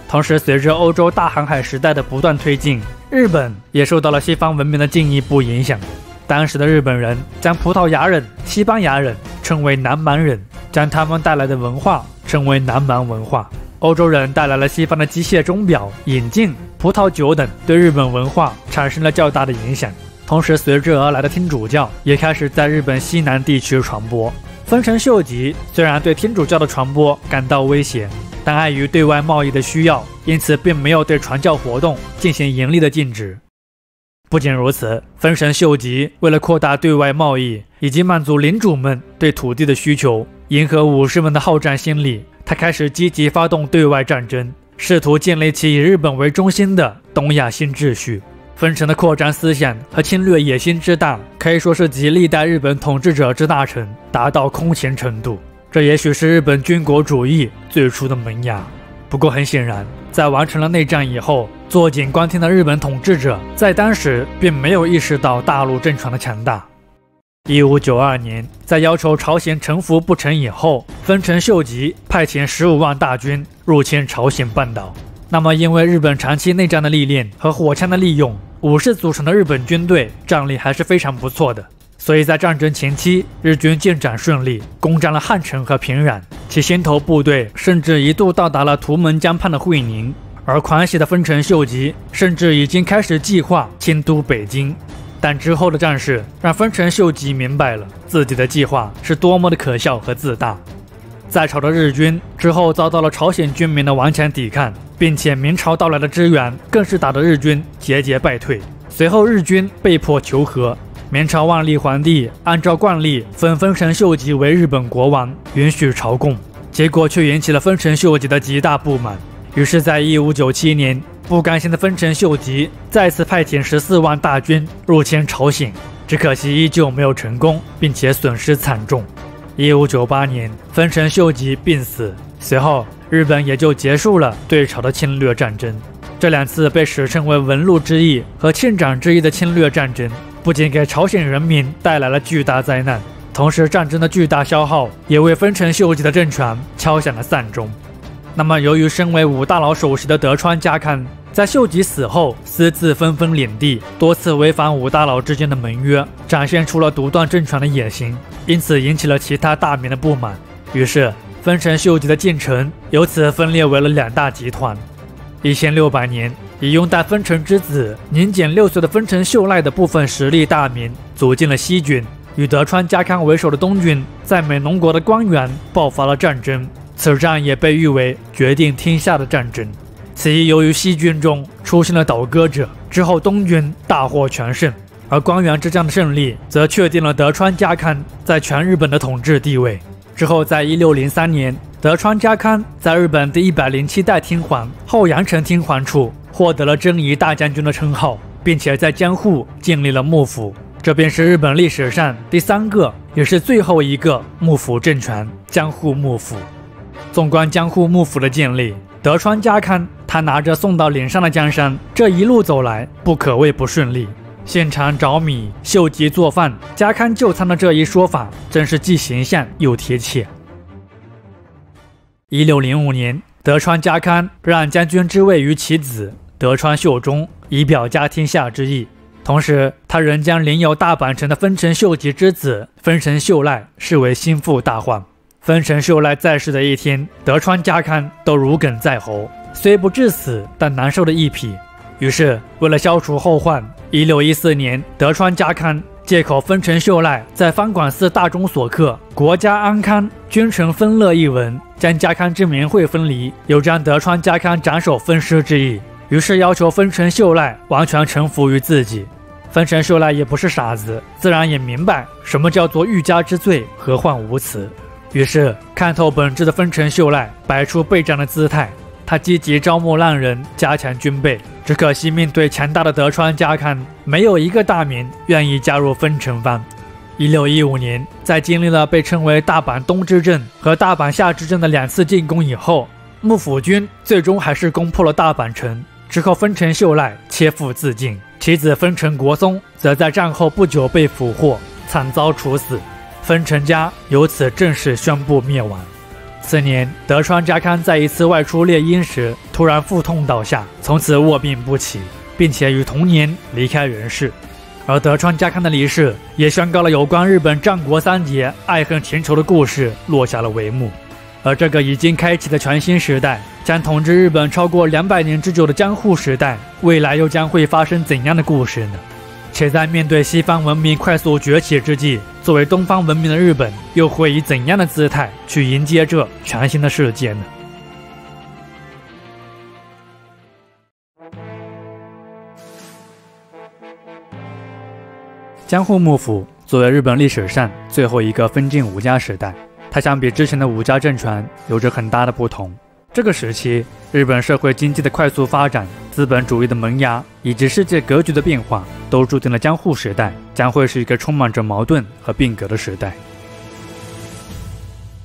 同时，随着欧洲大航海时代的不断推进，日本也受到了西方文明的进一步影响。当时的日本人将葡萄牙人、西班牙人称为南蛮人，将他们带来的文化称为南蛮文化。欧洲人带来了西方的机械钟表、引进、葡萄酒等，对日本文化产生了较大的影响。同时，随之而来的天主教也开始在日本西南地区传播。丰臣秀吉虽然对天主教的传播感到威胁，但碍于对外贸易的需要，因此并没有对传教活动进行严厉的禁止。不仅如此，丰臣秀吉为了扩大对外贸易以及满足领主们对土地的需求，迎合武士们的好战心理，他开始积极发动对外战争，试图建立起以日本为中心的东亚新秩序。丰臣的扩张思想和侵略野心之大，可以说是集历代日本统治者之大成，达到空前程度。这也许是日本军国主义最初的萌芽。不过很显然，在完成了内战以后，坐井观天的日本统治者在当时并没有意识到大陆政权的强大。1592年，在要求朝鲜臣服不成以后，丰臣秀吉派遣15万大军入侵朝鲜半岛。那么，因为日本长期内战的历练和火枪的利用，武士组成的日本军队战力还是非常不错的。所以在战争前期，日军进展顺利，攻占了汉城和平壤，其先头部队甚至一度到达了图门江畔的会宁。而狂喜的丰臣秀吉甚至已经开始计划迁都北京。但之后的战事让丰臣秀吉明白了自己的计划是多么的可笑和自大。在朝的日军之后遭到了朝鲜军民的顽强抵抗，并且明朝到来的支援更是打得日军节节败退。随后日军被迫求和，明朝万历皇帝按照惯例封丰臣秀吉为日本国王，允许朝贡，结果却引起了丰臣秀吉的极大不满。于是在1597年，不甘心的丰臣秀吉再次派遣14万大军入侵朝鲜，只可惜依旧没有成功，并且损失惨重。1598年，丰臣秀吉病死，随后日本也就结束了对朝的侵略战争。这两次被史称为文禄之役和庆长之役的侵略战争，不仅给朝鲜人民带来了巨大灾难，同时战争的巨大消耗也为丰臣秀吉的政权敲响了丧钟。那么，由于身为五大佬首席的德川家康在秀吉死后私自分封领地，多次违反五大佬之间的盟约，展现出了独断政权的野心，因此引起了其他大名的不满。于是，丰臣秀吉的进程由此分裂为了两大集团。1600年，以拥戴丰臣之子年仅6岁的丰臣秀赖的部分实力大名组进了西军，与德川家康为首的东军在美浓国的关原爆发了战争。此战也被誉为决定天下的战争。此役由于西军中出现了倒戈者，之后东军大获全胜，而关原之战的胜利则确定了德川家康在全日本的统治地位。之后在1603年，德川家康在日本第107代天皇后阳城天皇处获得了征夷大将军的称号，并且在江户建立了幕府，这便是日本历史上第3个也是最后一个幕府政权——江户幕府。纵观江户幕府的建立，德川家康他拿着送到脸上的江山，这一路走来不可谓不顺利。现场找米，秀吉做饭，家康就餐的这一说法真是既形象又贴切。1605年，德川家康让将军之位于其子，德川秀忠，以表家天下之意。同时，他仍将领有大阪城的丰臣秀吉之子丰臣秀赖视为心腹大患。丰臣秀赖在世的一天，德川家康都如鲠在喉，虽不致死，但难受的一匹。于是，为了消除后患，1614年，德川家康借口丰臣秀赖在方广寺大钟所刻“国家安康，君臣分乐”一文，将家康之名讳分离，有将德川家康斩首分尸之意。于是要求丰臣秀赖完全臣服于自己。丰臣秀赖也不是傻子，自然也明白什么叫做欲加之罪，何患无辞。于是看透本质的丰臣秀赖摆出备战的姿态，他积极招募浪人，加强军备。只可惜面对强大的德川家康，没有一个大名愿意加入丰臣方。1615年，在经历了被称为大阪东之阵和大阪夏之阵的2次进攻以后，幕府军最终还是攻破了大阪城。之后，丰臣秀赖切腹自尽，其子丰臣国松则在战后不久被俘获，惨遭处死。丰臣家由此正式宣布灭亡。次年，德川家康在一次外出猎鹰时突然腹痛倒下，从此卧病不起，并且于同年离开人世。而德川家康的离世也宣告了有关日本战国三杰爱恨情仇的故事落下了帷幕。而这个已经开启的全新时代，将统治日本超过200年之久的江户时代，未来又将会发生怎样的故事呢？且在面对西方文明快速崛起之际，作为东方文明的日本又会以怎样的姿态去迎接这全新的世界呢？江户幕府作为日本历史上最后一个分晋武家时代，它相比之前的武家政权有着很大的不同。这个时期，日本社会经济的快速发展、资本主义的萌芽以及世界格局的变化，都注定了江户时代将会是一个充满着矛盾和变革的时代。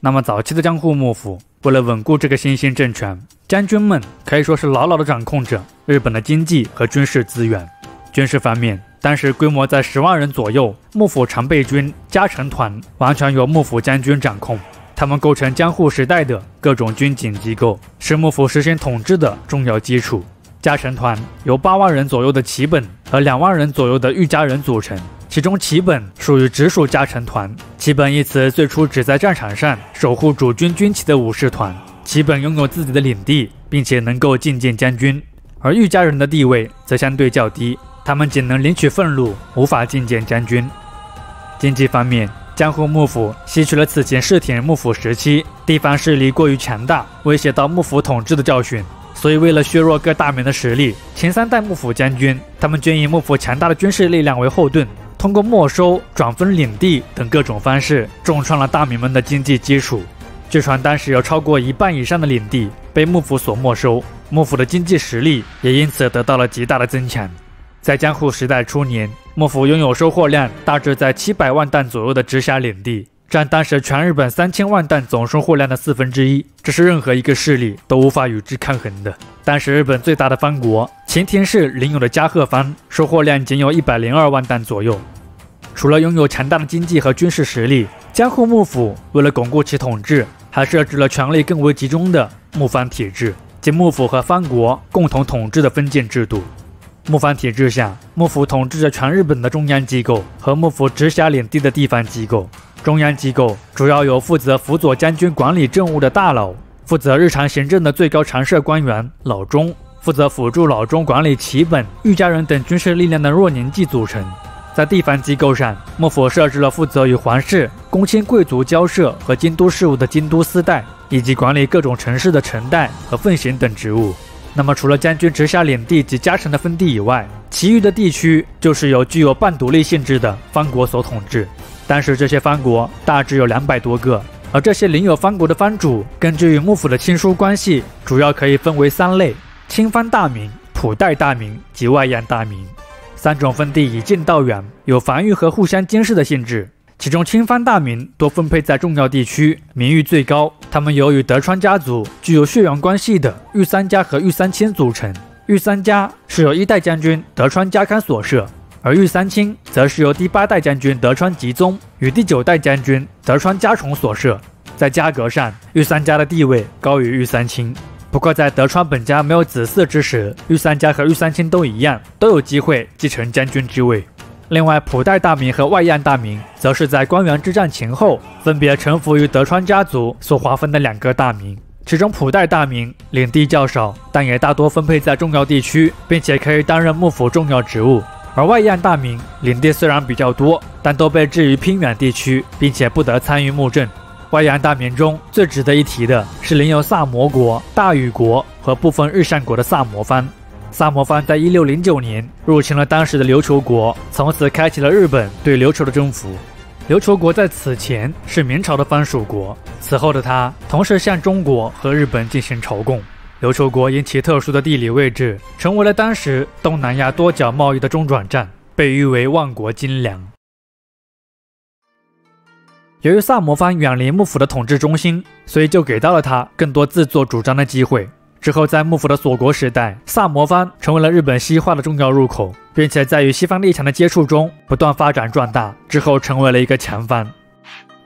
那么早期的江户幕府为了稳固这个新兴政权，将军们可以说是牢牢地掌控着日本的经济和军事资源。军事方面，当时规模在10万人左右，幕府常备军加成团完全由幕府将军掌控，他们构成江户时代的各种军警机构，是幕府实行统治的重要基础。加成团由8万人左右的旗本和2万人左右的御家人组成，其中旗本属于直属加成团。旗本一词最初指在战场上守护主军军旗的武士团，旗本拥有自己的领地，并且能够觐见将军。而御家人的地位则相对较低，他们仅能领取俸禄，无法觐见将军。经济方面，江户幕府吸取了此前室町幕府时期地方势力过于强大，威胁到幕府统治的教训，所以为了削弱各大名的实力，前3代幕府将军他们均以幕府强大的军事力量为后盾，通过没收、转分领地等各种方式，重创了大名们的经济基础。据传当时有超过1半以上的领地被幕府所没收，幕府的经济实力也因此得到了极大的增强。在江户时代初年，幕府拥有收获量大致在700万担左右的直辖领地，占当时全日本3000万担总收获量的1/4，这是任何一个势力都无法与之抗衡的。当时日本最大的藩国前田氏领有的加贺藩，收获量仅有102万担左右。除了拥有强大的经济和军事实力，江户幕府为了巩固其统治，还设置了权力更为集中的幕藩体制，即幕府和藩国共同统治的分晋制度。幕藩体制下，幕府统治着全日本的中央机构和幕府直辖领地的地方机构。中央机构主要由负责辅佐将军管理政务的大老，负责日常行政的最高常设官员老中，负责辅助老中管理旗本、御家人等军事力量的弱年纪组成。在地方机构上，幕府设置了负责与皇室、公卿贵族交涉和京都事务的京都司代，以及管理各种城市的城代和奉行等职务。那么除了将军直辖领地及加成的分地以外，其余的地区就是由具有半独立性质的藩国所统治。当时这些藩国大致有200多个，而这些领有藩国的藩主，根据与幕府的亲疏关系，主要可以分为3类：亲藩大名、普代大名及外洋大名。3种分地以近道远，有防御和互相监视的性质。其中亲藩大名多分配在重要地区，名誉最高。他们由与德川家族具有血缘关系的御三家和御三卿组成。御三家是由1代将军德川家康所设，而御三卿则是由第8代将军德川吉宗与第9代将军德川家重所设。在家格上，御三家的地位高于御三卿。不过在德川本家没有子嗣之时，御三家和御三卿都一样，都有机会继承将军之位。另外，浦带大名和外样大名则是在关原之战前后分别臣服于德川家族所划分的2个大名。其中浦带大名领地较少，但也大多分配在重要地区，并且可以担任幕府重要职务。而外样大名领地虽然比较多，但都被置于偏远地区，并且不得参与幕政。外样大名中最值得一提的是领有萨摩国、大禹国和部分日善国的萨摩藩。萨摩藩在1609年入侵了当时的琉球国，从此开启了日本对琉球的征服。琉球国在此前是明朝的藩属国，此后的它同时向中国和日本进行朝贡。琉球国因其特殊的地理位置，成为了当时东南亚多角贸易的中转站，被誉为万国精良。由于萨摩藩远离幕府的统治中心，所以就给到了他更多自作主张的机会。之后在幕府的锁国时代，萨摩藩成为了日本西化的重要入口，并且在与西方列强的接触中不断发展壮大，之后成为了一个强藩。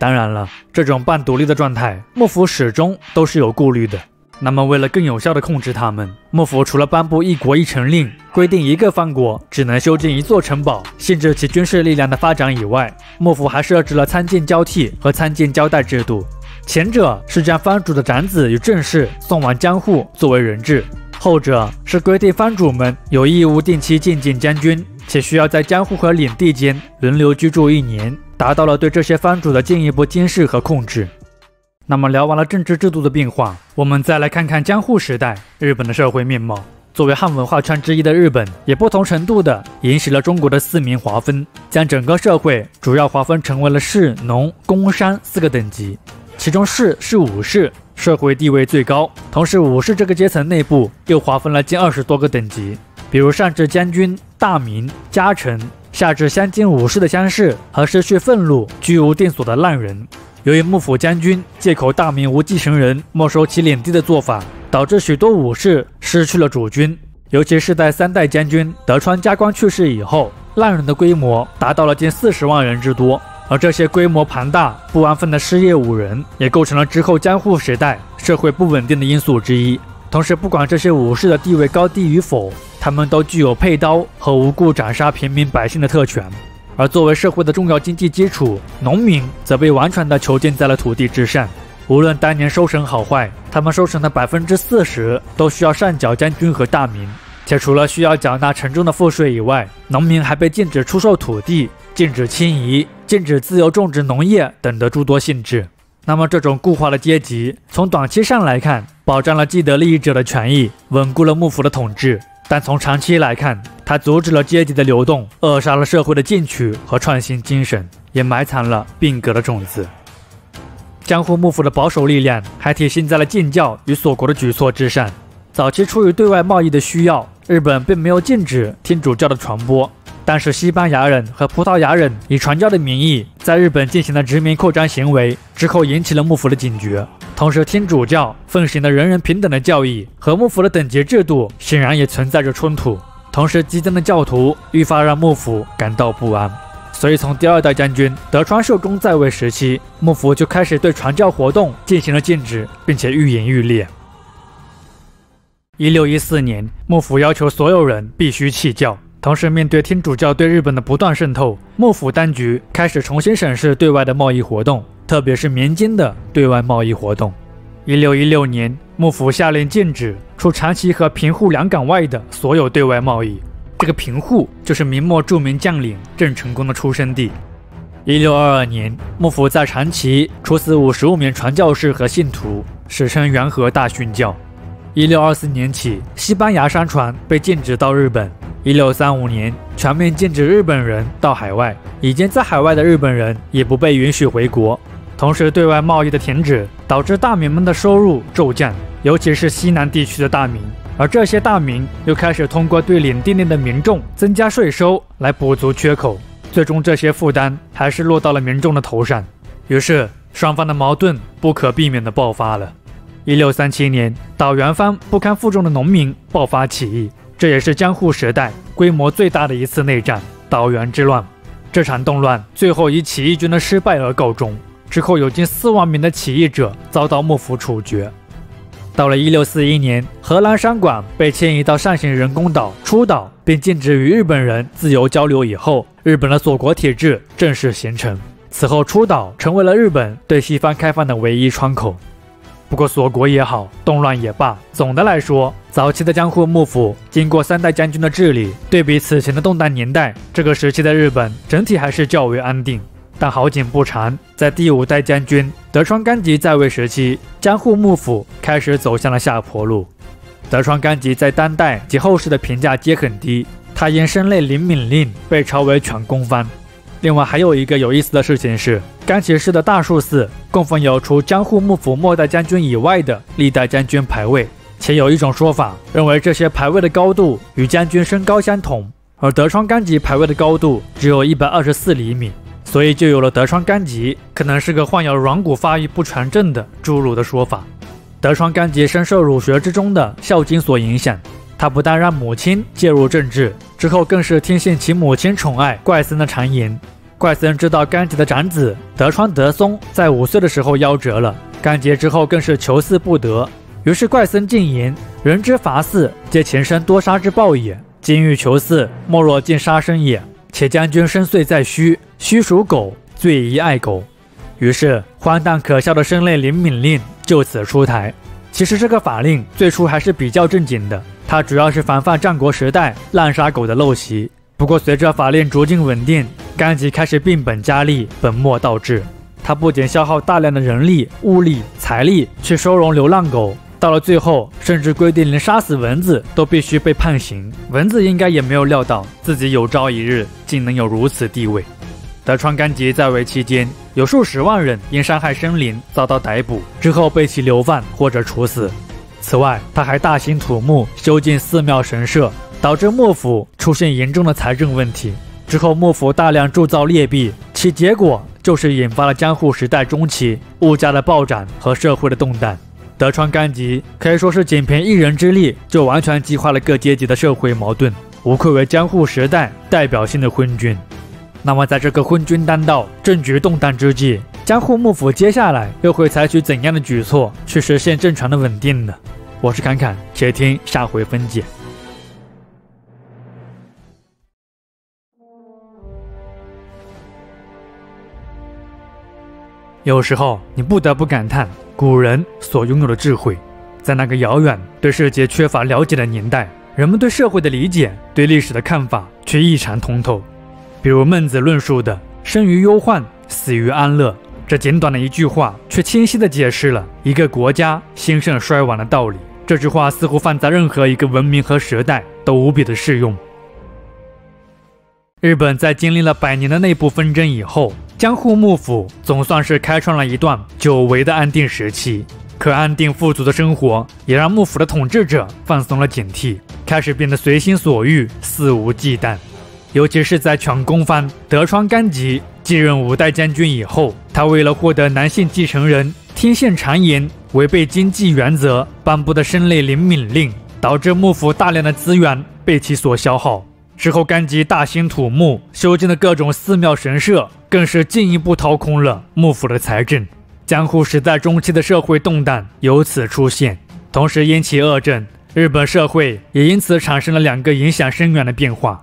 当然了，这种半独立的状态，幕府始终都是有顾虑的。那么为了更有效地控制他们，幕府除了颁布一国一城令，规定一个藩国只能修建一座城堡，限制其军事力量的发展以外，幕府还设置了参见交替和参见交代制度。前者是将藩主的长子与正室送往江户作为人质，后者是规定藩主们有义务定期觐见将军，且需要在江户和领地间轮流居住1年，达到了对这些藩主的进一步监视和控制。那么聊完了政治制度的变化，我们再来看看江户时代日本的社会面貌。作为汉文化圈之一的日本，也不同程度地沿袭了中国的4民划分，将整个社会主要划分成为了士、农、工、商4个等级。其中士是武士，社会地位最高，同时武士这个阶层内部又划分了近20多个等级，比如上至将军、大名、家臣，下至乡间武士的乡士和失去俸禄、居无定所的浪人。由于幕府将军借口大名无继承人，没收其领地的做法，导致许多武士失去了主君，尤其是在3代将军德川家光去世以后，浪人的规模达到了近40万人之多。而这些规模庞大、不安分的失业武人，也构成了之后江户时代社会不稳定的因素之一。同时，不管这些武士的地位高低与否，他们都具有佩刀和无故斩杀平民百姓的特权。而作为社会的重要经济基础，农民则被完全的囚禁在了土地之上。无论当年收成好坏，他们收成的40%都需要上缴将军和大名。且除了需要缴纳沉重的赋税以外，农民还被禁止出售土地、禁止迁移、禁止自由种植农业等的诸多限制。那么这种固化的阶级，从短期上来看，保障了既得利益者的权益，稳固了幕府的统治；但从长期来看，它阻止了阶级的流动，扼杀了社会的进取和创新精神，也埋藏了变革的种子。江户幕府的保守力量还体现在了禁教与锁国的举措之上。早期出于对外贸易的需要，日本并没有禁止天主教的传播，但是西班牙人和葡萄牙人以传教的名义在日本进行了殖民扩张行为，之后引起了幕府的警觉。同时，天主教奉行的人人平等的教义和幕府的等级制度显然也存在着冲突。同时，激增的教徒愈发让幕府感到不安。所以，从第2代将军德川秀忠在位时期，幕府就开始对传教活动进行了禁止，并且愈演愈烈。1614年，幕府要求所有人必须弃教。同时，面对天主教对日本的不断渗透，幕府当局开始重新审视对外的贸易活动，特别是民间的对外贸易活动。1616年，幕府下令禁止除长崎和平户2港外的所有对外贸易。这个平户就是明末著名将领郑成功的出生地。1622年，幕府在长崎处死55名传教士和信徒，史称元和大殉教。1624年起，西班牙商船被禁止到日本。1635年，全面禁止日本人到海外，已经在海外的日本人也不被允许回国。同时，对外贸易的停止导致大民们的收入骤降，尤其是西南地区的大民。而这些大民又开始通过对领地内的民众增加税收来补足缺口，最终这些负担还是落到了民众的头上。于是，双方的矛盾不可避免地爆发了。1637年，岛原藩不堪负重的农民爆发起义，这也是江户时代规模最大的一次内战——岛原之乱。这场动乱最后以起义军的失败而告终，之后有近4万名的起义者遭到幕府处决。到了1641年，荷兰商馆被迁移到扇形人工岛出岛，并禁止与日本人自由交流以后，日本的锁国体制正式形成。此后，出岛成为了日本对西方开放的唯一窗口。不过，锁国也好，动乱也罢，总的来说，早期的江户幕府经过3代将军的治理，对比此前的动荡年代，这个时期的日本整体还是较为安定。但好景不长，在第5代将军德川纲吉在位时期，江户幕府开始走向了下坡路。德川纲吉在当代及后世的评价皆很低，他因声泪领敏令被嘲为犬公藩。另外还有一个有意思的事情是，冈崎市的大树寺供奉有除江户幕府末代将军以外的历代将军牌位，且有一种说法认为这些牌位的高度与将军身高相同，而德川纲吉牌位的高度只有124厘米。所以就有了德川纲吉可能是个患有软骨发育不全症的诸如的说法。德川纲吉深受儒学之中的孝经所影响，他不但让母亲介入政治，之后更是听信其母亲宠爱怪森的谗言。怪森知道纲吉的长子德川德松在5岁的时候夭折了，纲吉之后更是求嗣不得，于是怪森进言：人之伐嗣，皆前生多杀之报也。今欲求嗣，莫若尽杀生也。且将军深邃在虚，虚属狗，罪宜爱狗。于是荒诞可笑的声泪领敏令就此出台。其实这个法令最初还是比较正经的，它主要是防范战国时代滥杀狗的陋习。不过随着法令逐渐稳定，纲吉开始变本加厉，本末倒置。他不仅消耗大量的人力、物力、财力去收容流浪狗，到了最后甚至规定连杀死蚊子都必须被判刑。蚊子应该也没有料到自己有朝一日竟能有如此地位。德川纲吉在位期间，有数十万人因伤害生灵遭到逮捕，之后被其流放或者处死。此外，他还大兴土木，修建寺庙神社，导致幕府出现严重的财政问题。之后幕府大量铸造劣币，其结果就是引发了江户时代中期物价的暴涨和社会的动荡。德川纲吉可以说是仅凭一人之力就完全激化了各阶级的社会矛盾，无愧为江户时代代表性的昏君。那么在这个昏君当道、政局动荡之际，江户幕府接下来又会采取怎样的举措去实现政权的稳定呢？我是侃侃，且听下回分解。有时候你不得不感叹古人所拥有的智慧。在那个遥远、对世界缺乏了解的年代，人们对社会的理解、对历史的看法却异常通透。比如孟子论述的“生于忧患，死于安乐”，这简短的一句话却清晰地解释了一个国家兴盛衰亡的道理。这句话似乎放在任何一个文明和时代都无比的适用。日本在经历了100年的内部纷争以后，江户幕府总算是开创了一段久违的安定时期。可安定富足的生活也让幕府的统治者放松了警惕，开始变得随心所欲，肆无忌惮。尤其是在犬公藩德川纲吉继任5代将军以后，他为了获得男性继承人，听信谗言，违背经济原则颁布的声泪领敏令，导致幕府大量的资源被其所消耗。之后纲吉大兴土木，修建的各种寺庙神社更是进一步掏空了幕府的财政。江户时代中期的社会动荡由此出现，同时因其恶政，日本社会也因此产生了2个影响深远的变化。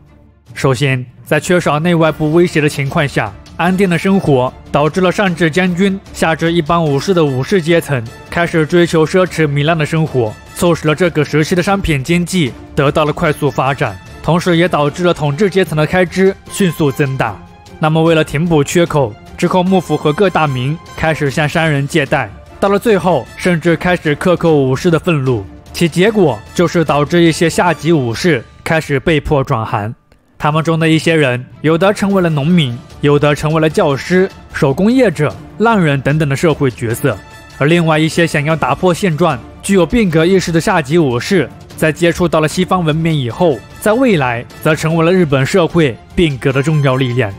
首先，在缺少内外部威胁的情况下，安定的生活导致了上至将军下至一般武士的武士阶层开始追求奢侈糜烂的生活，促使了这个时期的商品经济得到了快速发展，同时也导致了统治阶层的开支迅速增大。那么为了填补缺口，之后幕府和各大名开始向商人借贷，到了最后甚至开始克扣武士的俸禄，其结果就是导致一些下级武士开始被迫转行。他们中的一些人，有的成为了农民，有的成为了教师、手工业者、浪人等等的社会角色，而另外一些想要打破现状、具有变革意识的下级武士，在接触到了西方文明以后，在未来则成为了日本社会变革的重要力量。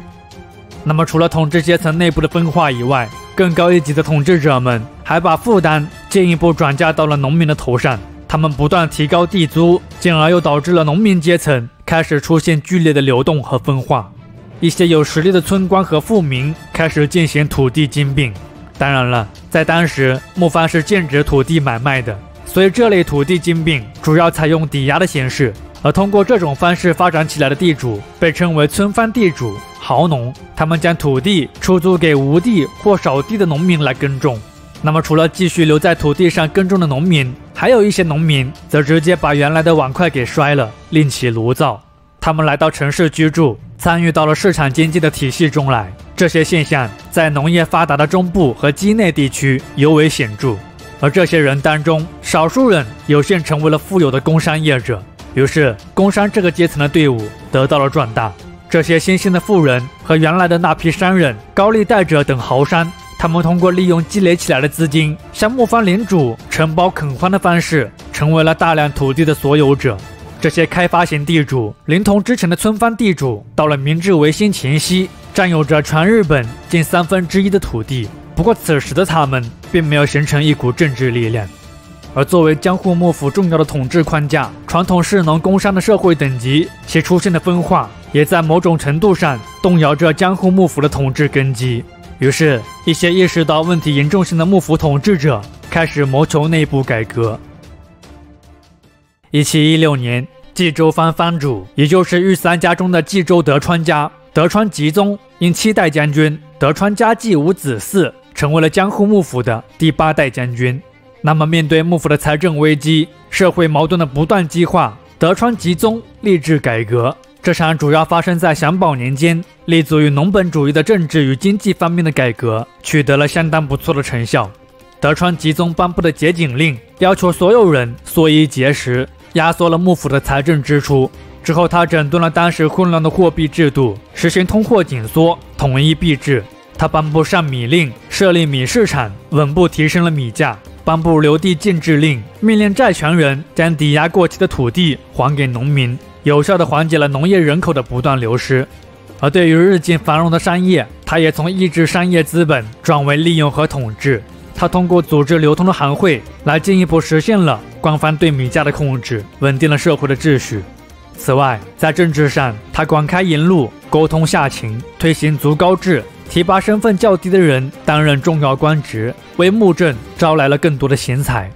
那么除了统治阶层内部的分化以外，更高一级的统治者们还把负担进一步转嫁到了农民的头上，他们不断提高地租，进而又导致了农民阶层开始出现剧烈的流动和分化。一些有实力的村官和富民开始进行土地兼并。当然了，在当时，木藩是禁止土地买卖的，所以这类土地兼并主要采用抵押的形式，而通过这种方式发展起来的地主被称为村坊地主、豪农。他们将土地出租给无地或少地的农民来耕种。那么除了继续留在土地上耕种的农民，还有一些农民则直接把原来的碗筷给摔了，另起炉灶。他们来到城市居住，参与到了市场经济的体系中来。这些现象在农业发达的中部和畿内地区尤为显著。而这些人当中，少数人有幸成为了富有的工商业者，于是工商这个阶层的队伍得到了壮大。这些新兴的富人和原来的那批商人、高利贷者等豪商，他们通过利用积累起来的资金，向木方领主承包垦荒的方式，成为了大量土地的所有者。这些开发型地主连同之前的村坊地主，到了明治维新前夕，占有着全日本近1/3的土地。不过此时的他们并没有形成一股政治力量。而作为江户幕府重要的统治框架，传统士农工商的社会等级其出现的分化，也在某种程度上动摇着江户幕府的统治根基。于是，一些意识到问题严重性的幕府统治者开始谋求内部改革。1716年，冀州藩藩主，也就是御三家中的冀州德川家德川吉宗，因7代将军德川家继武子嗣，成为了江户幕府的第8代将军。那么面对幕府的财政危机、社会矛盾的不断激化，德川吉宗立志改革。这场主要发生在享保年间，立足于农本主义的政治与经济方面的改革，取得了相当不错的成效。德川吉宗颁布的节景令，要求所有人缩衣节食，压缩了幕府的财政支出。之后，他整顿了当时混乱的货币制度，实行通货紧缩，统一币制。他颁布上米令，设立米市场，稳步提升了米价。颁布留地禁制令，命令债权人将抵押过期的土地还给农民，有效地缓解了农业人口的不断流失。而对于日渐繁荣的商业，他也从抑制商业资本转为利用和统治。他通过组织流通的行会来进一步实现了官方对米价的控制，稳定了社会的秩序。此外，在政治上，他广开言路，沟通下情，推行族高制，提拔身份较低的人担任重要官职，为幕政招来了更多的贤才。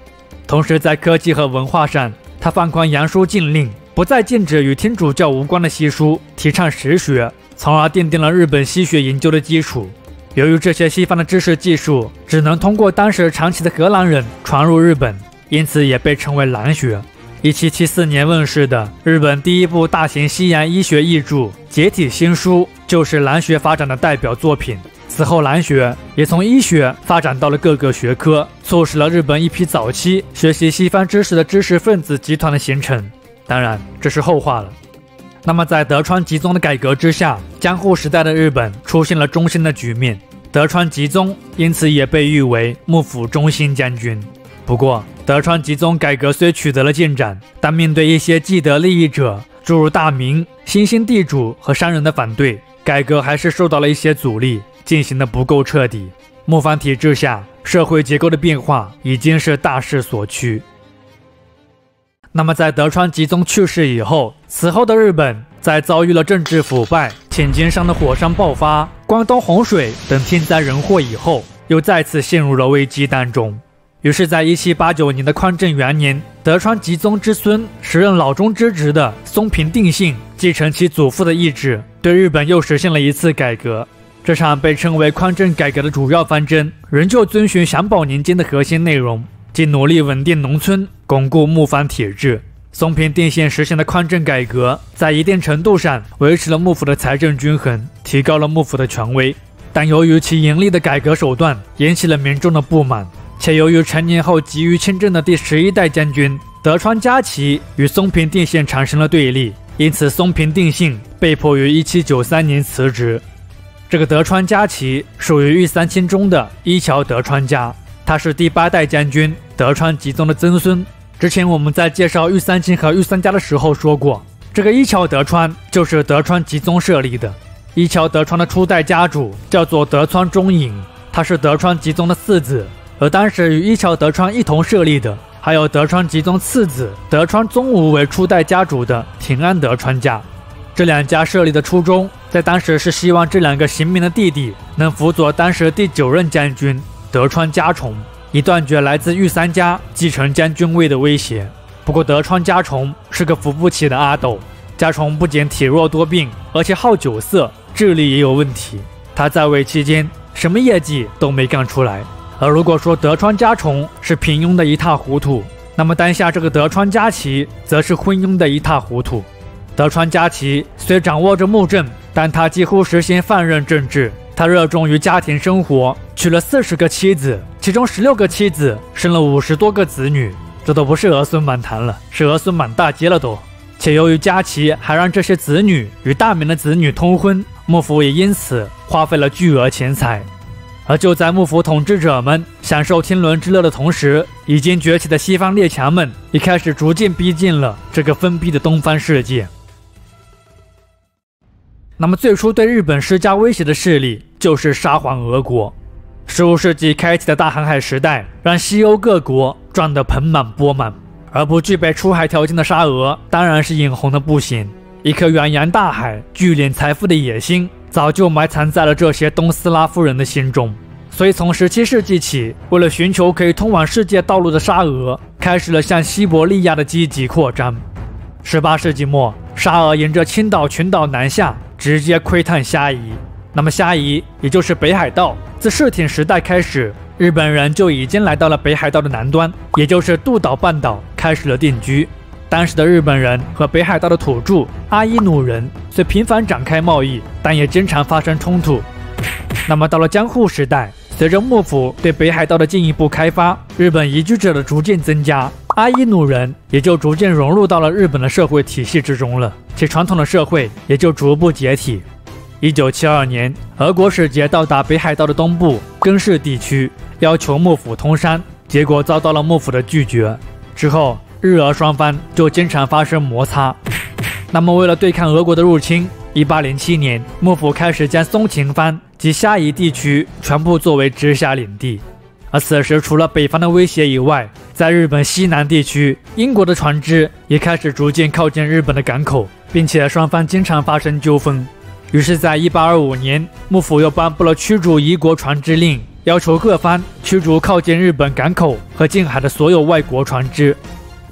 同时，在科技和文化上，他放宽洋书禁令，不再禁止与天主教无关的西书，提倡实学，从而奠定了日本西学研究的基础。由于这些西方的知识技术只能通过当时长崎的荷兰人传入日本，因此也被称为兰学。1774年问世的日本第一部大型西洋医学译著《解体新书》就是兰学发展的代表作品。此后，兰学也从医学发展到了各个学科，促使了日本一批早期学习西方知识的知识分子集团的形成。当然，这是后话了。那么，在德川吉宗的改革之下，江户时代的日本出现了中兴的局面，德川吉宗因此也被誉为幕府中兴将军。不过，德川吉宗改革虽取得了进展，但面对一些既得利益者，诸如大名、新兴地主和商人的反对，改革还是受到了一些阻力，进行的不够彻底。幕藩体制下，社会结构的变化已经是大势所趋。那么，在德川吉宗去世以后，此后的日本在遭遇了政治腐败、浅间山的火山爆发、关东洪水等天灾人祸以后，又再次陷入了危机当中。于是，在1789年的宽政元年，德川吉宗之孙时任老中之职的松平定信继承其祖父的意志，对日本又实现了一次改革。这场被称为宽政改革的主要方针，仍旧遵循享保年间的核心内容，即努力稳定农村，巩固幕藩体制。松平定信实现的宽政改革，在一定程度上维持了幕府的财政均衡，提高了幕府的权威。但由于其严厉的改革手段引起了民众的不满，且由于成年后急于亲政的第11代将军德川家齐与松平定信产生了对立，因此松平定信被迫于1793年辞职。这个德川家齐属于御三亲中的伊桥德川家，他是第8代将军德川吉宗的曾孙。之前我们在介绍御三亲和御三家的时候说过，这个伊桥德川就是德川吉宗设立的。伊桥德川的初代家主叫做德川忠影，他是德川吉宗的4子。而当时与伊桥德川一同设立的，还有德川吉宗次子德川宗武为初代家主的庭安德川家。这两家设立的初衷，在当时是希望这两个贤明的弟弟能辅佐当时第9任将军德川家重。以断绝来自御三家继承将军位的威胁。不过德川家重是个扶不起的阿斗，家重不仅体弱多病，而且好酒色，智力也有问题。他在位期间什么业绩都没干出来。而如果说德川家重是平庸的一塌糊涂，那么当下这个德川家齐则是昏庸的一塌糊涂。德川家齐虽掌握着幕政，但他几乎实行放任政治。他热衷于家庭生活，娶了40个妻子，其中16个妻子生了50多个子女，这都不是儿孙满堂了，是儿孙满大街了都。且由于家齐还让这些子女与大名的子女通婚，幕府也因此花费了巨额钱财。而就在幕府统治者们享受天伦之乐的同时，已经崛起的西方列强们也开始逐渐逼近了这个封闭的东方世界。那么最初对日本施加威胁的势力就是沙皇俄国。15世纪开启的大航海时代让西欧各国赚得盆满钵满，而不具备出海条件的沙俄当然是眼红的不行。一颗远洋大海、聚敛财富的野心早就埋藏在了这些东斯拉夫人的心中。所以从17世纪起，为了寻求可以通往世界道路的沙俄开始了向西伯利亚的积极扩张。18世纪末，沙俄沿着青岛群岛南下，直接窥探虾夷。那么虾夷也就是北海道，自世町时代开始，日本人就已经来到了北海道的南端，也就是渡岛半岛开始了定居。当时的日本人和北海道的土著阿伊努人虽频繁展开贸易，但也经常发生冲突。那么到了江户时代，随着幕府对北海道的进一步开发，日本移居者的逐渐增加，阿伊努人也就逐渐融入到了日本的社会体系之中了，其传统的社会也就逐步解体。1972年，俄国使节到达北海道的东部根室地区，要求幕府通商，结果遭到了幕府的拒绝。之后，日俄双方就经常发生摩擦。那么为了对抗俄国的入侵，1807年，幕府开始将松秦藩及虾夷地区全部作为直辖领地。而此时，除了北方的威胁以外，在日本西南地区，英国的船只也开始逐渐靠近日本的港口，并且双方经常发生纠纷。于是，在1825年，幕府又颁布了驱逐夷国船只令，要求各方驱逐靠近日本港口和近海的所有外国船只。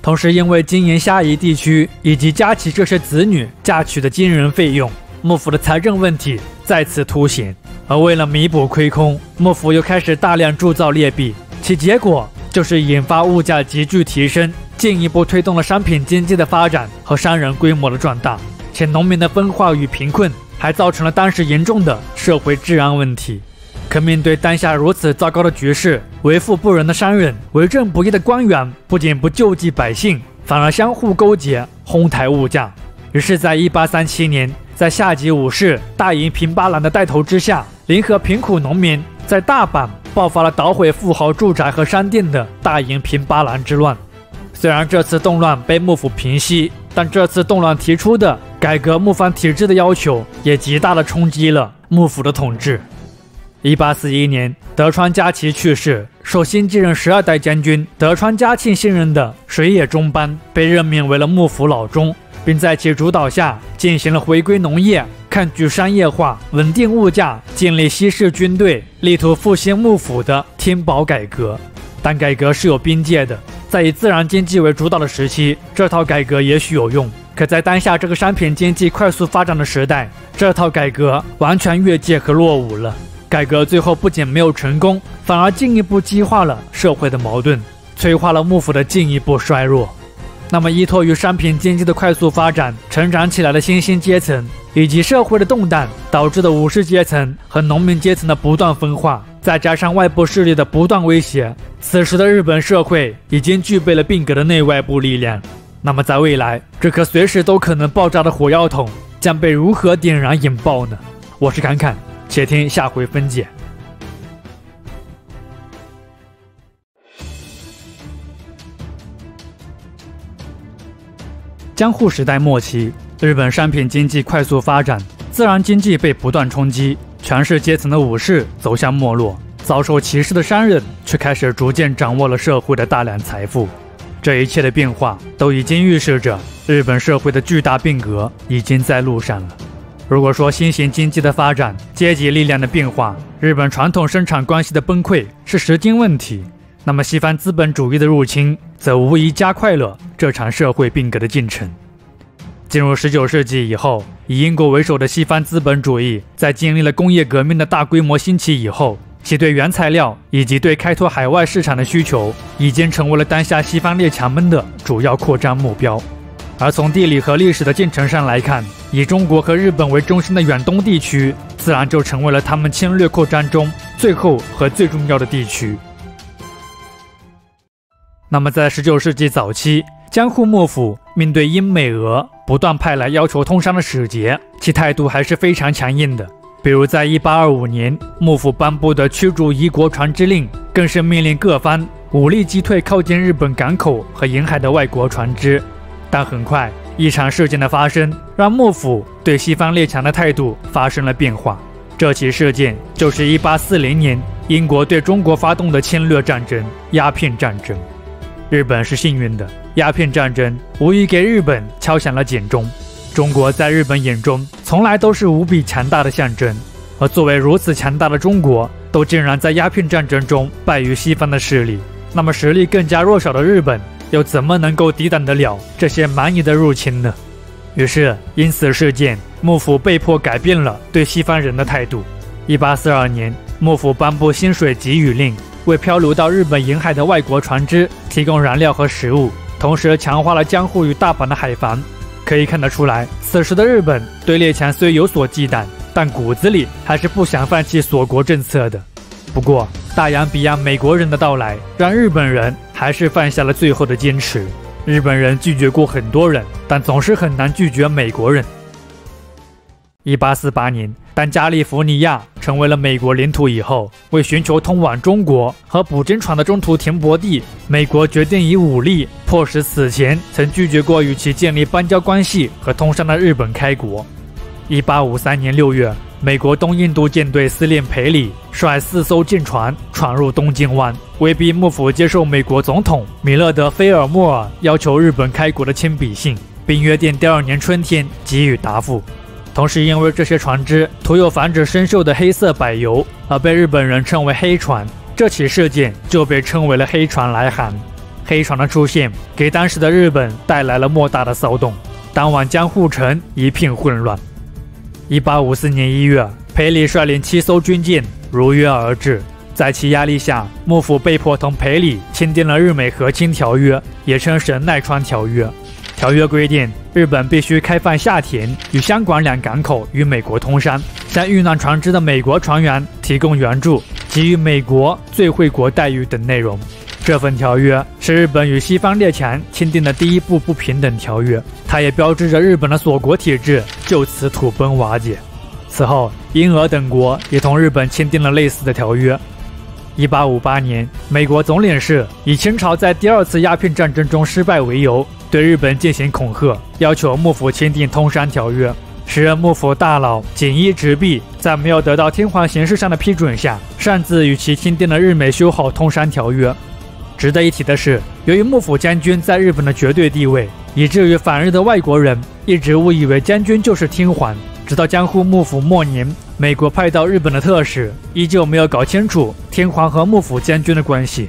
同时，因为经营虾夷地区以及家齐这些子女嫁娶的惊人费用，幕府的财政问题再次凸显。而为了弥补亏空，幕府又开始大量铸造劣币，其结果就是引发物价急剧提升，进一步推动了商品经济的发展和商人规模的壮大，且农民的分化与贫困还造成了当时严重的社会治安问题。可面对当下如此糟糕的局势，为富不仁的商人、为政不义的官员不仅不救济百姓，反而相互勾结，哄抬物价。于是，在1837年，在下级武士大营平八郎的带头之下，联合贫苦农民，在大阪爆发了捣毁富豪住宅和商店的大营平八郎之乱。虽然这次动乱被幕府平息，但这次动乱提出的改革幕藩体制的要求也极大地冲击了幕府的统治。1841年，德川家齐去世，受新继任12代将军德川家庆信任的水野忠邦被任命为了幕府老中，并在其主导下进行了回归农业、抗拒商业化、稳定物价、建立西式军队，力图复兴幕府的天保改革。但改革是有边界的，在以自然经济为主导的时期，这套改革也许有用，可在当下这个商品经济快速发展的时代，这套改革完全越界和落伍了。改革最后不仅没有成功，反而进一步激化了社会的矛盾，催化了幕府的进一步衰弱。那么依托于商品经济的快速发展，成长起来的新兴阶层，以及社会的动荡导致的武士阶层和农民阶层的不断分化，再加上外部势力的不断威胁，此时的日本社会已经具备了变革的内外部力量。那么在未来，这颗随时都可能爆炸的火药桶将被如何点燃引爆呢？我是侃侃，且听下回分解。江户时代末期，日本商品经济快速发展，自然经济被不断冲击，权势阶层的武士走向没落，遭受歧视的商人却开始逐渐掌握了社会的大量财富。这一切的变化都已经预示着日本社会的巨大变革已经在路上了。如果说新型经济的发展、阶级力量的变化、日本传统生产关系的崩溃是时间问题，那么西方资本主义的入侵则无疑加快了这场社会变革的进程。进入19世纪以后，以英国为首的西方资本主义在经历了工业革命的大规模兴起以后，其对原材料以及对开拓海外市场的需求已经成为了当下西方列强们的主要扩张目标。而从地理和历史的进程上来看，以中国和日本为中心的远东地区自然就成为了他们侵略扩张中最后和最重要的地区。那么在19世纪早期，江户幕府面对英美俄不断派来要求通商的使节，其态度还是非常强硬的。比如在1825年，幕府颁布的驱逐夷国船只令，更是命令各方武力击退靠近日本港口和沿海的外国船只。但很快，一场事件的发生，让幕府对西方列强的态度发生了变化。这起事件就是1840年英国对中国发动的侵略战争——鸦片战争。日本是幸运的，鸦片战争无疑给日本敲响了警钟。中国在日本眼中从来都是无比强大的象征，而作为如此强大的中国，都竟然在鸦片战争中败于西方的势力，那么实力更加弱小的日本又怎么能够抵挡得了这些蛮夷的入侵呢？于是因此事件，幕府被迫改变了对西方人的态度。1842年，幕府颁布新水给予令，为漂流到日本沿海的外国船只提供燃料和食物，同时强化了江户与大阪的海防。可以看得出来，此时的日本对列强虽有所忌惮，但骨子里还是不想放弃锁国政策的。不过大洋彼岸美国人的到来，让日本人还是放下了最后的坚持。日本人拒绝过很多人，但总是很难拒绝美国人。1848年，当加利福尼亚成为了美国领土以后，为寻求通往中国和捕鲸船的中途停泊地，美国决定以武力迫使此前曾拒绝过与其建立邦交关系和通商的日本开国。1853年6月，美国东印度舰队司令裴里率4艘舰船闯入东京湾，威逼幕府接受美国总统米勒德·菲尔莫尔要求日本开国的亲笔信，并约定第2年春天给予答复。同时，因为这些船只涂有防止生锈的黑色柏油，而被日本人称为黑船。这起事件就被称为了黑船来航。黑船的出现给当时的日本带来了莫大的骚动，当晚江户城一片混乱。1854年1月，裴里率领7艘军舰如约而至，在其压力下，幕府被迫同裴里签订了日美和亲条约，也称神奈川条约。条约规定，日本必须开放下田与香港两港口与美国通商，向遇难船只的美国船员提供援助，给予美国最惠国待遇等内容。这份条约是日本与西方列强签订的第一部不平等条约，它也标志着日本的锁国体制就此土崩瓦解。此后，英俄等国也同日本签订了类似的条约。1858年，美国总领事以清朝在第2次鸦片战争中失败为由，对日本进行恐吓，要求幕府签订通商条约。时任幕府大佬锦衣直弼在没有得到天皇形式上的批准下，擅自与其签订了日美修好通商条约。值得一提的是，由于幕府将军在日本的绝对地位，以至于反日的外国人一直误以为将军就是天皇。直到江户幕府末年，美国派到日本的特使依旧没有搞清楚天皇和幕府将军的关系。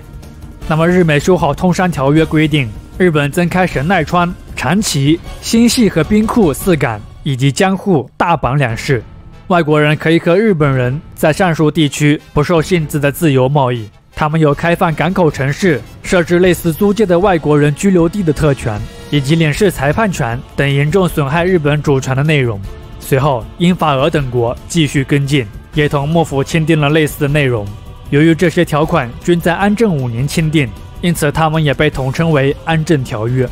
那么日美修好通商条约规定，日本增开神奈川、长崎、新系和兵库4港，以及江户、大阪2市。外国人可以和日本人在上述地区不受限制的自由贸易。他们有开放港口城市、设置类似租界的外国人居留地的特权，以及领事裁判权等严重损害日本主权的内容。随后，英法俄等国继续跟进，也同幕府签订了类似的内容。由于这些条款均在安政5年签订，因此他们也被统称为安政条约。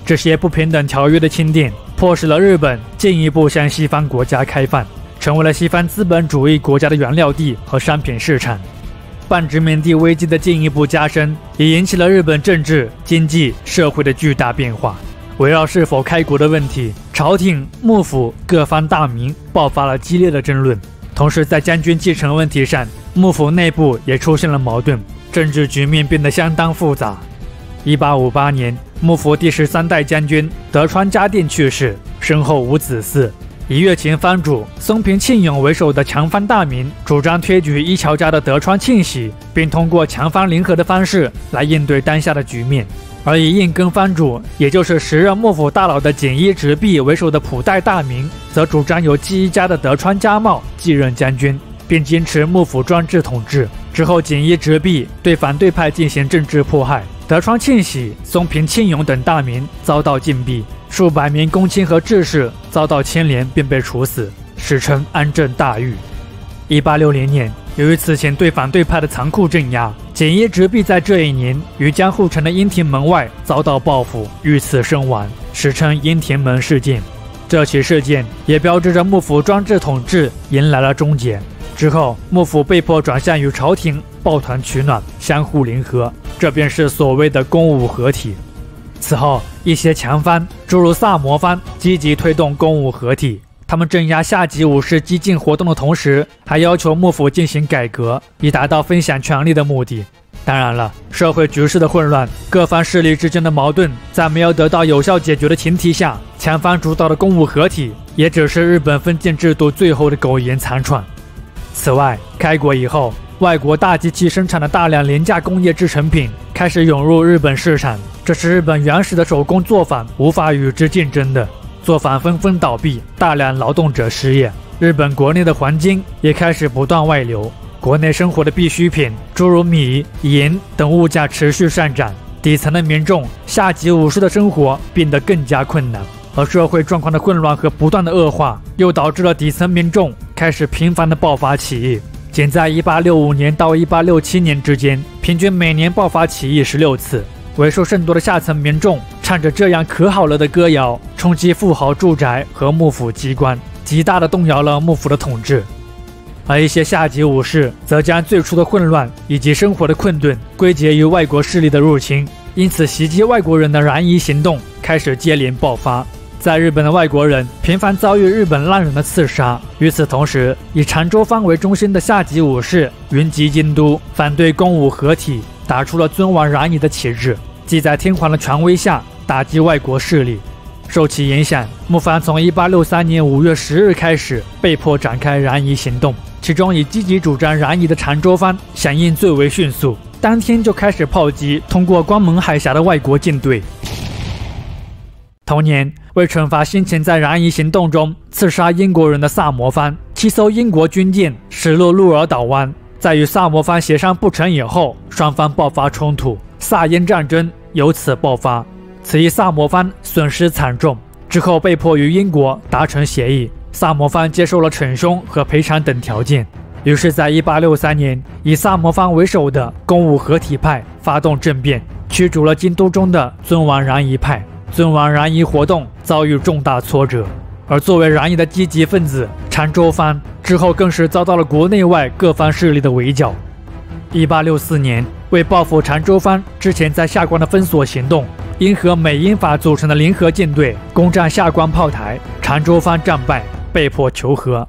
这些不平等条约的签订，迫使了日本进一步向西方国家开放，成为了西方资本主义国家的原料地和商品市场。半殖民地危机的进一步加深，也引起了日本政治、经济、社会的巨大变化。围绕是否开国的问题，朝廷、幕府各方大名爆发了激烈的争论。同时，在将军继承问题上，幕府内部也出现了矛盾，政治局面变得相当复杂。1858年，幕府第13代将军德川家定去世，身后无子嗣。以乐勤藩主松平庆永为首的强藩大名主张推举伊桥家的德川庆喜，并通过强藩联合的方式来应对当下的局面。而以应根藩主，也就是时任幕府大佬的锦衣直弼为首的普代大名，则主张由纪伊家的德川家茂继任将军，并坚持幕府专制统治。之后，锦衣直弼对反对派进行政治迫害，德川庆喜、松平庆永等大名遭到禁闭，数百名公卿和志士遭到牵连并被处死，史称安政大狱。1860年，由于此前对反对派的残酷镇压，锦衣直弼在这一年于江户城的樱庭门外遭到报复，遇刺身亡，史称樱庭门事件。这起事件也标志着幕府专制统治迎来了终结。之后，幕府被迫转向与朝廷抱团取暖，相互联合，这便是所谓的公武合体。此后，一些强藩，诸如萨摩藩，积极推动公武合体。他们镇压下级武士激进活动的同时，还要求幕府进行改革，以达到分享权力的目的。当然了，社会局势的混乱，各方势力之间的矛盾，在没有得到有效解决的前提下，强藩主导的公武合体也只是日本封建制度最后的苟延残喘。此外，开国以后，外国大机器生产的大量廉价工业制成品开始涌入日本市场，这是日本原始的手工作坊无法与之竞争的。作坊纷纷倒闭，大量劳动者失业。日本国内的黄金也开始不断外流，国内生活的必需品，诸如米、盐等物价持续上涨，底层的民众、下级武士的生活变得更加困难。而社会状况的混乱和不断的恶化，又导致了底层民众开始频繁的爆发起义。仅在1865年到1867年之间，平均每年爆发起义16次。为数甚多的下层民众唱着这样可好了的歌谣，冲击富豪住宅和幕府机关，极大地动摇了幕府的统治。而一些下级武士则将最初的混乱以及生活的困顿归结于外国势力的入侵，因此袭击外国人的攘夷行动开始接连爆发。在日本的外国人频繁遭遇日本浪人的刺杀。与此同时，以长州藩为中心的下级武士云集京都，反对公武合体，打出了尊王攘夷的旗帜，即在天皇的权威下打击外国势力。受其影响，幕藩从1863年5月10日开始被迫展开攘夷行动，其中以积极主张攘夷的长州藩响应最为迅速，当天就开始炮击通过关门海峡的外国舰队。同年，为惩罚先前在攘夷行动中刺杀英国人的萨摩藩，7艘英国军舰驶入鹿儿岛湾，在与萨摩藩协商不成以后，双方爆发冲突，萨英战争由此爆发。此役萨摩藩损失惨重，之后被迫与英国达成协议，萨摩藩接受了惩凶和赔偿等条件。于是，在1863年，以萨摩藩为首的公武合体派发动政变，驱逐了京都中的尊王攘夷派。尊王攘夷活动遭遇重大挫折，而作为攘夷的积极分子，长州藩之后更是遭到了国内外各方势力的围剿。1864年，为报复长州藩之前在下关的封锁行动，英和美英法组成的联合舰队攻占下关炮台，长州藩战败，被迫求和。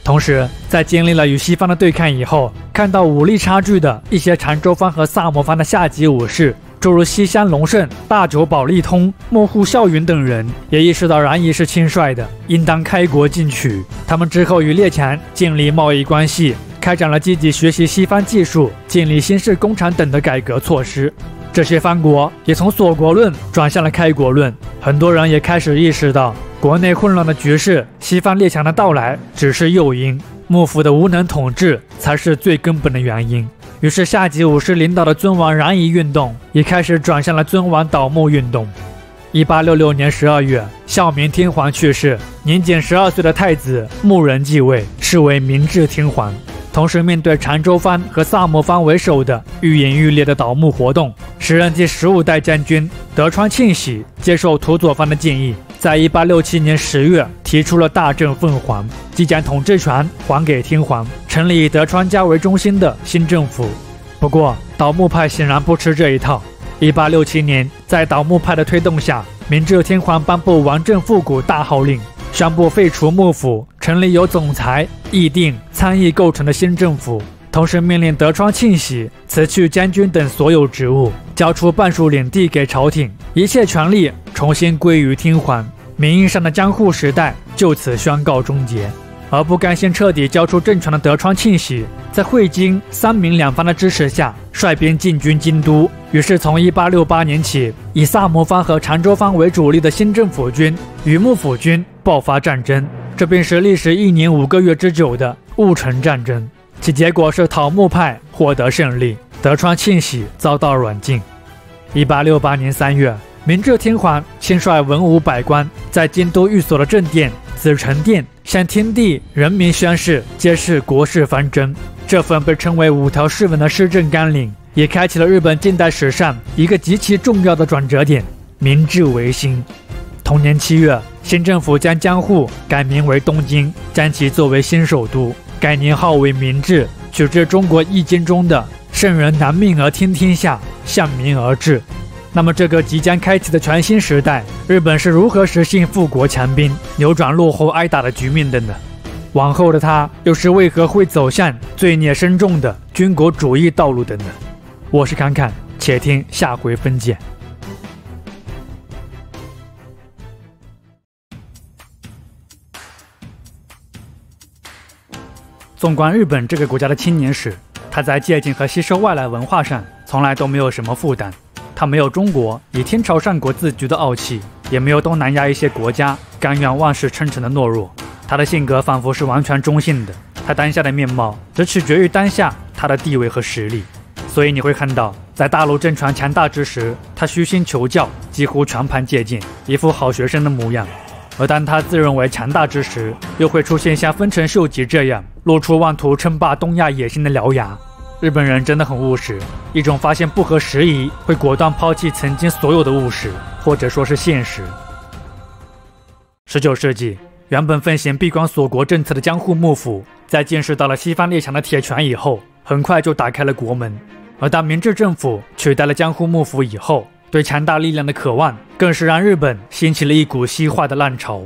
同时，在经历了与西方的对抗以后，看到武力差距的一些长州藩和萨摩藩的下级武士，诸如西乡隆盛、大久保利通、幕户孝允等人，也意识到攘夷是轻率的，应当开国进取。他们之后与列强建立贸易关系，开展了积极学习西方技术、建立新式工厂等的改革措施。这些藩国也从锁国论转向了开国论，很多人也开始意识到，国内混乱的局势，西方列强的到来只是诱因，幕府的无能统治才是最根本的原因。于是，下级武士领导的尊王攘夷运动也开始转向了尊王倒幕运动。1866年12月，孝明天皇去世，年仅12岁的太子穆仁继位，是为明治天皇。同时，面对长州藩和萨摩藩为首的愈演愈烈的倒幕活动，时任第15代将军德川庆喜接受土佐藩的建议，在1867年10月提出了大政奉还，即将统治权还给天皇，成立以德川家为中心的新政府。不过，倒幕派显然不吃这一套。1867年，在倒幕派的推动下，明治天皇颁布王政复古大号令，宣布废除幕府，成立由总裁、议定、参议构成的新政府，同时命令德川庆喜辞去将军等所有职务，交出半数领地给朝廷，一切权力重新归于天皇。名义上的江户时代就此宣告终结。而不甘心彻底交出政权的德川庆喜，在会津、三明两方的支持下，率兵进军京都。于是从1868年起，以萨摩藩和长州藩为主力的新政府军与幕府军爆发战争，这便是历时1年5个月之久的戊辰战争。其结果是讨木派获得胜利，德川庆喜遭到软禁。1868年3月，明治天皇亲率文武百官，在京都寓所的正殿紫宸殿向天地人民宣誓，揭示国事方针。这份被称为5条誓文的施政纲领，也开启了日本近代史上一个极其重要的转折点——明治维新。同年7月，新政府将江户改名为东京，将其作为新首都，改年号为明治，取自中国易经中的圣人难命而听天下，向民而治。那么这个即将开启的全新时代，日本是如何实现富国强兵，扭转落后挨打的局面的呢？往后的他又是为何会走向罪孽深重的军国主义道路的呢？我是侃侃，且听下回分解。纵观日本这个国家的青年史，他在借鉴和吸收外来文化上从来都没有什么负担。他没有中国以天朝上国自居的傲气，也没有东南亚一些国家甘愿万事称臣的懦弱。他的性格仿佛是完全中性的，他当下的面貌只取决于当下他的地位和实力。所以你会看到，在大陆政权强大之时，他虚心求教，几乎全盘借鉴，一副好学生的模样；而当他自认为强大之时，又会出现像丰臣秀吉这样露出妄图称霸东亚野心的獠牙。日本人真的很务实，一种发现不合时宜会果断抛弃曾经所有的务实，或者说是现实。19世纪，原本奉行闭关锁国政策的江户幕府，在见识到了西方列强的铁拳以后，很快就打开了国门。而当明治政府取代了江户幕府以后，对强大力量的渴望更是让日本掀起了一股西化的浪潮。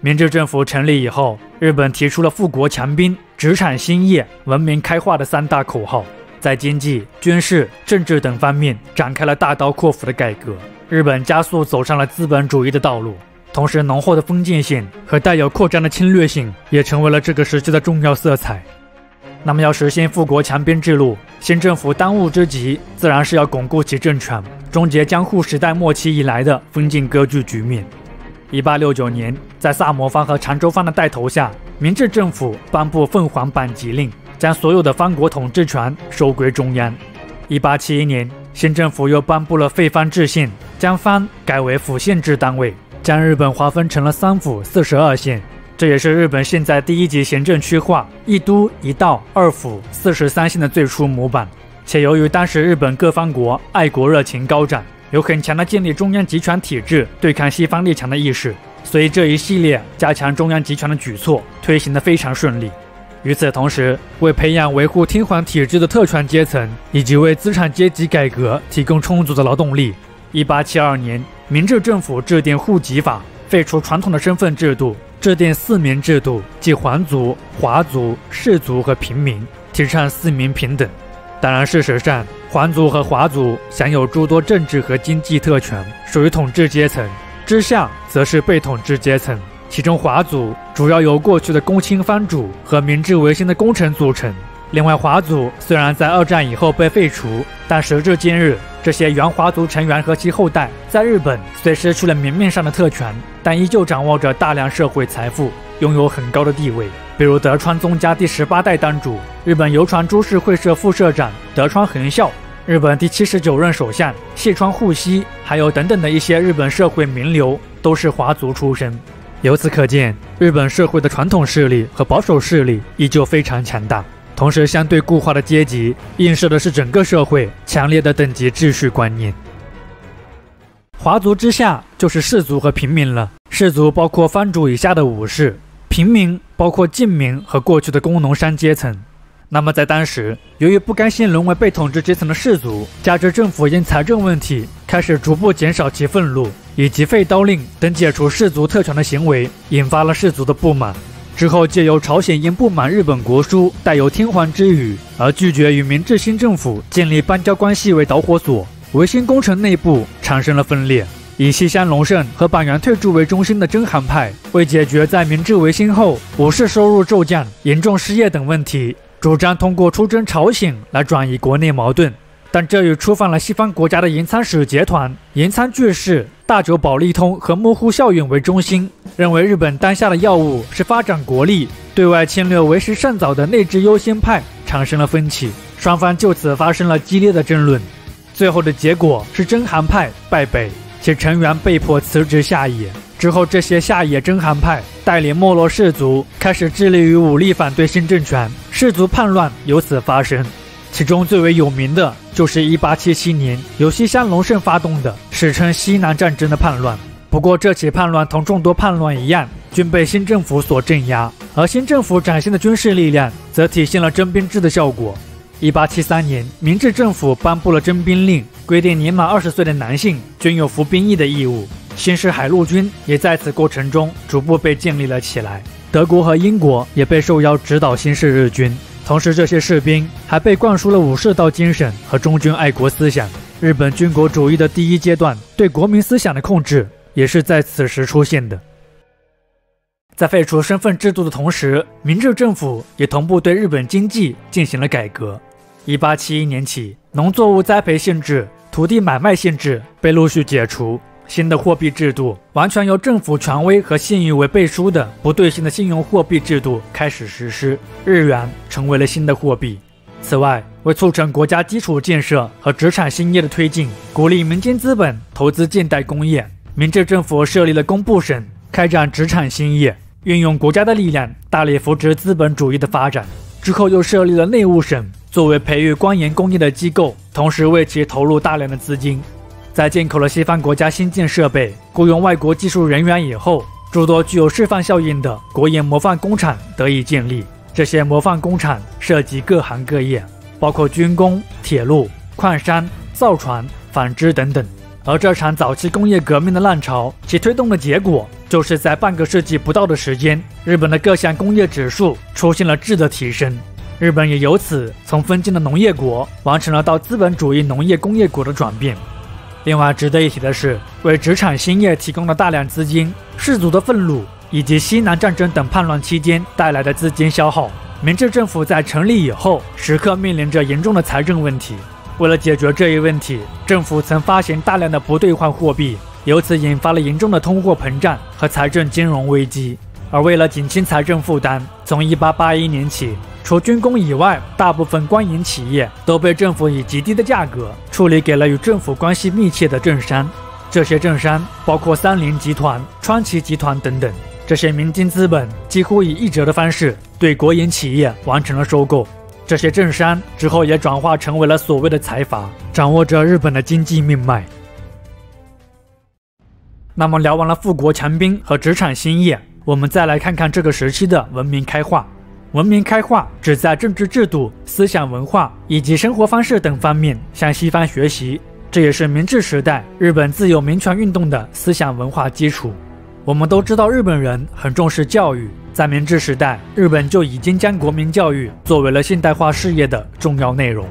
明治政府成立以后，日本提出了富国强兵、职场兴业、文明开化的3大口号，在经济、军事、政治等方面展开了大刀阔斧的改革，日本加速走上了资本主义的道路。同时，浓厚的封建性和带有扩张的侵略性也成为了这个时期的重要色彩。那么，要实现富国强兵之路，新政府当务之急自然是要巩固其政权，终结江户时代末期以来的封建割据局面。1869年，在萨摩藩和长州藩的带头下，明治政府颁布凤凰版籍令，将所有的藩国统治权收归中央。1871年，新政府又颁布了废藩置县，将藩改为府县制单位，将日本划分成了3府42县。这也是日本现在第1级行政区划一都一道2府43县的最初模板。且由于当时日本各藩国爱国热情高涨，有很强的建立中央集权体制对抗西方列强的意识，所以这一系列加强中央集权的举措推行得非常顺利。与此同时，为培养维护天皇体制的特权阶层，以及为资产阶级改革提供充足的劳动力，1872年，明治政府制定户籍法，废除传统的身份制度，制定4民制度，即皇族、华族、士族和平民，提倡4民平等。当然，事实上，皇族和华族享有诸多政治和经济特权，属于统治阶层，之下则是被统治阶层。其中华族主要由过去的公卿藩主和明治维新的功臣组成。另外，华族虽然在2战以后被废除，但时至今日，这些原华族成员和其后代在日本虽失去了明面上的特权，但依旧掌握着大量社会财富，拥有很高的地位。比如德川宗家第18代当主、日本游船株式会社副社长德川恒孝、日本第79任首相细川护熙，还有等等的一些日本社会名流都是华族出身。由此可见，日本社会的传统势力和保守势力依旧非常强大，同时相对固化的阶级映射的是整个社会强烈的等级秩序观念。华族之下就是士族和平民了，士族包括藩主以下的武士，平民包括近民和过去的工农商阶层。那么在当时，由于不甘心沦为被统治阶层的士族，加之政府因财政问题开始逐步减少其俸禄，以及废刀令等解除士族特权的行为，引发了士族的不满。之后，借由朝鲜因不满日本国书带有天皇之语而拒绝与明治新政府建立邦交关系为导火索，维新工程内部产生了分裂。以西乡隆盛和板垣退助为中心的真韩派，为解决在明治维新后武士收入骤降、严重失业等问题，主张通过出征朝鲜来转移国内矛盾。但这与触犯了西方国家的银仓使节团、银仓巨士、大久保利通和幕户孝允为中心，认为日本当下的要务是发展国力，对外侵略为时尚早的内治优先派产生了分歧，双方就此发生了激烈的争论。最后的结果是真韩派败北，其成员被迫辞职下野。之后，这些下野真韩派带领没落士族，开始致力于武力反对新政权，士族叛乱由此发生。其中最为有名的就是1877年由西乡隆盛发动的史称西南战争的叛乱。不过这起叛乱同众多叛乱一样，均被新政府所镇压，而新政府展现的军事力量则体现了征兵制的效果。1873年，明治政府颁布了征兵令，规定年满20岁的男性均有服兵役的义务。新式海陆军也在此过程中逐步被建立了起来。德国和英国也被受邀指导新式日军。同时，这些士兵还被灌输了武士道精神和忠君爱国思想。日本军国主义的第一阶段对国民思想的控制也是在此时出现的。在废除身份制度的同时，明治政府也同步对日本经济进行了改革。1871年起，农作物栽培限制、土地买卖限制被陆续解除。新的货币制度完全由政府权威和信誉为背书的不对称的信用货币制度开始实施，日元成为了新的货币。此外，为促成国家基础建设和职场兴业的推进，鼓励民间资本投资近代工业，明治政府设立了工部省，开展职场兴业，运用国家的力量大力扶持资本主义的发展。之后又设立了内务省，作为培育官研工业的机构，同时为其投入大量的资金。在进口了西方国家新建设备、雇佣外国技术人员以后，诸多具有示范效应的国研模范工厂得以建立。这些模范工厂涉及各行各业，包括军工、铁路、矿山、造船、纺织等等。而这场早期工业革命的浪潮，其推动的结果就是在半个世纪不到的时间，日本的各项工业指数出现了质的提升。日本也由此从封建的农业国完成了到资本主义农业工业国的转变。另外值得一提的是，为职场兴业提供了大量资金，士族的愤怒以及西南战争等叛乱期间带来的资金消耗，明治政府在成立以后时刻面临着严重的财政问题。为了解决这一问题，政府曾发行大量的不兑换货币，由此引发了严重的通货膨胀和财政金融危机。而为了减轻财政负担，从1881年起，除军工以外，大部分官营企业都被政府以极低的价格处理给了与政府关系密切的政商。这些政商包括三菱集团、川崎集团等等。这些民间资本几乎以一折的方式对国营企业完成了收购。这些政商之后也转化成为了所谓的财阀，掌握着日本的经济命脉。那么聊完了富国强兵和职场兴业，我们再来看看这个时期的文明开化。文明开化指在政治制度、思想文化以及生活方式等方面向西方学习，这也是明治时代日本自由民权运动的思想文化基础。我们都知道日本人很重视教育，在明治时代，日本就已经将国民教育作为了现代化事业的重要内容。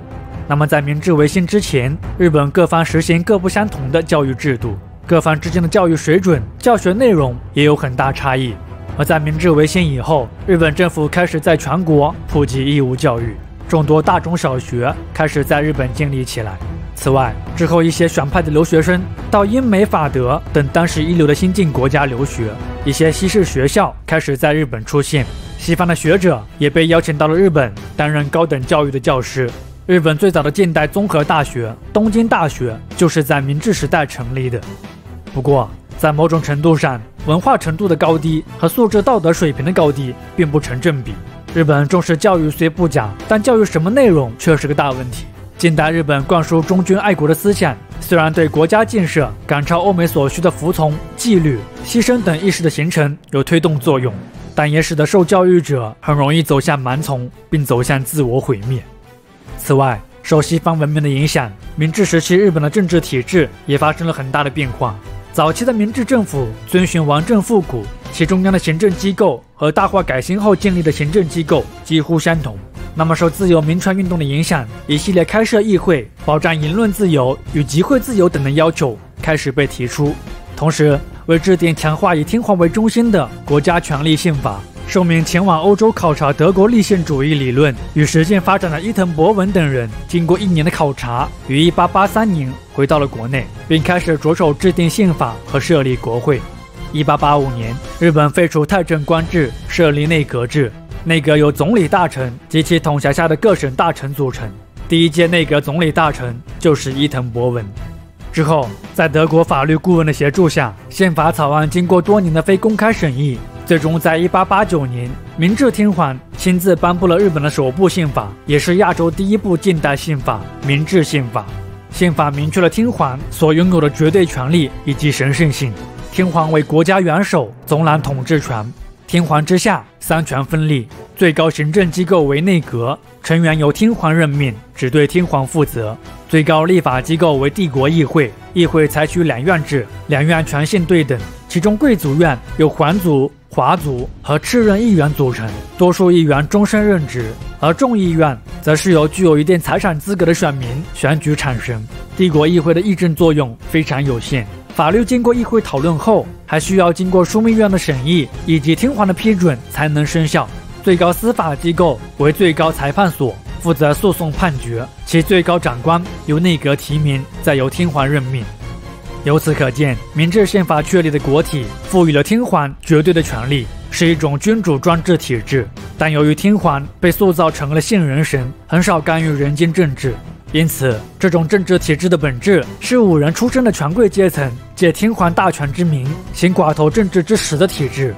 那么在明治维新之前，日本各方实行各不相同的教育制度，各方之间的教育水准、教学内容也有很大差异。而在明治维新以后，日本政府开始在全国普及义务教育，众多大中小学开始在日本建立起来。此外，之后一些选派的留学生到英美法德等当时一流的先进国家留学，一些西式学校开始在日本出现，西方的学者也被邀请到了日本担任高等教育的教师。日本最早的近代综合大学东京大学就是在明治时代成立的。不过在某种程度上，文化程度的高低和素质道德水平的高低并不成正比。日本重视教育虽不假，但教育什么内容却是个大问题。近代日本灌输忠君爱国的思想，虽然对国家建设赶超欧美所需的服从、纪律、牺牲等意识的形成有推动作用，但也使得受教育者很容易走向蛮从，并走向自我毁灭。此外，受西方文明的影响，明治时期日本的政治体制也发生了很大的变化。早期的明治政府遵循王政复古，其中央的行政机构和大化改新后建立的行政机构几乎相同。那么受自由民权运动的影响，一系列开设议会、保障言论自由与集会自由等的要求开始被提出。同时为制定强化以天皇为中心的国家权力宪法。受命前往欧洲考察德国立宪主义理论与实践发展的伊藤博文等人，经过1年的考察，于1883年回到了国内，并开始着手制定宪法和设立国会。1885年，日本废除太政官制，设立内阁制。内阁由总理大臣及其统辖下的各省大臣组成。第一届内阁总理大臣就是伊藤博文。之后，在德国法律顾问的协助下，宪法草案经过多年的非公开审议，最终在1889年，明治天皇亲自颁布了日本的首部宪法，也是亚洲第一部近代宪法《明治宪法》。宪法明确了天皇所拥有的绝对权力以及神圣性。天皇为国家元首，总揽统治权。天皇之下，三权分立，最高行政机构为内阁，成员由天皇任命，只对天皇负责。最高立法机构为帝国议会，议会采取两院制，两院权限对等，其中贵族院由皇族、华族和次任议员组成，多数议员终身任职，而众议院则是由具有一定财产资格的选民选举产生。帝国议会的议政作用非常有限，法律经过议会讨论后，还需要经过枢密院的审议以及天皇的批准才能生效。最高司法机构为最高裁判所，负责诉讼判决，其最高长官由内阁提名，再由天皇任命。由此可见，明治宪法确立的国体赋予了天皇绝对的权力，是一种君主专制体制。但由于天皇被塑造成了现人神，很少干预人间政治，因此这种政治体制的本质是武人出身的权贵阶层借天皇大权之名行寡头政治之实的体制。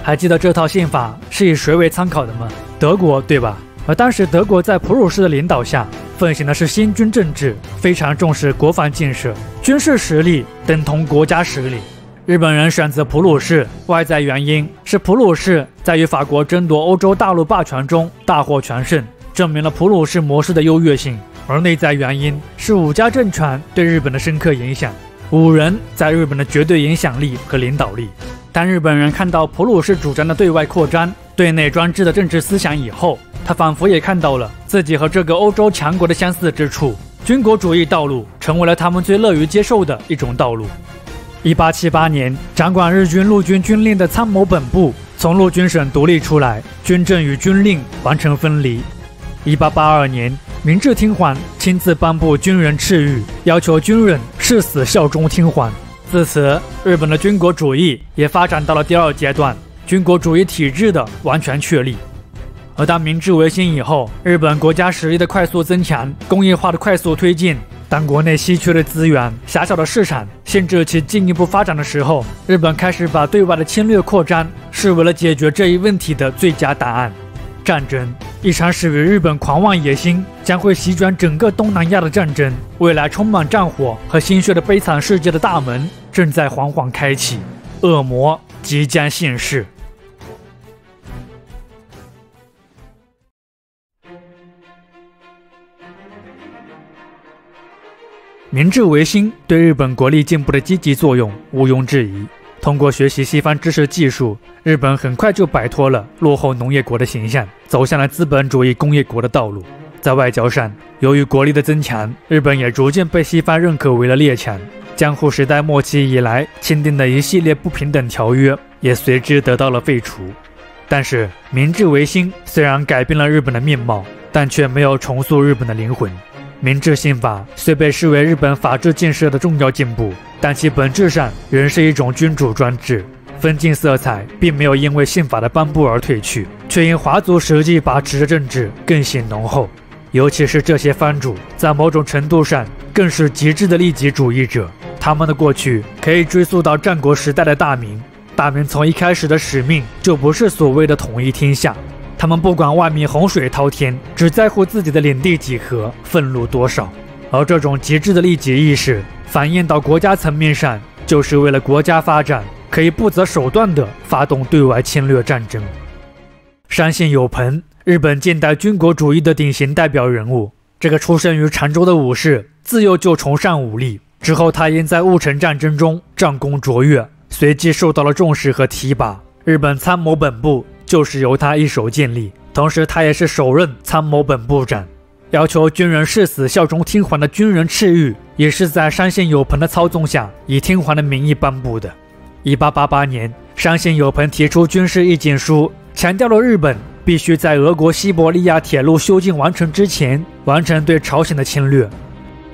还记得这套宪法是以谁为参考的吗？德国，对吧？而当时德国在普鲁士的领导下，奉行的是新军政治，非常重视国防建设，军事实力等同国家实力。日本人选择普鲁士，外在原因是普鲁士在与法国争夺欧洲大陆霸权中大获全胜，证明了普鲁士模式的优越性；而内在原因是武家政权对日本的深刻影响，武人在日本的绝对影响力和领导力。当日本人看到普鲁士主张的对外扩张、对内专制的政治思想以后，他仿佛也看到了自己和这个欧洲强国的相似之处，军国主义道路成为了他们最乐于接受的一种道路。1878年，掌管日军陆军军令的参谋本部从陆军省独立出来，军政与军令完成分离。1882年，明治天皇亲自颁布军人敕谕，要求军人誓死效忠天皇。自此，日本的军国主义也发展到了第二阶段，军国主义体制的完全确立。而当明治维新以后，日本国家实力的快速增强，工业化的快速推进，当国内稀缺的资源、狭小的市场限制其进一步发展的时候，日本开始把对外的侵略扩张视为了解决这一问题的最佳答案。战争，一场始于日本狂妄野心，将会席卷整个东南亚的战争，未来充满战火和鲜血的悲惨世界的大门正在缓缓开启，恶魔即将现世。明治维新对日本国力进步的积极作用毋庸置疑。通过学习西方知识技术，日本很快就摆脱了落后农业国的形象，走向了资本主义工业国的道路。在外交上，由于国力的增强，日本也逐渐被西方认可为了列强。江户时代末期以来签订的一系列不平等条约也随之得到了废除。但是，明治维新虽然改变了日本的面貌，但却没有重塑日本的灵魂。明治宪法虽被视为日本法治建设的重要进步，但其本质上仍是一种君主专制。分晋色彩并没有因为宪法的颁布而褪去，却因华族实际把持的政治更显浓厚。尤其是这些藩主，在某种程度上更是极致的利己主义者。他们的过去可以追溯到战国时代的大明。大明从一开始的使命就不是所谓的统一天下。他们不管外面洪水滔天，只在乎自己的领地几何，俸禄多少。而这种极致的利己意识反映到国家层面上，就是为了国家发展，可以不择手段地发动对外侵略战争。山县有朋，日本近代军国主义的典型代表人物。这个出生于常州的武士，自幼就崇尚武力，之后他因在戊辰战争中战功卓越，随即受到了重视和提拔。日本参谋本部就是由他一手建立，同时他也是首任参谋本部长。要求军人誓死效忠天皇的军人敕谕，也是在山县有朋的操纵下，以天皇的名义颁布的。1888年，山县有朋提出军事意见书，强调了日本必须在俄国西伯利亚铁路修建完成之前，完成对朝鲜的侵略。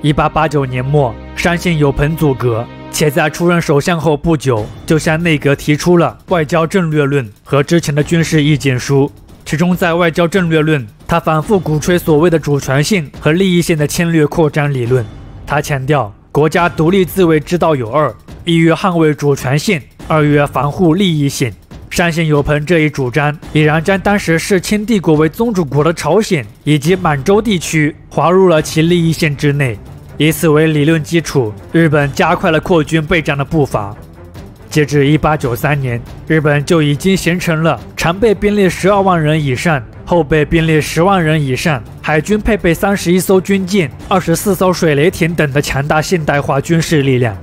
1889年末，山县有朋组阁，且在出任首相后不久，就向内阁提出了外交战略论和之前的军事意见书。其中在外交战略论，他反复鼓吹所谓的主权性和利益性的侵略扩张理论。他强调国家独立自卫之道有二，一曰捍卫主权性，二曰防护利益性。山县有朋这一主张，已然将当时视清帝国为宗主国的朝鲜以及满洲地区划入了其利益线之内。以此为理论基础，日本加快了扩军备战的步伐。截至1893年，日本就已经形成了常备兵力12万人以上、后备兵力10万人以上、海军配备31艘军舰、24艘水雷艇等的强大现代化军事力量。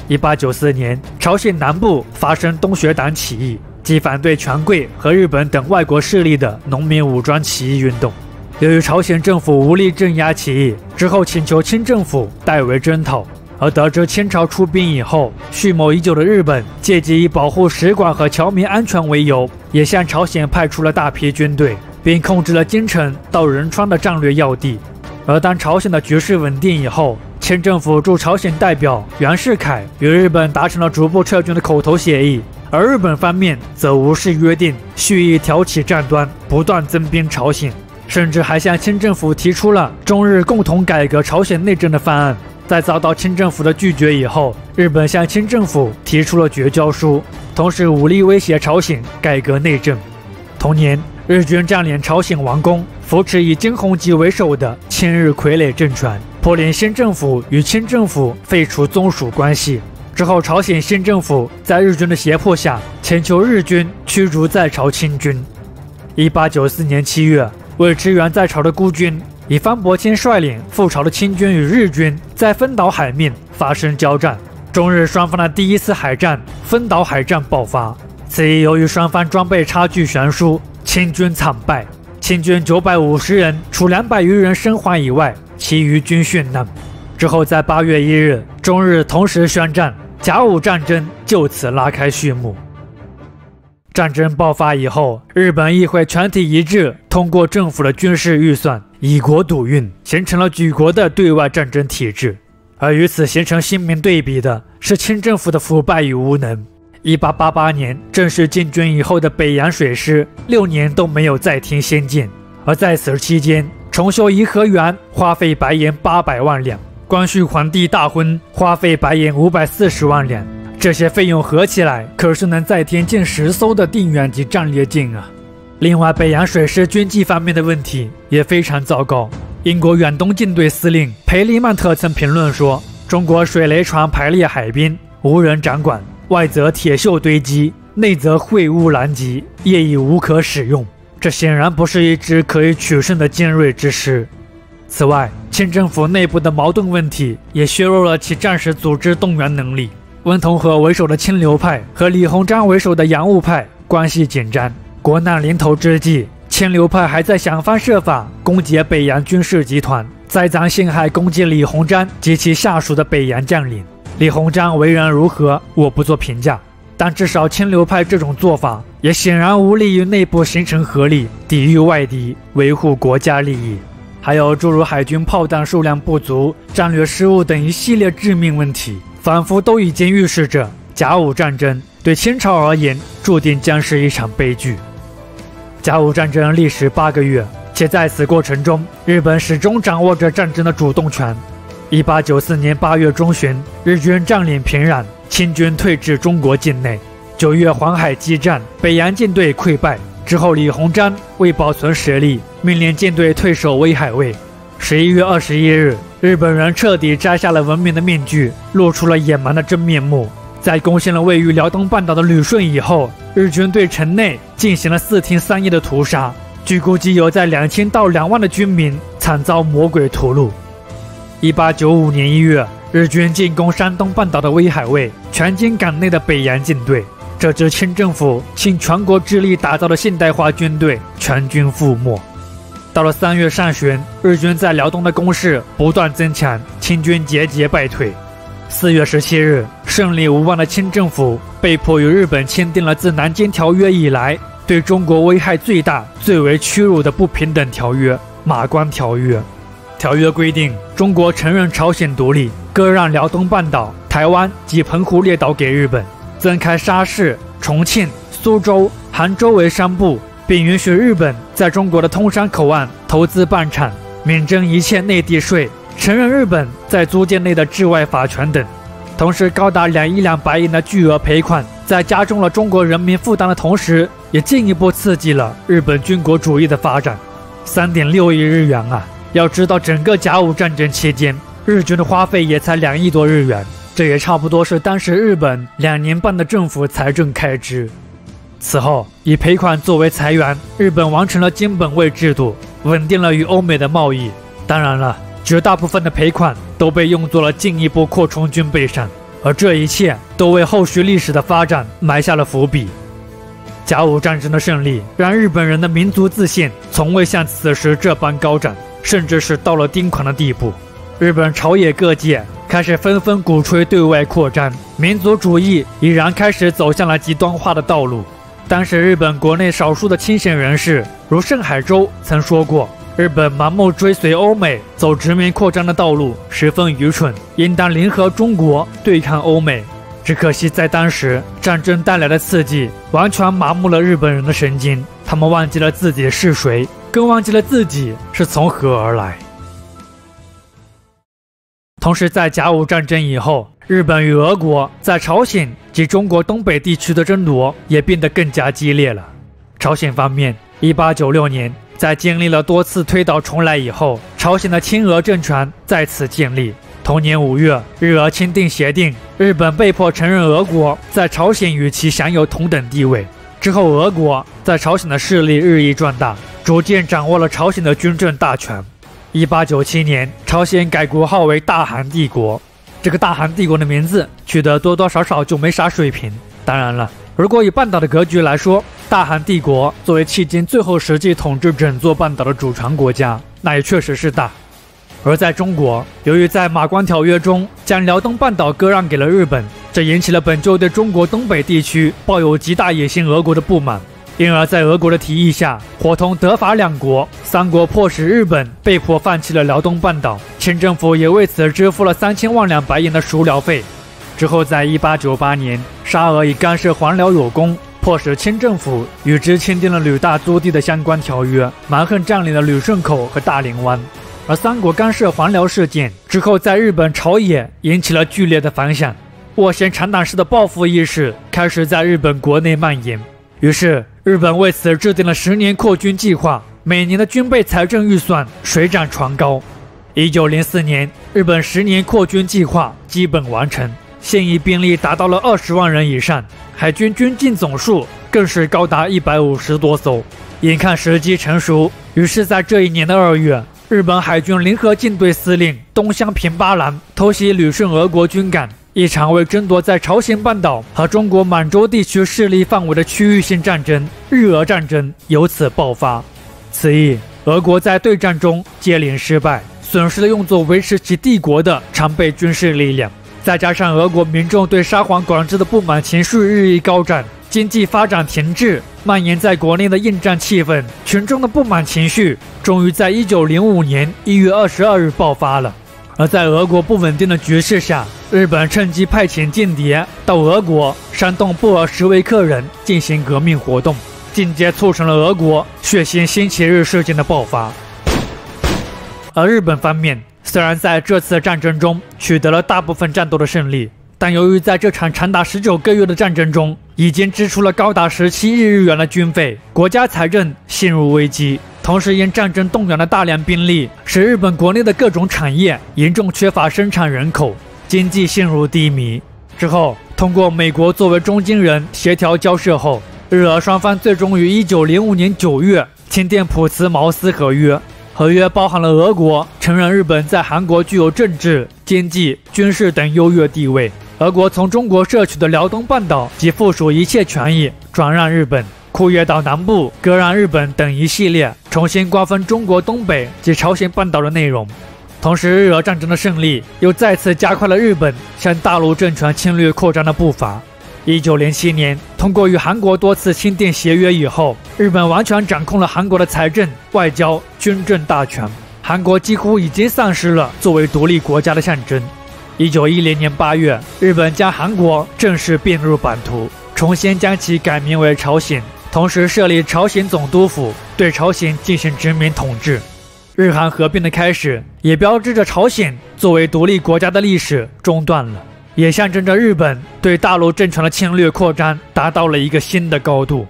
1894年，朝鲜南部发生东学党起义，即反对权贵和日本等外国势力的农民武装起义运动。由于朝鲜政府无力镇压起义，之后请求清政府代为征讨。而得知清朝出兵以后，蓄谋已久的日本借机以保护使馆和侨民安全为由，也向朝鲜派出了大批军队，并控制了京城到仁川的战略要地。而当朝鲜的局势稳定以后，清政府驻朝鲜代表袁世凯与日本达成了逐步撤军的口头协议，而日本方面则无视约定，蓄意挑起战端，不断增兵朝鲜，甚至还向清政府提出了中日共同改革朝鲜内政的方案。在遭到清政府的拒绝以后，日本向清政府提出了绝交书，同时武力威胁朝鲜改革内政。同年，日军占领朝鲜王宫，扶持以金弘吉为首的亲日傀儡政权，迫令新政府与清政府废除宗属关系。之后，朝鲜新政府在日军的胁迫下，请求日军驱逐在朝清军。1894年7月，为支援在朝的孤军，以方伯钦率领赴朝的清军与日军在丰岛海面发生交战，中日双方的第一次海战丰岛海战爆发。此役由于双方装备差距悬殊，清军惨败，清军950人除200余人生还以外，其余均殉难。之后在8月1日，中日同时宣战，甲午战争就此拉开序幕。战争爆发以后，日本议会全体一致通过政府的军事预算，以国赌运，形成了举国的对外战争体制。而与此形成鲜明对比的是清政府的腐败与无能。1888年正式进军以后的北洋水师6年都没有再添仙舰，而在此期间，重修颐和园花费白银800万两，光绪皇帝大婚花费白银540万两。这些费用合起来，可是能再添近10艘的定远级战列舰啊！另外，北洋水师军纪方面的问题也非常糟糕。英国远东舰队司令培利曼特曾评论说：“中国水雷船排列海滨，无人掌管，外则铁锈堆积，内则秽污狼藉，业已无可使用。”这显然不是一支可以取胜的精锐之师。此外，清政府内部的矛盾问题也削弱了其战时组织动员能力。温同和为首的清流派和李鸿章为首的洋务派关系紧张，国难临头之际，清流派还在想方设法攻击北洋军事集团，栽赃陷害攻击李鸿章及其下属的北洋将领。李鸿章为人如何，我不做评价，但至少清流派这种做法也显然无利于内部形成合力，抵御外敌，维护国家利益。还有诸如海军炮弹数量不足、战略失误等一系列致命问题，仿佛都已经预示着甲午战争对清朝而言注定将是一场悲剧。甲午战争历时8个月，且在此过程中，日本始终掌握着战争的主动权。1894年8月中旬，日军占领平壤，清军退至中国境内。9月黄海激战，北洋舰队溃败之后，李鸿章为保存实力，命令舰队退守威海卫。11月21日，日本人彻底摘下了文明的面具，露出了野蛮的真面目。在攻陷了位于辽东半岛的旅顺以后，日军对城内进行了4天3夜的屠杀，据估计有在2000到2万的军民惨遭魔鬼屠戮。1895年1月，日军进攻山东半岛的威海卫，全歼港内的北洋舰队。这支清政府倾全国之力打造的现代化军队全军覆没。到了3月上旬，日军在辽东的攻势不断增强，清军节节败退。4月17日，胜利无望的清政府被迫与日本签订了自南京条约以来对中国危害最大、最为屈辱的不平等条约——马关条约。条约规定，中国承认朝鲜独立，割让辽东半岛、台湾及澎湖列岛给日本，增开沙市、重庆、苏州、杭州为商埠，并允许日本在中国的通商口岸投资办厂，免征一切内地税，承认日本在租界内的治外法权等。同时，高达2亿两白银的巨额赔款，在加重了中国人民负担的同时，也进一步刺激了日本军国主义的发展。3.6亿日元啊！要知道，整个甲午战争期间，日军的花费也才2亿多日元，这也差不多是当时日本2年半的政府财政开支。此后，以赔款作为财源，日本完成了金本位制度，稳定了与欧美的贸易。当然了，绝大部分的赔款都被用作了进一步扩充军备上，而这一切都为后续历史的发展埋下了伏笔。甲午战争的胜利让日本人的民族自信从未像此时这般高涨，甚至是到了癫狂的地步。日本朝野各界开始纷纷鼓吹对外扩张，民族主义已然开始走向了极端化的道路。当时日本国内少数的清醒人士，如盛海洲曾说过，日本盲目追随欧美走殖民扩张的道路十分愚蠢，应当联合中国对抗欧美。只可惜在当时，战争带来的刺激完全麻木了日本人的神经，他们忘记了自己是谁，更忘记了自己是从何而来。同时，在甲午战争以后，日本与俄国在朝鲜及中国东北地区的争夺也变得更加激烈了。朝鲜方面，1896年，在经历了多次推倒重来以后，朝鲜的亲俄政权再次建立。同年5月，日俄签订协定，日本被迫承认俄国在朝鲜与其享有同等地位。之后，俄国在朝鲜的势力日益壮大，逐渐掌握了朝鲜的军政大权。1897年，朝鲜改国号为大韩帝国。这个大韩帝国的名字取得多多少少就没啥水平。当然了，如果以半岛的格局来说，大韩帝国作为迄今最后实际统治整座半岛的主权国家，那也确实是大。而在中国，由于在马关条约中将辽东半岛割让给了日本，这引起了本就对中国东北地区抱有极大野心俄国的不满，因而在俄国的提议下，伙同德法两国，三国迫使日本被迫放弃了辽东半岛，清政府也为此支付了3000万两白银的赎辽费。之后在1898年，沙俄以干涉还辽有功，迫使清政府与之签订了吕大租地的相关条约，蛮横占领了旅顺口和大林湾。而三国干涉还辽事件之后，在日本朝野引起了剧烈的反响，卧薪尝胆式的报复意识开始在日本国内蔓延。于是，日本为此制定了10年扩军计划，每年的军备财政预算水涨船高。1904年，日本10年扩军计划基本完成，现役兵力达到了20万人以上，海军军舰总数更是高达150多艘。眼看时机成熟，于是在这一年的2月，日本海军联合舰队司令东乡平八郎偷袭旅顺俄国军港，一场为争夺在朝鲜半岛和中国满洲地区势力范围的区域性战争——日俄战争由此爆发。此役，俄国在对战中接连失败，损失了用作维持其帝国的常备军事力量。再加上俄国民众对沙皇管制的不满情绪日益高涨，经济发展停滞，蔓延在国内的应战气氛，群众的不满情绪终于在1905年1月22日爆发了。而在俄国不稳定的局势下，日本趁机派遣间谍到俄国煽动布尔什维克人进行革命活动，间接促成了俄国血腥星期日事件的爆发。而日本方面虽然在这次战争中取得了大部分战斗的胜利，但由于在这场长达19个月的战争中已经支出了高达17亿日元的军费，国家财政陷入危机。同时，因战争动员了大量兵力，使日本国内的各种产业严重缺乏生产人口，经济陷入低迷。之后，通过美国作为中间人协调交涉后，日俄双方最终于1905年9月签订普茨茅斯合约。合约包含了俄国承认日本在韩国具有政治、经济、军事等优越地位，俄国从中国摄取的辽东半岛及附属一切权益转让日本，库页岛南部割让日本等一系列重新瓜分中国东北及朝鲜半岛的内容。同时，日俄战争的胜利又再次加快了日本向大陆政权侵略扩张的步伐。1907年，通过与韩国多次签订协约以后，日本完全掌控了韩国的财政、外交、军政大权，韩国几乎已经丧失了作为独立国家的象征。1910年8月，日本将韩国正式并入版图，重新将其改名为朝鲜，同时设立朝鲜总督府，对朝鲜进行殖民统治。日韩合并的开始，也标志着朝鲜作为独立国家的历史中断了，也象征着日本对大陆政权的侵略扩张达到了一个新的高度。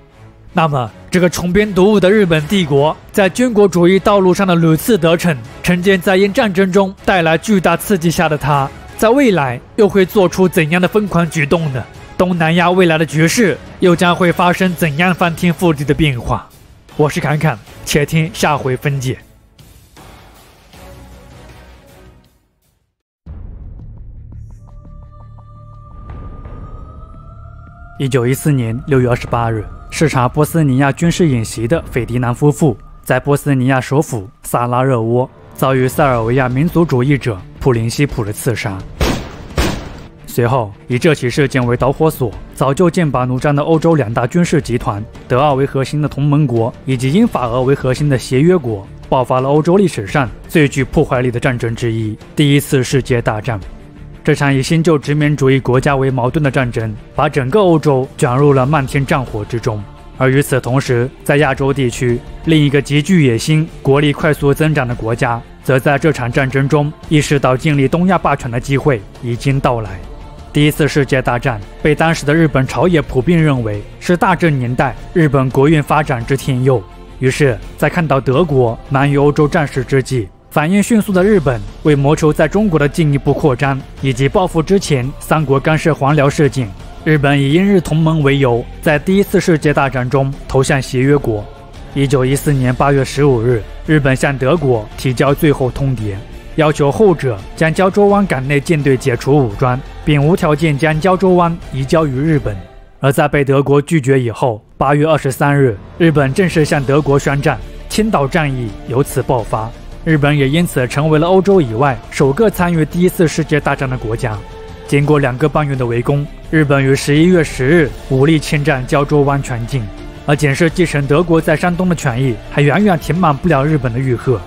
那么，这个穷兵黩武的日本帝国，在军国主义道路上的屡次得逞，沉浸在因战争中带来巨大刺激下的它，在未来又会做出怎样的疯狂举动呢？东南亚未来的局势又将会发生怎样翻天覆地的变化？我是侃侃，且听下回分解。1914年6月28日，视察波斯尼亚军事演习的斐迪南夫妇，在波斯尼亚首府萨拉热窝遭遇塞尔维亚民族主义者普林西普的刺杀。随后，以这起事件为导火索，早就剑拔弩张的欧洲两大军事集团德奥为核心的同盟国以及英法俄为核心的协约国，爆发了欧洲历史上最具破坏力的战争之一——第一次世界大战。这场以新旧殖民主义国家为矛盾的战争，把整个欧洲卷入了漫天战火之中。而与此同时，在亚洲地区，另一个极具野心、国力快速增长的国家，则在这场战争中意识到建立东亚霸权的机会已经到来。第一次世界大战被当时的日本朝野普遍认为是大正年代日本国运发展之天佑。于是，在看到德国忙于欧洲战事之际，反应迅速的日本为谋求在中国的进一步扩张，以及报复之前三国干涉黄辽事件，日本以英日同盟为由，在第一次世界大战中投向协约国。1914年8月15日，日本向德国提交最后通牒，要求后者将胶州湾港内舰队解除武装，并无条件将胶州湾移交于日本。而在被德国拒绝以后，8月23日，日本正式向德国宣战，青岛战役由此爆发。日本也因此成为了欧洲以外首个参与第一次世界大战的国家。经过2个半月的围攻，日本于11月10日武力侵占胶州湾全境。而检视继承德国在山东的权益，还远远填满不了日本的负荷。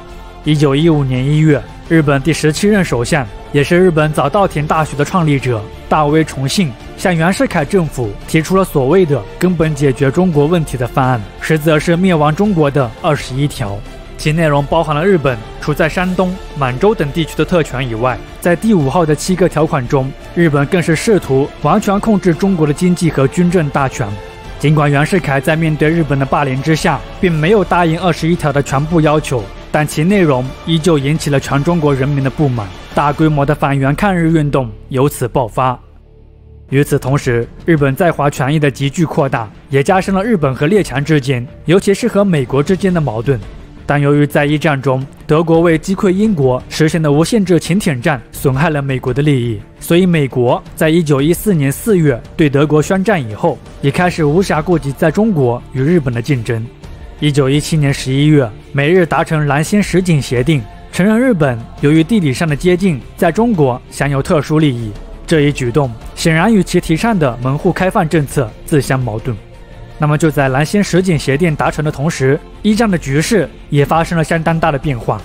1915年1月，日本第17任首相，也是日本早稻田大学的创立者大隈重信，向袁世凯政府提出了所谓的根本解决中国问题的方案，实则是灭亡中国的21条。其内容包含了日本处在山东、满洲等地区的特权以外，在第5号的7个条款中，日本更是试图完全控制中国的经济和军政大权。尽管袁世凯在面对日本的霸凌之下，并没有答应21条的全部要求，但其内容依旧引起了全中国人民的不满，大规模的反袁抗日运动由此爆发。与此同时，日本在华权益的急剧扩大，也加深了日本和列强之间，尤其是和美国之间的矛盾。但由于在一战中，德国为击溃英国实行的无限制潜艇战损害了美国的利益，所以美国在1914年4月对德国宣战以后，也开始无暇顾及在中国与日本的竞争。1917年11月，美日达成南仙石井协定，承认日本由于地理上的接近，在中国享有特殊利益。这一举动显然与其提倡的门户开放政策自相矛盾。那么就在南仙石井协定达成的同时，一战的局势也发生了相当大的变化。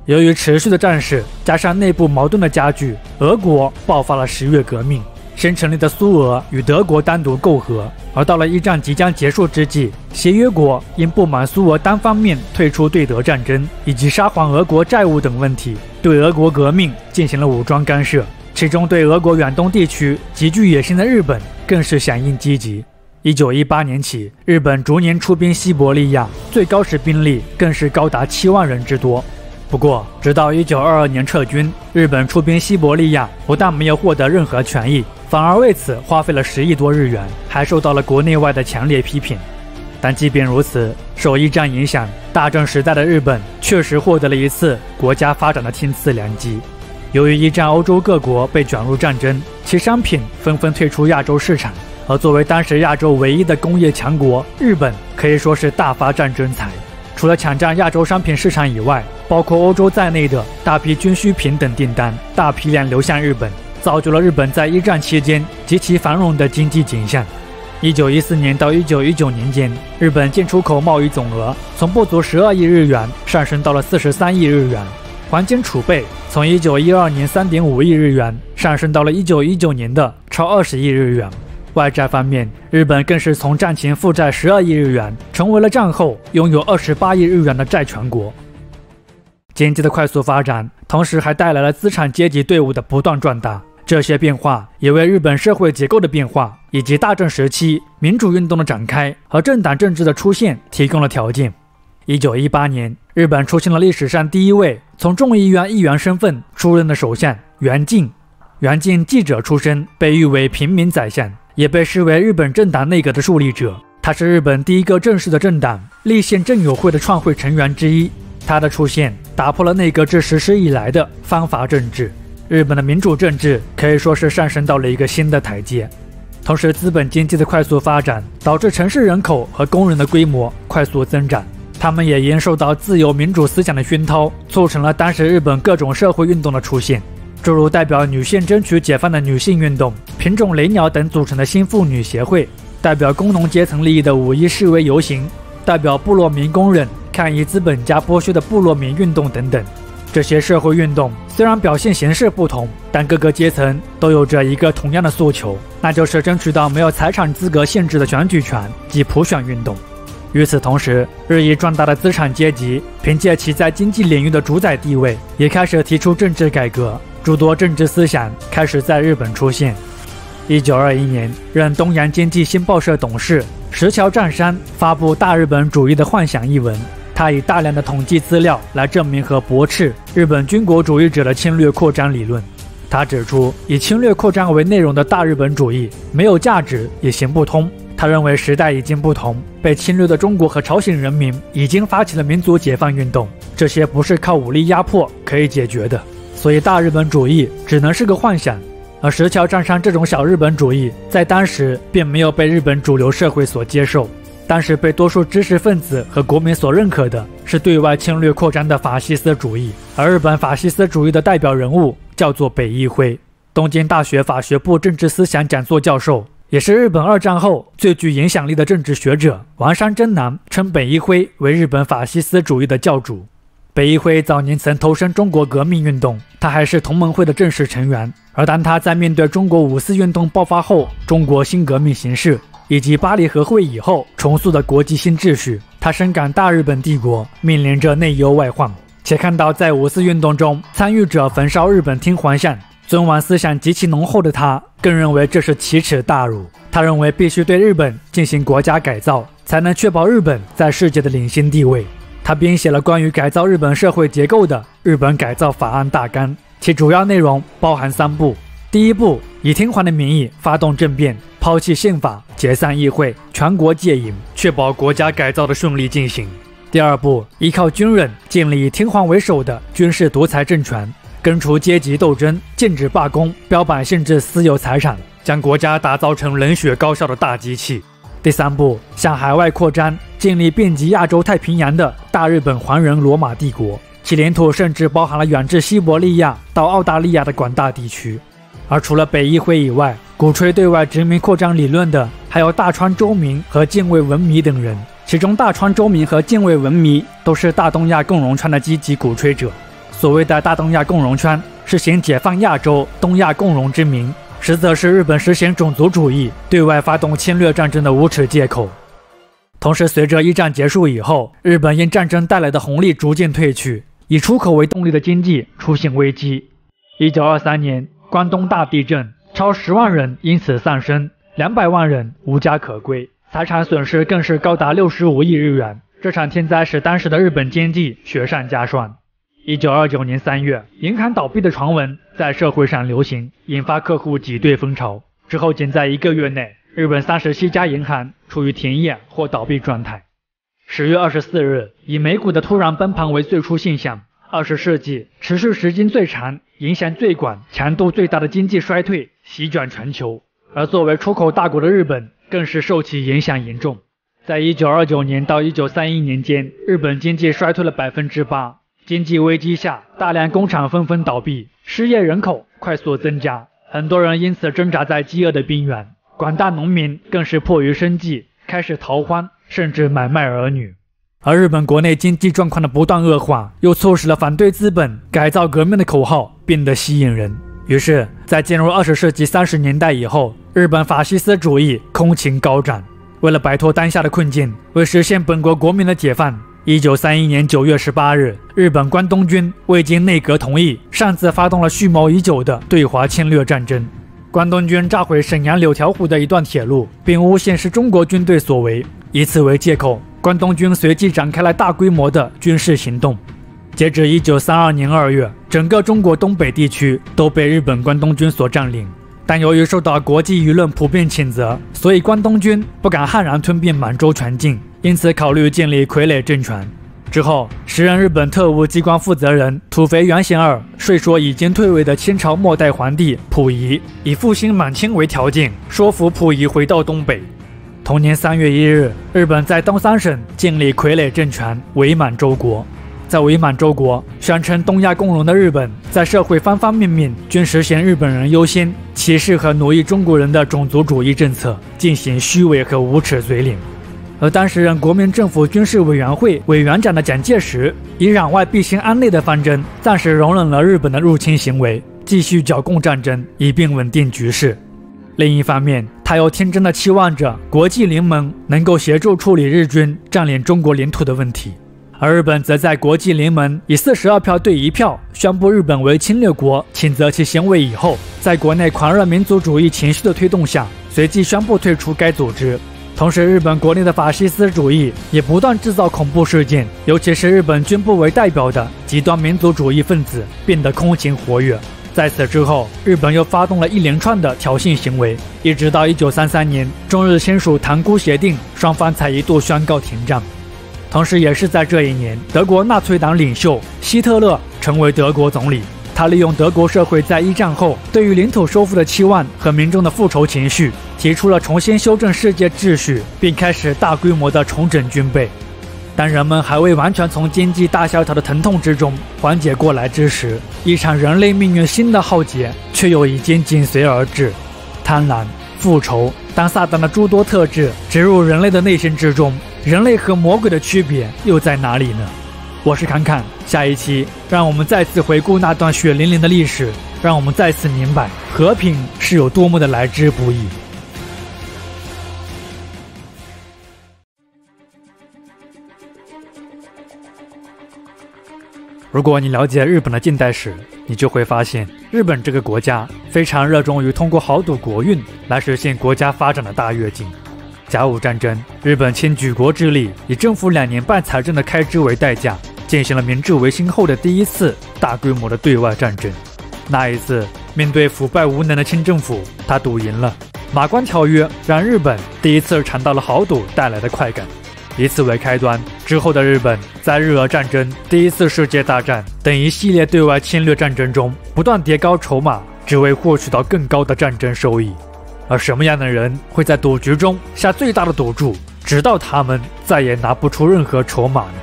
由于持续的战事加上内部矛盾的加剧，俄国爆发了10月革命，新成立的苏俄与德国单独媾和。而到了一战即将结束之际，协约国因不满苏俄单方面退出对德战争以及沙皇俄国债务等问题，对俄国革命进行了武装干涉，其中对俄国远东地区极具野心的日本更是响应积极。1918年起，日本逐年出兵西伯利亚，最高时兵力更是高达7万人之多。不过，直到1922年撤军，日本出兵西伯利亚不但没有获得任何权益，反而为此花费了10亿多日元，还受到了国内外的强烈批评。但即便如此，受一战影响，大正时代的日本确实获得了一次国家发展的天赐良机。由于一战欧洲各国被卷入战争，其商品纷纷退出亚洲市场，而作为当时亚洲唯一的工业强国，日本可以说是大发战争财。除了抢占亚洲商品市场以外，包括欧洲在内的大批军需品等订单大批量流向日本，造就了日本在一战期间极其繁荣的经济景象。1914年到1919年间，日本进出口贸易总额从不足12亿日元上升到了43亿日元，黄金储备从1912年3.5亿日元上升到了1919年的超20亿日元。外债方面，日本更是从战前负债12亿日元，成为了战后拥有28亿日元的债权国。经济的快速发展，同时还带来了资产阶级队伍的不断壮大。这些变化也为日本社会结构的变化，以及大正时期民主运动的展开和政党政治的出现提供了条件。1918年，日本出现了历史上第一位从众议院议员身份出任的首相源敬。源敬记者出身，被誉为平民宰相，也被视为日本政党内阁的树立者。他是日本第一个正式的政党立宪政友会的创会成员之一。他的出现打破了内阁制实施以来的藩阀政治。日本的民主政治可以说是上升到了一个新的台阶。同时，资本经济的快速发展导致城市人口和工人的规模快速增长，他们也因受到自由民主思想的熏陶，促成了当时日本各种社会运动的出现，诸如代表女性争取解放的女性运动、品种雷鸟等组成的新妇女协会，代表工农阶层利益的五一示威游行，代表部落民工人抗议资本家剥削的部落民运动等等。这些社会运动虽然表现形式不同，但各个阶层都有着一个同样的诉求，那就是争取到没有财产资格限制的选举权及普选运动。与此同时，日益壮大的资产阶级凭借其在经济领域的主宰地位，也开始提出政治改革，诸多政治思想开始在日本出现。1921年，任东洋经济新报社董事石桥丈山发布《大日本主义的幻想》一文，他以大量的统计资料来证明和驳斥日本军国主义者的侵略扩张理论。他指出，以侵略扩张为内容的大日本主义没有价值，也行不通。他认为时代已经不同，被侵略的中国和朝鲜人民已经发起了民族解放运动，这些不是靠武力压迫可以解决的，所以大日本主义只能是个幻想。而石桥丈山这种小日本主义在当时并没有被日本主流社会所接受，当时被多数知识分子和国民所认可的是对外侵略扩张的法西斯主义，而日本法西斯主义的代表人物叫做北一辉，东京大学法学部政治思想讲座教授，也是日本二战后最具影响力的政治学者丸山真男称北一辉为日本法西斯主义的教主。北一辉早年曾投身中国革命运动，他还是同盟会的正式成员。而当他在面对中国五四运动爆发后中国新革命形势，以及巴黎和会以后重塑的国际新秩序，他深感大日本帝国面临着内忧外患，且看到在五四运动中参与者焚烧日本天皇像，尊王思想极其浓厚的他更认为这是奇耻大辱。他认为必须对日本进行国家改造，才能确保日本在世界的领先地位。他编写了关于改造日本社会结构的《日本改造法案大纲》，其主要内容包含3步。第一步，以天皇的名义发动政变，抛弃宪法，解散议会，全国戒严，确保国家改造的顺利进行。第二步，依靠军人建立以天皇为首的军事独裁政权，根除阶级斗争，禁止罢工，标榜限制私有财产，将国家打造成冷血高效的大机器。第三步，向海外扩张，建立遍及亚洲太平洋的大日本皇人罗马帝国，其领土甚至包含了远至西伯利亚到澳大利亚的广大地区。而除了北议会以外，鼓吹对外殖民扩张理论的还有大川周明和近卫文弥等人，其中大川周明和近卫文弥都是大东亚共荣圈的积极鼓吹者。所谓的大东亚共荣圈是行解放亚洲、东亚共荣之名，实则是日本实行种族主义、对外发动侵略战争的无耻借口。同时，随着一战结束以后，日本因战争带来的红利逐渐退去，以出口为动力的经济出现危机。1923年，关东大地震，超10万人因此丧生，200万人无家可归，财产损失更是高达65亿日元。这场天灾使当时的日本经济雪上加霜。1929年3月，银行倒闭的传闻在社会上流行，引发客户挤兑风潮。之后仅在1个月内，日本37家银行处于停业或倒闭状态。10月24日，以美股的突然崩盘为最初现象，20世纪持续时间最长、影响最广、强度最大的经济衰退席卷全球。而作为出口大国的日本更是受其影响严重。在1929年到1931年间，日本经济衰退了 8%， 经济危机下，大量工厂纷纷倒闭，失业人口快速增加，很多人因此挣扎在饥饿的边缘，广大农民更是迫于生计，开始逃荒，甚至买卖儿女。而日本国内经济状况的不断恶化，又促使了反对资本、改造革命的口号变得吸引人。于是，在进入20世纪30年代以后，日本法西斯主义空前高涨。为了摆脱当下的困境，为实现本国国民的解放，1931年9月18日，日本关东军未经内阁同意，擅自发动了蓄谋已久的对华侵略战争。关东军炸毁沈阳柳条湖的一段铁路，并诬陷是中国军队所为，以此为借口，关东军随即展开了大规模的军事行动。截至1932年2月，整个中国东北地区都被日本关东军所占领。但由于受到国际舆论普遍谴责，所以关东军不敢悍然吞并满洲全境，因此考虑建立傀儡政权。之后，时任日本特务机关负责人土肥原贤二说服已经退位的清朝末代皇帝溥仪，以复兴满清为条件，说服溥仪回到东北。同年3月1日，日本在东三省建立傀儡政权伪满洲国。在伪满洲国，宣称东亚共荣的日本，在社会方方面面均实行日本人优先、歧视和奴役中国人的种族主义政策，进行虚伪和无耻嘴脸。而当时任国民政府军事委员会委员长的蒋介石，以攘外必先安内的方针，暂时容忍了日本的入侵行为，继续剿共战争，以便稳定局势。另一方面，他又天真的期望着国际联盟能够协助处理日军占领中国领土的问题。而日本则在国际联盟以42票对1票宣布日本为侵略国，谴责其行为以后，在国内狂热民族主义情绪的推动下，随即宣布退出该组织。同时，日本国内的法西斯主义也不断制造恐怖事件，尤其是日本军部为代表的极端民族主义分子变得空前活跃。在此之后，日本又发动了一连串的挑衅行为，一直到1933年，中日签署塘沽协定，双方才一度宣告停战。同时，也是在这一年，德国纳粹党领袖希特勒成为德国总理。他利用德国社会在一战后对于领土收复的期望和民众的复仇情绪，提出了重新修正世界秩序，并开始大规模的重整军备。当人们还未完全从经济大萧条的疼痛之中缓解过来之时，一场人类命运新的浩劫却又已经紧随而至。贪婪、复仇，当撒旦的诸多特质植入人类的内心之中，人类和魔鬼的区别又在哪里呢？我是侃侃，下一期让我们再次回顾那段血淋淋的历史，让我们再次明白和平是有多么的来之不易。如果你了解日本的近代史，你就会发现，日本这个国家非常热衷于通过豪赌国运来实现国家发展的大跃进。甲午战争，日本倾举国之力，以政府2年半财政的开支为代价，进行了明治维新后的第一次大规模的对外战争。那一次，面对腐败无能的清政府，他赌赢了。马关条约让日本第一次尝到了豪赌带来的快感。以此为开端，之后的日本在日俄战争、第一次世界大战等一系列对外侵略战争中不断叠高筹码，只为获取到更高的战争收益。而什么样的人会在赌局中下最大的赌注，直到他们再也拿不出任何筹码呢？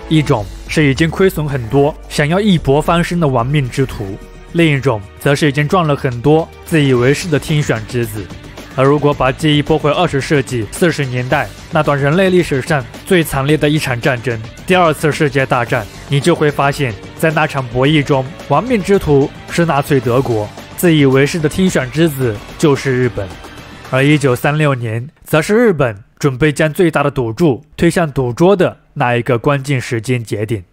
一种是已经亏损很多，想要一搏翻身的亡命之徒，另一种则是已经赚了很多，自以为是的天选之子。而如果把记忆拨回20世纪40年代那段人类历史上最惨烈的一场战争——第2次世界大战，你就会发现，在那场博弈中，亡命之徒是纳粹德国，自以为是的天选之子就是日本。而1936年，则是日本准备将最大的赌注推向赌桌的那一个关键时间节点。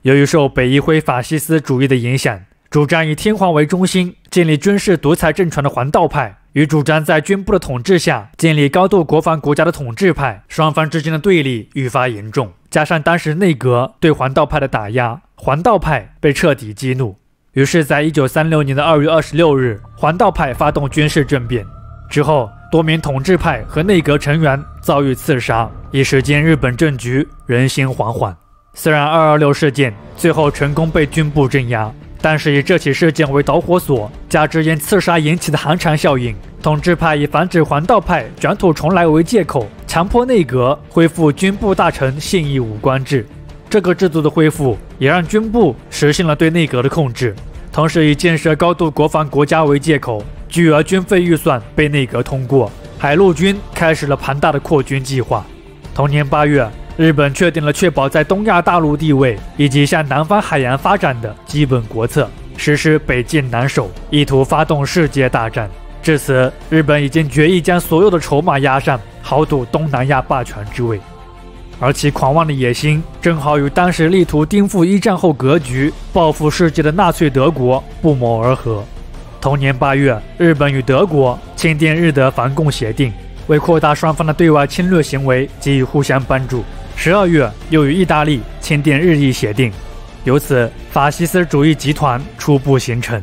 由于受北一辉法西斯主义的影响，主张以天皇为中心建立军事独裁政权的黄道派与主张在军部的统治下建立高度国防国家的统治派，双方之间的对立愈发严重，加上当时内阁对黄道派的打压，黄道派被彻底激怒。于是在1936年的2月26日，黄道派发动军事政变。之后，多名统治派和内阁成员遭遇刺杀，一时间日本政局人心惶惶。虽然226事件最后成功被军部镇压，但是以这起事件为导火索，加之因刺杀引起的寒蝉效应，统治派以防止黄道派卷土重来为借口，强迫内阁恢复军部大臣现役武官制。这个制度的恢复也让军部实现了对内阁的控制，同时以建设高度国防国家为借口，巨额军费预算被内阁通过，海陆军开始了庞大的扩军计划。同年8月，日本确定了确保在东亚大陆地位以及向南方海洋发展的基本国策，实施北进南守，意图发动世界大战。至此，日本已经决意将所有的筹码押上，豪赌东南亚霸权之位。而其狂妄的野心正好与当时力图颠覆一战后格局、报复世界的纳粹德国不谋而合。同年8月，日本与德国签订日德防共协定，为扩大双方的对外侵略行为给予互相帮助。12月，又与意大利签订日意协定，由此法西斯主义集团初步形成。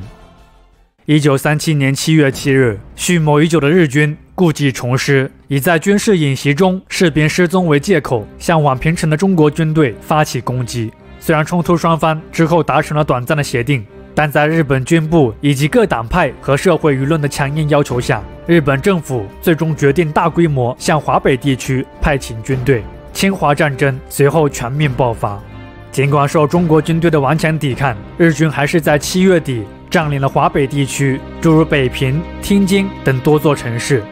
1937年7月7日，蓄谋已久的日军故技重施，以在军事演习中士兵失踪为借口，向宛平城的中国军队发起攻击。虽然冲突双方之后达成了短暂的协定，但在日本军部以及各党派和社会舆论的强硬要求下，日本政府最终决定大规模向华北地区派遣军队。侵华战争随后全面爆发。尽管受中国军队的顽强抵抗，日军还是在7月底占领了华北地区，诸如北平、天津等多座城市。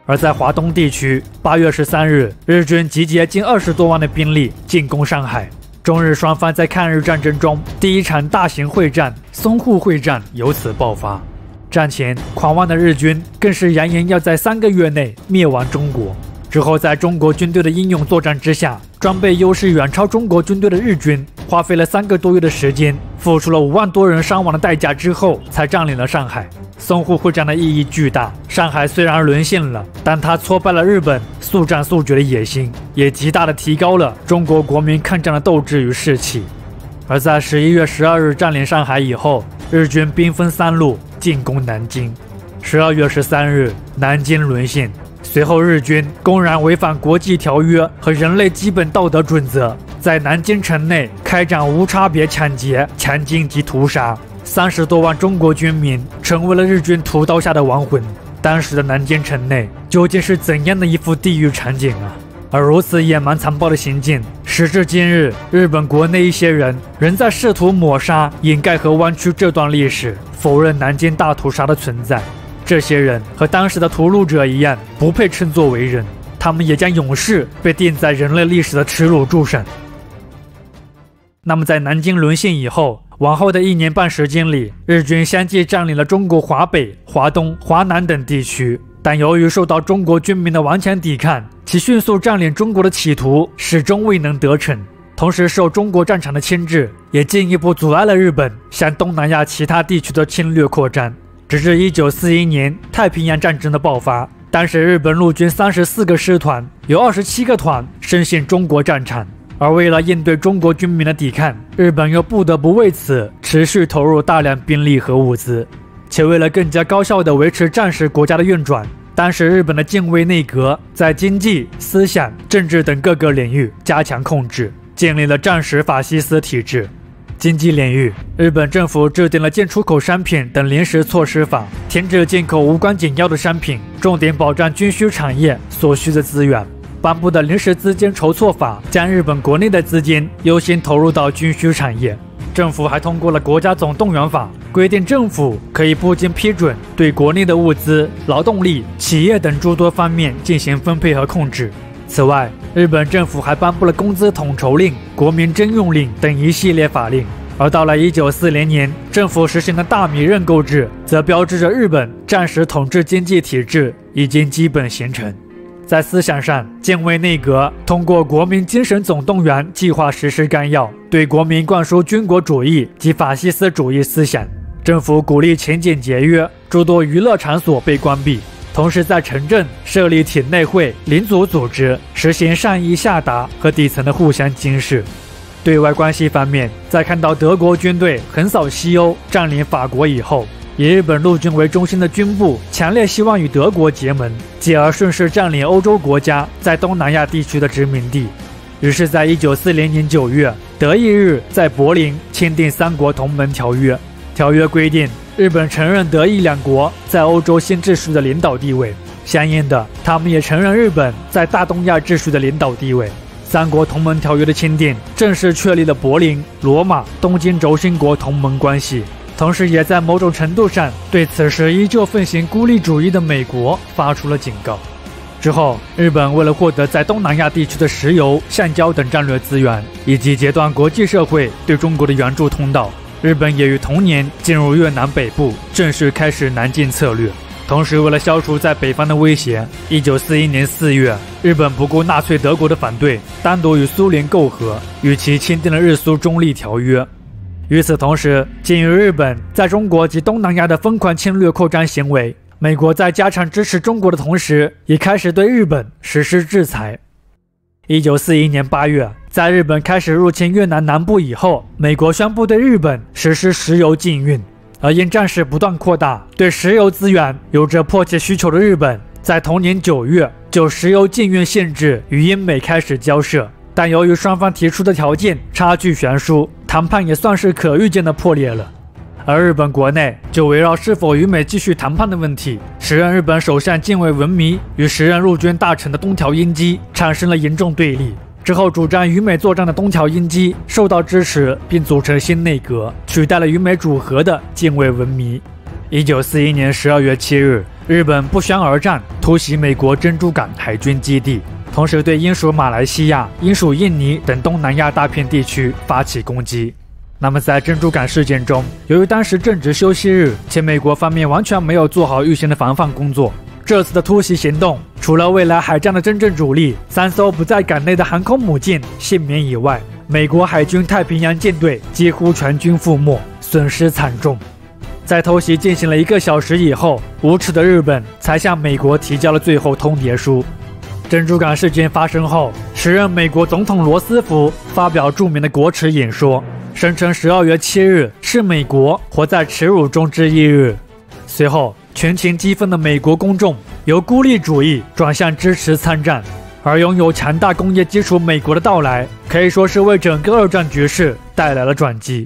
而在华东地区，8月13日，日军集结近20多万的兵力进攻上海。中日双方在抗日战争中第一场大型会战淞沪会战由此爆发。战前狂妄的日军更是扬言要在3个月内灭亡中国。之后，在中国军队的英勇作战之下，装备优势远超中国军队的日军，花费了3个多月的时间，付出了5万多人伤亡的代价之后，才占领了上海。淞沪会战的意义巨大，上海虽然沦陷了，但它挫败了日本速战速决的野心，也极大的提高了中国国民抗战的斗志与士气。而在11月12日占领上海以后，日军兵分3路进攻南京。12月13日，南京沦陷。随后，日军公然违反国际条约和人类基本道德准则，在南京城内开展无差别抢劫、强奸及屠杀，30多万中国军民成为了日军屠刀下的亡魂。当时的南京城内究竟是怎样的一幅地狱场景啊！而如此野蛮残暴的行径，时至今日，日本国内一些人仍在试图抹杀、掩盖和弯曲这段历史，否认南京大屠杀的存在。这些人和当时的屠戮者一样，不配称作为人，他们也将永世被钉在人类历史的耻辱柱上。那么在南京沦陷以后，往后的1年半时间里，日军相继占领了中国华北、华东、华南等地区，但由于受到中国军民的顽强抵抗，其迅速占领中国的企图始终未能得逞。同时，受中国战场的牵制，也进一步阻碍了日本向东南亚其他地区的侵略扩张。直至1941年太平洋战争的爆发，当时日本陆军34个师团有27个团深陷中国战场，而为了应对中国军民的抵抗，日本又不得不为此持续投入大量兵力和物资。且为了更加高效地维持战时国家的运转，当时日本的近卫内阁在经济、思想、政治等各个领域加强控制，建立了战时法西斯体制。经济领域，日本政府制定了进出口商品等临时措施法，停止进口无关紧要的商品，重点保障军需产业所需的资源。颁布的临时资金筹措法将日本国内的资金优先投入到军需产业。政府还通过了国家总动员法，规定政府可以不经批准对国内的物资、劳动力、企业等诸多方面进行分配和控制。此外，日本政府还颁布了工资统筹令、国民征用令等一系列法令。而到了1940年，政府实行的大米认购制，则标志着日本战时统治经济体制已经基本形成。在思想上，近卫内阁通过国民精神总动员计划实施纲要，对国民灌输军国主义及法西斯主义思想。政府鼓励勤俭节约，诸多娱乐场所被关闭。同时，在城镇设立体内会、领主组织，实行上意下达和底层的互相监视。对外关系方面，在看到德国军队横扫西欧、占领法国以后，以日本陆军为中心的军部强烈希望与德国结盟，继而顺势占领欧洲国家在东南亚地区的殖民地。于是，在1940年9月，德意日在柏林签订3国同盟条约。条约规定，日本承认德意两国在欧洲新秩序的领导地位，相应的，他们也承认日本在大东亚秩序的领导地位。三国同盟条约的签订，正式确立了柏林、罗马、东京轴心国同盟关系，同时也在某种程度上对此时依旧奉行孤立主义的美国发出了警告。之后，日本为了获得在东南亚地区的石油、橡胶等战略资源，以及截断国际社会对中国的援助通道，日本也于同年进入越南北部，正式开始南进策略。同时，为了消除在北方的威胁，1941年4月，日本不顾纳粹德国的反对，单独与苏联媾和，与其签订了日苏中立条约。与此同时，鉴于日本在中国及东南亚的疯狂侵略扩张行为，美国在加强支持中国的同时，也开始对日本实施制裁。1941年8月，在日本开始入侵越南南部以后，美国宣布对日本实施石油禁运。而因战事不断扩大，对石油资源有着迫切需求的日本，在同年9月就石油禁运限制与英美开始交涉，但由于双方提出的条件差距悬殊，谈判也算是可预见的破裂了。而日本国内就围绕是否与美继续谈判的问题，时任日本首相近卫文弥与时任陆军大臣的东条英机产生了严重对立。之后，主张与美作战的东条英机受到支持，并组成新内阁，取代了与美主和的近卫文弥。1941年12月7日，日本不宣而战，突袭美国珍珠港海军基地，同时对英属马来西亚、英属印尼等东南亚大片地区发起攻击。那么，在珍珠港事件中，由于当时正值休息日，且美国方面完全没有做好预先的防范工作，这次的突袭行动，除了未来海战的真正主力3艘不在港内的航空母舰幸免以外，美国海军太平洋舰队几乎全军覆没，损失惨重。在偷袭进行了1个小时以后，无耻的日本才向美国提交了最后通牒书。珍珠港事件发生后，时任美国总统罗斯福发表著名的国耻演说，声称12月7日是美国活在耻辱中之一日。随后，群情激愤的美国公众由孤立主义转向支持参战，而拥有强大工业基础美国的到来，可以说是为整个二战局势带来了转机。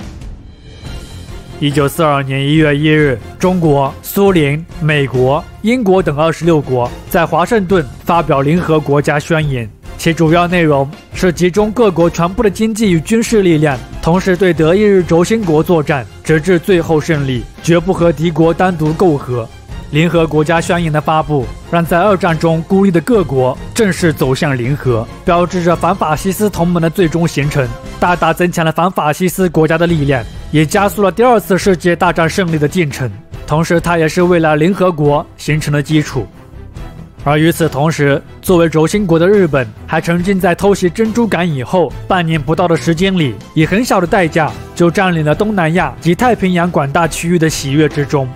1942年1月1日，中国、苏联、美国、英国等26国在华盛顿发表联合国家宣言，其主要内容是集中各国全部的经济与军事力量，同时对德意日轴心国作战，直至最后胜利，绝不和敌国单独媾和。联合国家宣言的发布，让在二战中孤立的各国正式走向联合，标志着反法西斯同盟的最终形成，大大增强了反法西斯国家的力量，也加速了第2次世界大战胜利的进程。同时，它也是未来联合国形成的基础。而与此同时，作为轴心国的日本，还沉浸在偷袭珍珠港以后半年不到的时间里，以很小的代价就占领了东南亚及太平洋广大区域的喜悦之中。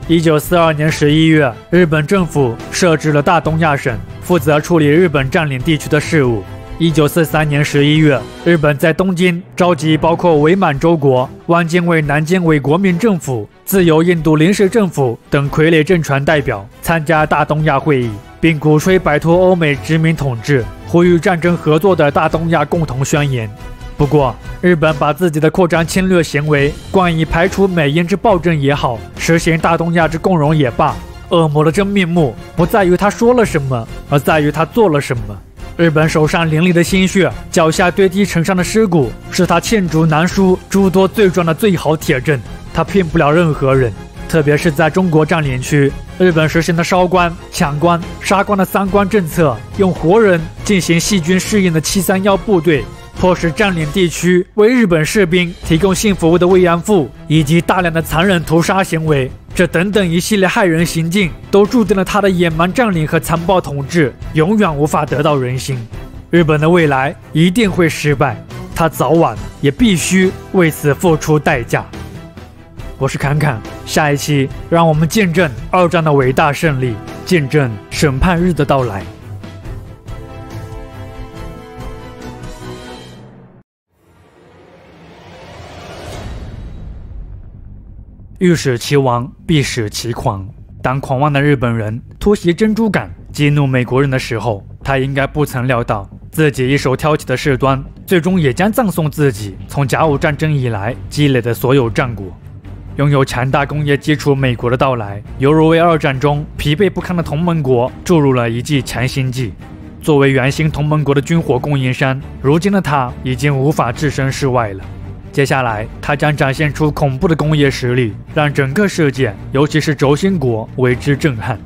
1942年11月，日本政府设置了大东亚省，负责处理日本占领地区的事务。1943年11月，日本在东京召集包括伪满洲国、汪精卫南京伪国民政府、自由印度临时政府等傀儡政权代表参加大东亚会议，并鼓吹摆脱欧美殖民统治，呼吁战争合作的大东亚共同宣言。不过，日本把自己的扩张侵略行为冠以排除美英之暴政也好，实行大东亚之共荣也罢，恶魔的真面目不在于他说了什么，而在于他做了什么。日本手上淋漓的鲜血，脚下堆积成山的尸骨，是他罄竹难书诸多罪状的最好铁证。他骗不了任何人，特别是在中国占领区，日本实行的烧官、抢官、杀官的3官政策，用活人进行细菌试验的731部队，迫使占领地区为日本士兵提供性服务的慰安妇，以及大量的残忍屠杀行为，这等等一系列害人行径，都注定了他的野蛮占领和残暴统治永远无法得到人心。日本的未来一定会失败，他早晚也必须为此付出代价。我是侃侃，下一期让我们见证二战的伟大胜利，见证审判日的到来。欲使其亡，必使其狂。当狂妄的日本人突袭珍珠港，激怒美国人的时候，他应该不曾料到，自己一手挑起的事端，最终也将葬送自己从甲午战争以来积累的所有战果。拥有强大工业基础美国的到来，犹如为二战中疲惫不堪的同盟国注入了一剂强心剂。作为原型同盟国的军火供应商，如今的他已经无法置身事外了。接下来，他将展现出恐怖的工业实力，让整个世界，尤其是轴心国为之震撼。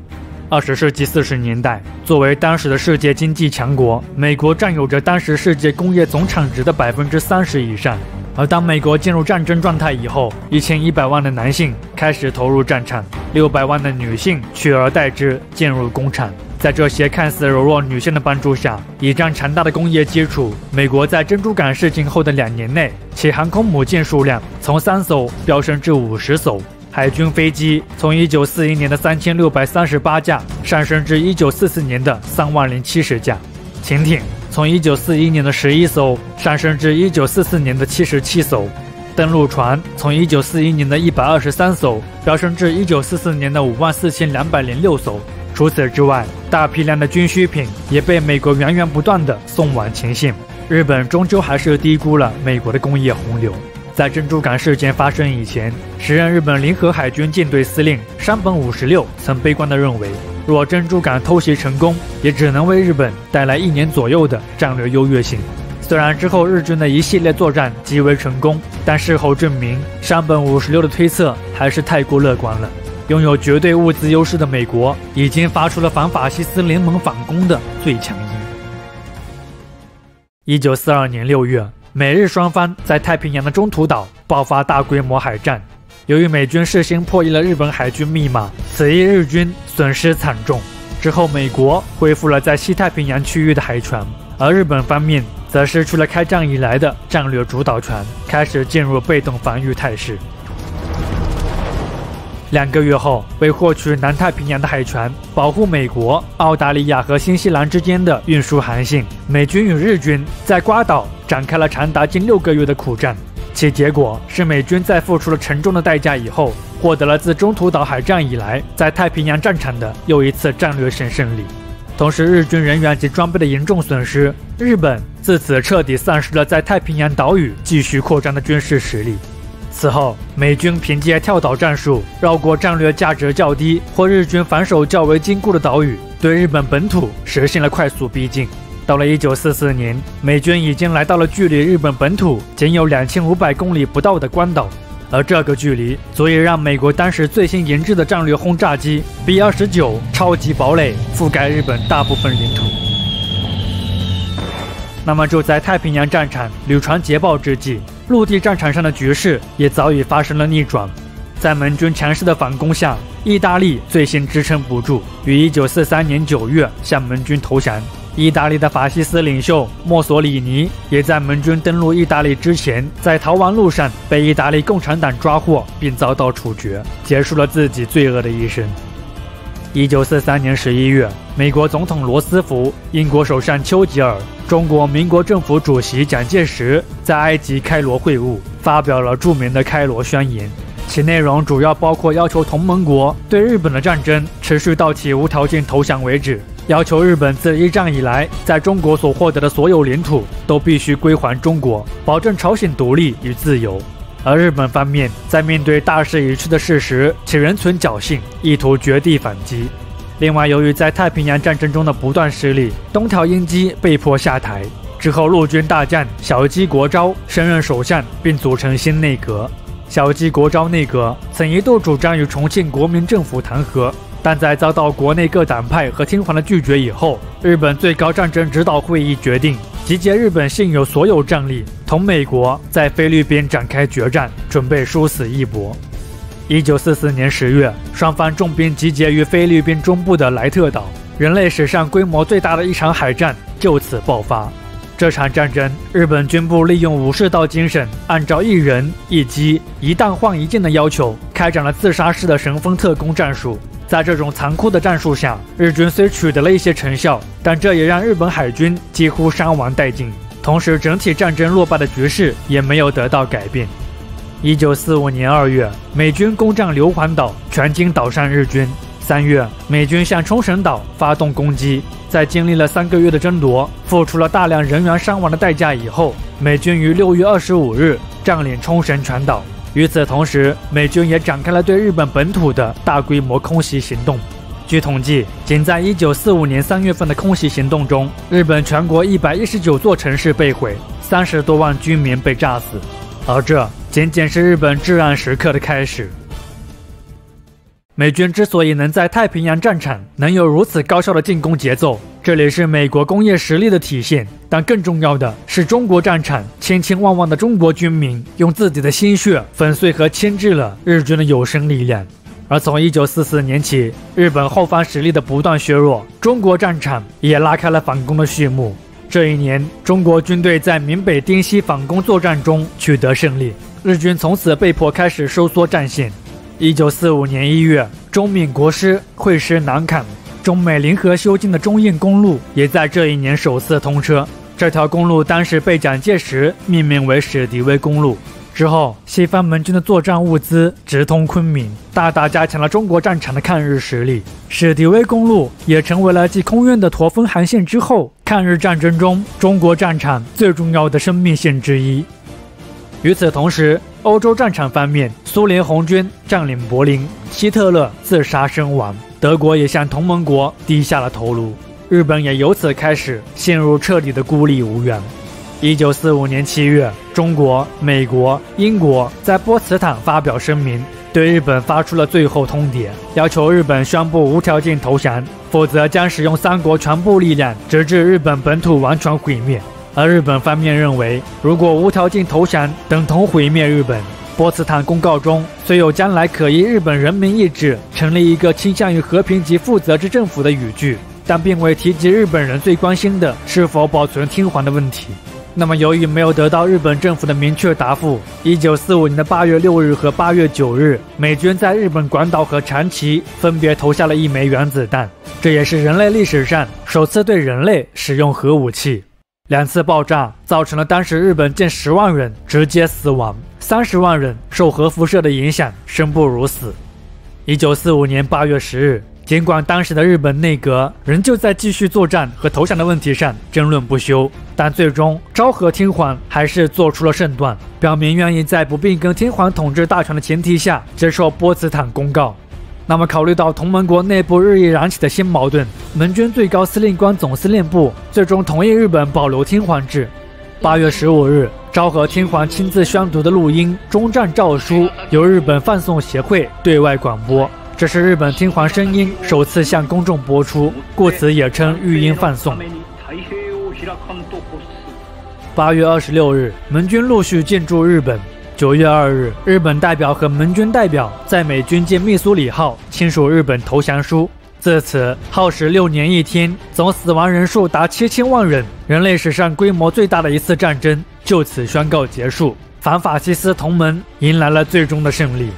20世纪40年代，作为当时的世界经济强国，美国占有着当时世界工业总产值的30%以上。而当美国进入战争状态以后，1100万的男性开始投入战场，600万的女性取而代之进入工厂。在这些看似柔弱女性的帮助下，倚仗强大的工业基础，美国在珍珠港事件后的2年内，其航空母舰数量从3艘飙升至50艘。海军飞机从1941年的3638架上升至1944年的30070架，潜艇从1941年的11艘上升至1944年的77艘，登陆船从1941年的123艘飙升至1944年的54206艘。除此之外，大批量的军需品也被美国源源不断地送往前线。日本终究还是低估了美国的工业洪流。在珍珠港事件发生以前，时任日本联合海军舰队司令山本五十六曾悲观地认为，若珍珠港偷袭成功，也只能为日本带来1年左右的战略优越性。虽然之后日军的一系列作战极为成功，但事后证明山本五十六的推测还是太过乐观了。拥有绝对物资优势的美国已经发出了反法西斯联盟反攻的最强音。1942年6月，美日双方在太平洋的中途岛爆发大规模海战。由于美军事先破译了日本海军密码，此役日军损失惨重。之后，美国恢复了在西太平洋区域的海权，而日本方面则失去了开战以来的战略主导权，开始进入被动防御态势。2个月后，为获取南太平洋的海权，保护美国、澳大利亚和新西兰之间的运输航线，美军与日军在瓜岛展开了长达近6个月的苦战。其结果是，美军在付出了沉重的代价以后，获得了自中途岛海战以来在太平洋战场的又一次战略性胜利。同时，日军人员及装备的严重损失，日本自此彻底丧失了在太平洋岛屿继续扩张的军事实力。此后，美军凭借跳岛战术，绕过战略价值较低或日军防守较为坚固的岛屿，对日本本土实现了快速逼近。到了1944年，美军已经来到了距离日本本土仅有2500公里不到的关岛，而这个距离足以让美国当时最新研制的战略轰炸机 B-29超级堡垒覆盖日本大部分领土。那么就在太平洋战场屡传捷报之际，陆地战场上的局势也早已发生了逆转。在盟军强势的反攻下，意大利最先支撑不住，于1943年9月向盟军投降。意大利的法西斯领袖墨索里尼也在盟军登陆意大利之前，在逃亡路上被意大利共产党抓获，并遭到处决，结束了自己罪恶的一生。1943年11月，美国总统罗斯福、英国首相丘吉尔、中国民国政府主席蒋介石在埃及开罗会晤，发表了著名的开罗宣言。其内容主要包括要求同盟国对日本的战争持续到其无条件投降为止，要求日本自一战以来在中国所获得的所有领土都必须归还中国，保证朝鲜独立与自由。而日本方面在面对大势已去的事实，其仍存侥幸，意图绝地反击。另外，由于在太平洋战争中的不断失利，东条英机被迫下台。之后，陆军大将小矶国昭升任首相，并组成新内阁。小矶国昭内阁曾一度主张与重庆国民政府谈和，但在遭到国内各党派和天皇的拒绝以后，日本最高战争指导会议决定集结日本现有所有战力，同美国在菲律宾展开决战，准备殊死一搏。1944年10月，双方重兵集结于菲律宾中部的莱特岛，人类史上规模最大的一场海战就此爆发。这场战争，日本军部利用武士道精神，按照一人一击一弹换一箭的要求，开展了自杀式的神风特攻战术。在这种残酷的战术下，日军虽取得了一些成效，但这也让日本海军几乎伤亡殆尽，同时整体战争落败的局势也没有得到改变。1945年2月，美军攻占硫磺岛，全境岛上日军。3月，美军向冲绳岛发动攻击，在经历了3个月的争夺，付出了大量人员伤亡的代价以后，美军于6月25日占领冲绳全岛。与此同时，美军也展开了对日本本土的大规模空袭行动。据统计，仅在1945年3月份的空袭行动中，日本全国119座城市被毁，30多万居民被炸死，而这仅仅是日本至暗时刻的开始。美军之所以能在太平洋战场能有如此高效的进攻节奏，这里是美国工业实力的体现，但更重要的是中国战场千千万万的中国军民用自己的心血粉碎和牵制了日军的有生力量。而从1944年起，日本后方实力的不断削弱，中国战场也拉开了反攻的序幕。这一年，中国军队在闽北滇西反攻作战中取得胜利，日军从此被迫开始收缩战线。1945年1月，中闽国师会师南坎，中美联合修建的中印公路也在这一年首次通车。这条公路当时被蒋介石命名为史迪威公路。之后，西方盟军的作战物资直通昆明，大大加强了中国战场的抗日实力。史迪威公路也成为了继空运的驼峰航线之后，抗日战争中中国战场最重要的生命线之一。与此同时，欧洲战场方面，苏联红军占领柏林，希特勒自杀身亡，德国也向同盟国低下了头颅，日本也由此开始陷入彻底的孤立无援。1945年7月，中国、美国、英国在波茨坦发表声明，对日本发出了最后通牒，要求日本宣布无条件投降，否则将使用三国全部力量，直至日本本土完全毁灭。而日本方面认为，如果无条件投降等同毁灭日本。波茨坦公告中虽有将来可依日本人民意志成立一个倾向于和平及负责之政府的语句，但并未提及日本人最关心的是否保存天皇的问题。那么由于没有得到日本政府的明确答复，1945年的8月6日和8月9日，美军在日本广岛和长崎分别投下了1枚原子弹，这也是人类历史上首次对人类使用核武器。2次爆炸造成了当时日本近10万人直接死亡，30万人受核辐射的影响生不如死。1945年8月10日，尽管当时的日本内阁仍旧在继续作战和投降的问题上争论不休，但最终昭和天皇还是做出了胜断，表明愿意在不变更天皇统治大权的前提下接受波茨坦公告。那么考虑到同盟国内部日益燃起的新矛盾，盟军最高司令官总司令部最终同意日本保留天皇制。8月15日，昭和天皇亲自宣读的录音终战诏书由日本放送协会对外广播，这是日本天皇声音首次向公众播出，故此也称语音放送。8月26日，盟军陆续进驻日本。9月2日，日本代表和盟军代表在美军舰密苏里号签署日本投降书。自此，耗时6年1天，总死亡人数达7000万人，人类史上规模最大的一次战争就此宣告结束，反法西斯同盟迎来了最终的胜利。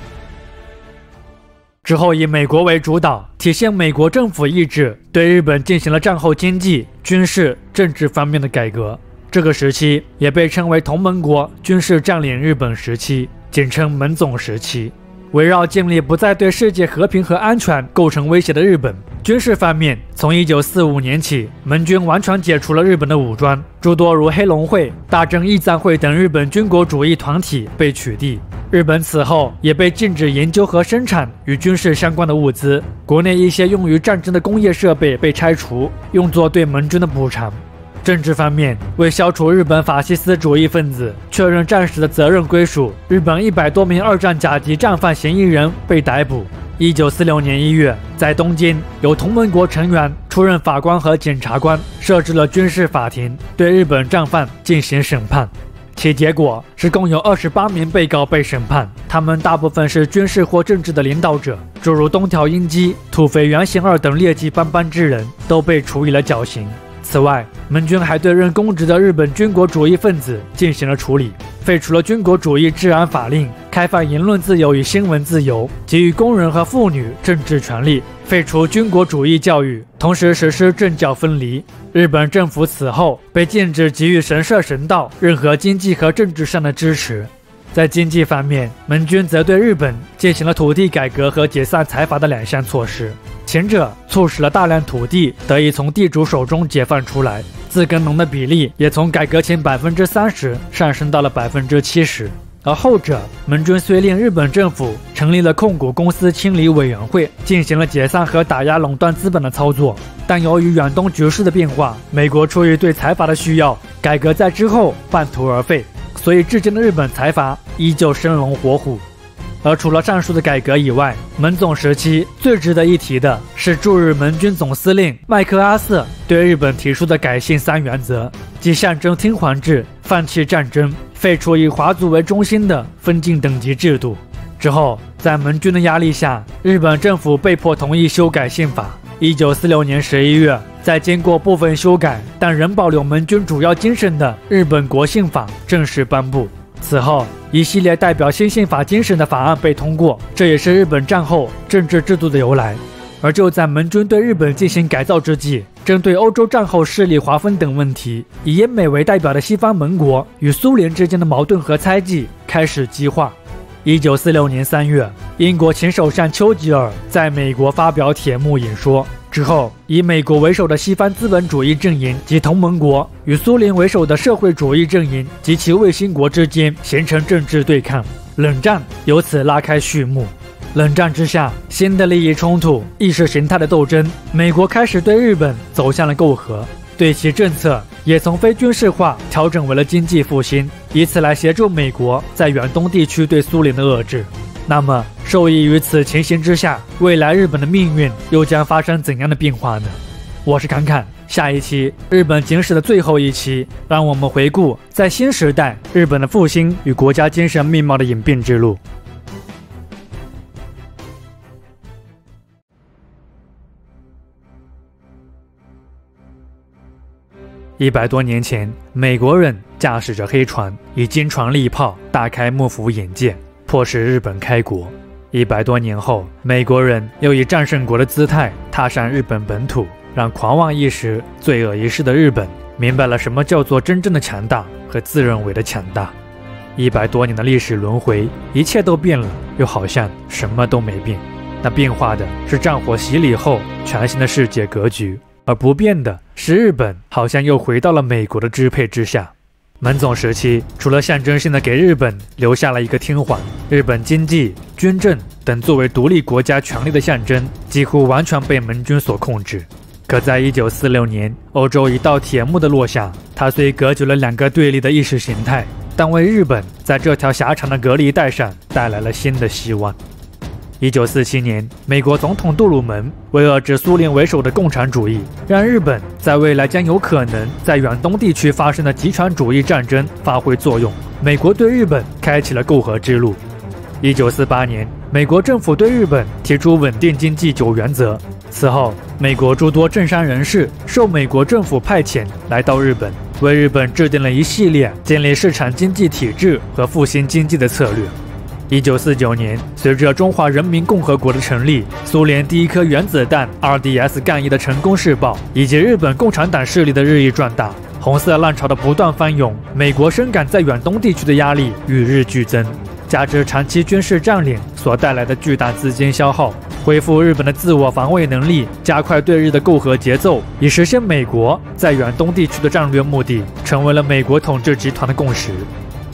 之后以美国为主导，体现美国政府意志，对日本进行了战后经济、军事、政治方面的改革。这个时期也被称为同盟国军事占领日本时期，简称盟总时期。围绕建立不再对世界和平和安全构成威胁的日本，军事方面，从1945年起，盟军完全解除了日本的武装，诸多如黑龙会、大正义赞会等日本军国主义团体被取缔。日本此后也被禁止研究和生产与军事相关的物资，国内一些用于战争的工业设备被拆除，用作对盟军的补偿。政治方面，为消除日本法西斯主义分子，确认战时的责任归属，日本100多名二战甲级战犯嫌疑人被逮捕。1946年1月，在东京，由同盟国成员出任法官和检察官，设置了军事法庭，对日本战犯进行审判。其结果是共有28名被告被审判，他们大部分是军事或政治的领导者，诸如东条英机、土肥原贤二等劣迹斑斑之人都被处以了绞刑。此外，盟军还对任公职的日本军国主义分子进行了处理，废除了军国主义治安法令，开放言论自由与新闻自由，给予工人和妇女政治权利，废除军国主义教育，同时实施政教分离。日本政府此后被禁止给予神社神道任何经济和政治上的支持。在经济方面，盟军则对日本进行了土地改革和解散财阀的2项措施，前者促使了大量土地得以从地主手中解放出来，自耕农的比例也从改革前30%上升到了70%。而后者，盟军虽令日本政府成立了控股公司清理委员会，进行了解散和打压垄断资本的操作，但由于远东局势的变化，美国出于对财阀的需要，改革在之后半途而废，所以至今的日本财阀依旧生龙活虎。而除了上述的改革以外，盟总时期最值得一提的是驻日盟军总司令麦克阿瑟对日本提出的改信3原则，即象征听皇制、放弃战争、废除以华族为中心的分境等级制度。之后，在盟军的压力下，日本政府被迫同意修改宪法。1946年11月，在经过部分修改但仍保留盟军主要精神的日本国宪法正式颁布。此后，一系列代表新宪法精神的法案被通过，这也是日本战后政治制度的由来。而就在盟军对日本进行改造之际，针对欧洲战后势力划分等问题，以英美为代表的西方盟国与苏联之间的矛盾和猜忌开始激化。1946年3月，英国前首相丘吉尔在美国发表铁幕演说之后，以美国为首的西方资本主义阵营及同盟国与苏联为首的社会主义阵营及其卫星国之间形成政治对抗，冷战由此拉开序幕。冷战之下，新的利益冲突、意识形态的斗争，美国开始对日本走向了媾和，对其政策也从非军事化调整为了经济复兴，以此来协助美国在远东地区对苏联的遏制。那么，受益于此情形之下，未来日本的命运又将发生怎样的变化呢？我是侃侃，下一期日本简史的最后一期，让我们回顾在新时代日本的复兴与国家精神面貌的演变之路。100多年前，美国人驾驶着黑船，以金船利炮大开幕府眼界，迫使日本开国。100多年后，美国人又以战胜国的姿态踏上日本本土，让狂妄一时、罪恶一世的日本明白了什么叫做真正的强大和自认为的强大。100多年的历史轮回，一切都变了，又好像什么都没变。那变化的是战火洗礼后全新的世界格局，而不变的是日本好像又回到了美国的支配之下。盟总时期，除了象征性的给日本留下了一个天皇，日本经济、军政等作为独立国家权力的象征，几乎完全被盟军所控制。可在1946年，欧洲一道铁幕的落下，它虽隔绝了2个对立的意识形态，但为日本在这条狭长的隔离带上带来了新的希望。1947年，美国总统杜鲁门为遏制苏联为首的共产主义，让日本在未来将有可能在远东地区发生的极权主义战争发挥作用。美国对日本开启了媾和之路。1948年，美国政府对日本提出稳定经济9原则。此后，美国诸多政商人士受美国政府派遣来到日本，为日本制定了一系列建立市场经济体制和复兴经济的策略。1949年，随着中华人民共和国的成立，苏联第一颗原子弹 RDS-1 的成功试爆，以及日本共产党势力的日益壮大，红色浪潮的不断翻涌，美国深感在远东地区的压力与日俱增，加之长期军事占领所带来的巨大资金消耗，恢复日本的自我防卫能力，加快对日的媾和节奏，以实现美国在远东地区的战略目的，成为了美国统治集团的共识。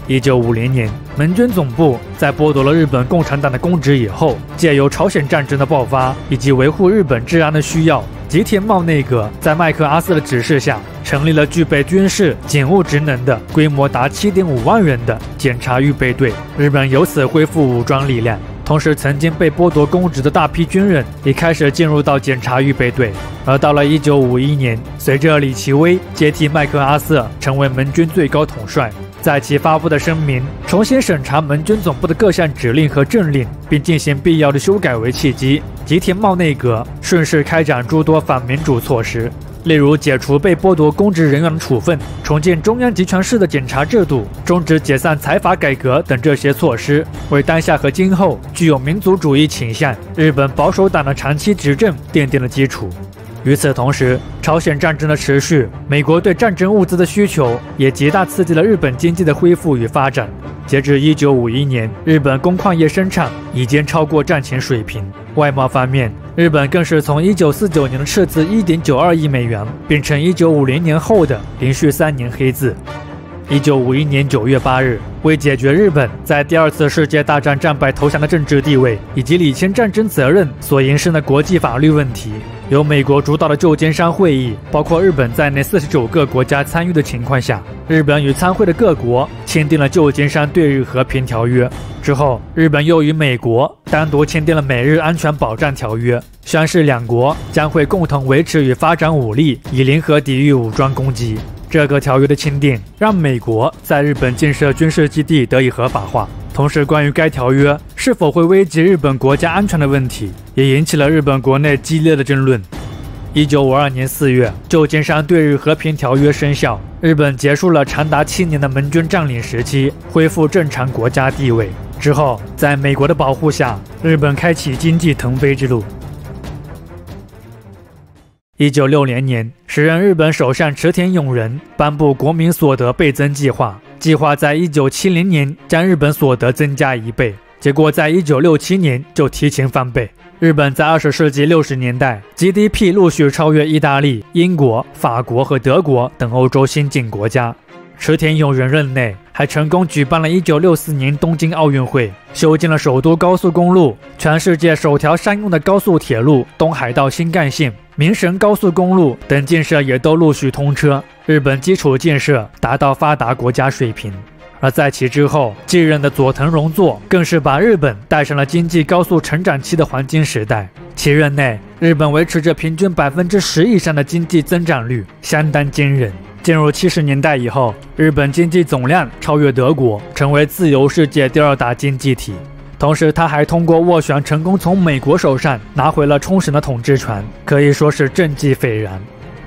1950年，盟军总部在剥夺了日本共产党的公职以后，借由朝鲜战争的爆发以及维护日本治安的需要，吉田茂内阁在麦克阿瑟的指示下，成立了具备军事警务职能的规模达 7.5 万人的检察预备队，日本由此恢复武装力量。同时，曾经被剥夺公职的大批军人也开始进入到检察预备队。而到了1951年，随着李奇微接替麦克阿瑟成为盟军最高统帅，在其发布的声明重新审查盟军总部的各项指令和政令，并进行必要的修改为契机，吉田茂内阁顺势开展诸多反民主措施，例如解除被剥夺公职人员的处分、重建中央集权式的检察制度、终止解散财阀改革等这些措施，为当下和今后具有民族主义倾向日本保守党的长期执政奠定了基础。与此同时，朝鲜战争的持续，美国对战争物资的需求也极大刺激了日本经济的恢复与发展。截至1951年，日本工矿业生产已经超过战前水平。外贸方面，日本更是从1949年的赤字 1.92 亿美元变成1950年后的连续3年黑字。1951年9月8日，为解决日本在第二次世界大战战败投降的政治地位以及履行战争责任所引申的国际法律问题，由美国主导的旧金山会议，包括日本在内49个国家参与的情况下，日本与参会的各国签订了旧金山对日和平条约。之后，日本又与美国单独签订了美日安全保障条约，宣示两国将会共同维持与发展武力，以联合抵御武装攻击。这个条约的签订让美国在日本建设军事基地得以合法化，同时关于该条约是否会危及日本国家安全的问题也引起了日本国内激烈的争论。1952年4月，旧金山对日和平条约生效，日本结束了长达7年的盟军占领时期，恢复正常国家地位。之后，在美国的保护下，日本开启经济腾飞之路。1960年，时任日本首相池田勇人颁布国民所得倍增计划，计划在1970年将日本所得增加1倍，结果在1967年就提前翻倍。日本在20世纪60年代 GDP 陆续超越意大利、英国、法国和德国等欧洲先进国家。池田勇人任内还成功举办了1964年东京奥运会，修建了首都高速公路，全世界首条商用的高速铁路东海道新干线、明神高速公路等建设也都陆续通车，日本基础建设达到发达国家水平。而在其之后继任的佐藤荣作更是把日本带上了经济高速成长期的黄金时代。其任内，日本维持着平均10%以上的经济增长率，相当惊人。进入70年代以后，日本经济总量超越德国，成为自由世界第2大经济体。同时，他还通过斡旋成功从美国手上拿回了冲绳的统治权，可以说是政绩斐然。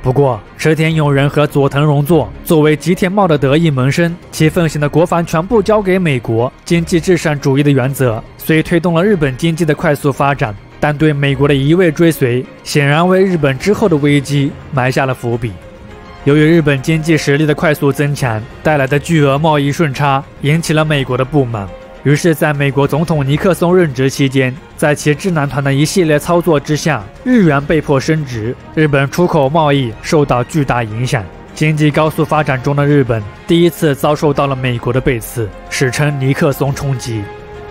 不过，池田勇人和佐藤荣作作为吉田茂的得意门生，其奉行的国防全部交给美国、经济至上主义的原则，虽推动了日本经济的快速发展，但对美国的一味追随，显然为日本之后的危机埋下了伏笔。由于日本经济实力的快速增强带来的巨额贸易顺差，引起了美国的不满。于是，在美国总统尼克松任职期间，在其智囊团的一系列操作之下，日元被迫升值，日本出口贸易受到巨大影响。经济高速发展中的日本第一次遭受到了美国的背刺，史称尼克松冲击。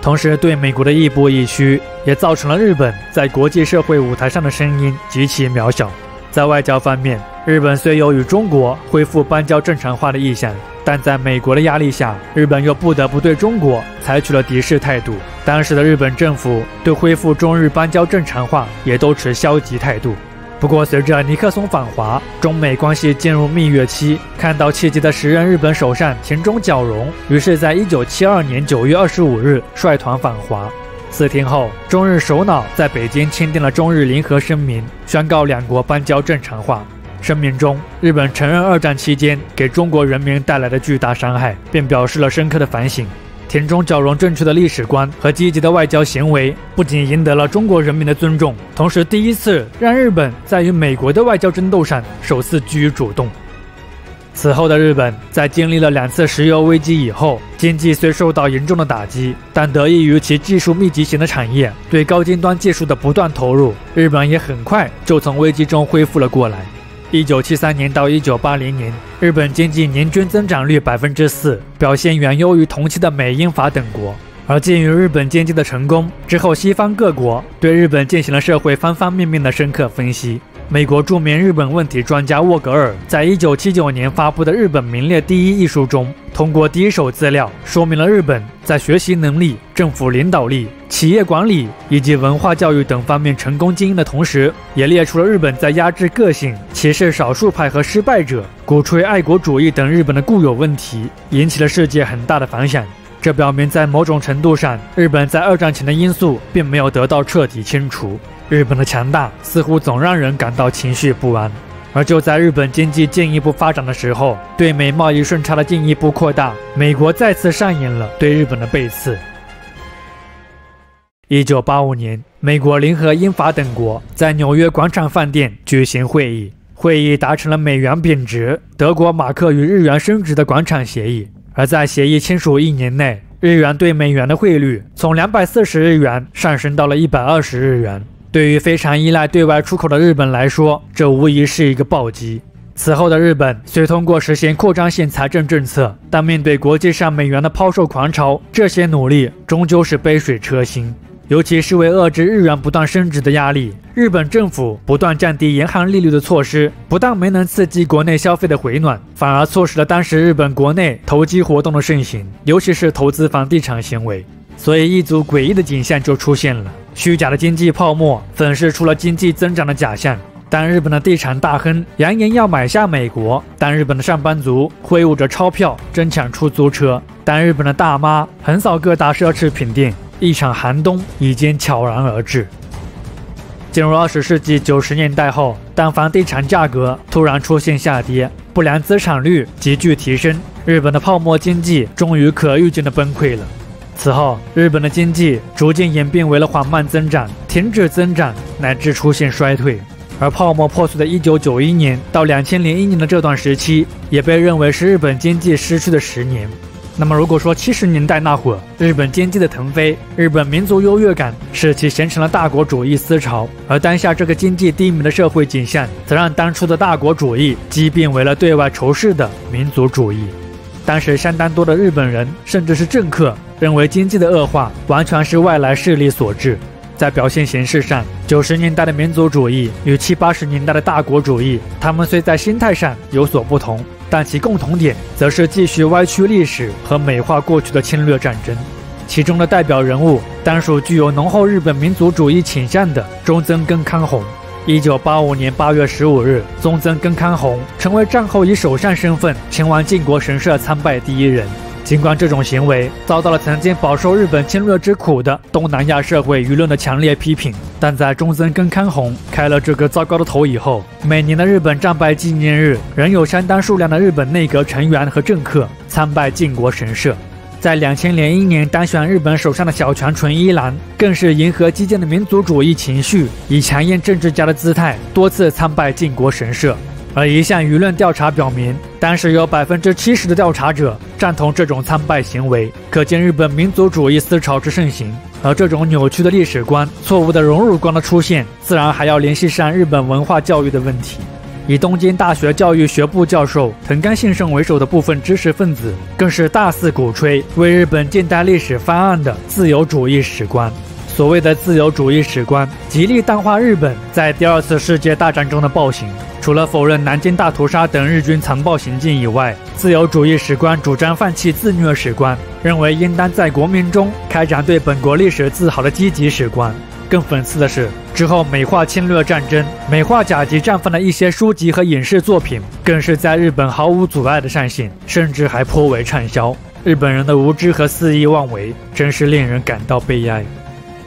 同时，对美国的亦步亦趋，也造成了日本在国际社会舞台上的声音极其渺小。在外交方面，日本虽有与中国恢复邦交正常化的意向，但在美国的压力下，日本又不得不对中国采取了敌视态度。当时的日本政府对恢复中日邦交正常化也都持消极态度。不过，随着尼克松访华，中美关系进入蜜月期，看到契机的时任日本首相田中角荣，于是在1972年9月25日率团访华。4天后，中日首脑在北京签订了中日联合声明，宣告两国邦交正常化。声明中，日本承认2战期间给中国人民带来的巨大伤害，并表示了深刻的反省。田中角荣正确的历史观和积极的外交行为，不仅赢得了中国人民的尊重，同时第一次让日本在与美国的外交争斗上首次居于主动。此后的日本在经历了2次石油危机以后，经济虽受到严重的打击，但得益于其技术密集型的产业对高精端技术的不断投入，日本也很快就从危机中恢复了过来。1973年到1980年，日本经济年均增长率4%，表现远优于同期的美、英、法等国。而鉴于日本经济的成功之后，西方各国对日本进行了社会方方面面的深刻分析。美国著名日本问题专家沃格尔在1979年发布的《日本名列第一》一书中，通过第一手资料说明了日本在学习能力、政府领导力、企业管理以及文化教育等方面成功经营的同时，也列出了日本在压制个性、歧视少数派和失败者、鼓吹爱国主义等日本的固有问题，引起了世界很大的反响。这表明在某种程度上，日本在2战前的因素并没有得到彻底清除。日本的强大似乎总让人感到情绪不安。而就在日本经济进一步发展的时候，对美贸易顺差的进一步扩大，美国再次上演了对日本的背刺。1985年，美国联合英法等国在纽约广场饭店举行会议，会议达成了美元贬值、德国马克与日元升值的广场协议。而在协议签署1年内，日元对美元的汇率从240日元上升到了120日元。对于非常依赖对外出口的日本来说，这无疑是一个暴击。此后的日本虽通过实行扩张性财政政策，但面对国际上美元的抛售狂潮，这些努力终究是杯水车薪。尤其是为遏制日元不断升值的压力，日本政府不断降低银行利率的措施，不但没能刺激国内消费的回暖，反而促使了当时日本国内投机活动的盛行，尤其是投资房地产行为。所以一组诡异的景象就出现了：虚假的经济泡沫粉饰出了经济增长的假象。当日本的地产大亨扬言要买下美国，当日本的上班族挥舞着钞票争抢出租车，当日本的大妈横扫各大奢侈品店，一场寒冬已经悄然而至。进入20世纪90年代后，当房地产价格突然出现下跌，不良资产率急剧提升，日本的泡沫经济终于可预见的崩溃了。此后，日本的经济逐渐演变为了缓慢增长、停止增长，乃至出现衰退。而泡沫破碎的1991年到2001年的这段时期，也被认为是日本经济失去的10年。那么如果说70年代那会儿日本经济的腾飞，日本民族优越感使其形成了大国主义思潮，而当下这个经济低迷的社会景象，则让当初的大国主义激变为了对外仇视的民族主义。当时相当多的日本人甚至是政客认为经济的恶化完全是外来势力所致。在表现形式上，90年代的民族主义与70、80年代的大国主义，他们虽在心态上有所不同，但其共同点则是继续歪曲历史和美化过去的侵略战争。其中的代表人物当属具有浓厚日本民族主义倾向的中曾根康弘。1985年8月15日，中曾根康弘成为战后以首相身份前往靖国神社参拜第一人。尽管这种行为遭到了曾经饱受日本侵略之苦的东南亚社会舆论的强烈批评，但在中曾根康弘开了这个糟糕的头以后，每年的日本战败纪念日仍有相当数量的日本内阁成员和政客参拜靖国神社。在2001年当选日本首相的小泉纯一郎，更是迎合激进的民族主义情绪，以强硬政治家的姿态多次参拜靖国神社。而一项舆论调查表明，当时有70%的调查者赞同这种参拜行为，可见日本民族主义思潮之盛行。而这种扭曲的历史观、错误的荣辱观的出现，自然还要联系上日本文化教育的问题。以东京大学教育学部教授藤冈信胜为首的部分知识分子，更是大肆鼓吹为日本近代历史翻案的自由主义史观。所谓的自由主义史观，极力淡化日本在第2次世界大战中的暴行。除了否认南京大屠杀等日军残暴行径以外，自由主义史观主张放弃自虐史观，认为应当在国民中开展对本国历史自豪的积极史观。更讽刺的是，之后美化侵略战争、美化甲级战犯的一些书籍和影视作品，更是在日本毫无阻碍的上线，甚至还颇为畅销。日本人的无知和肆意妄为，真是令人感到悲哀。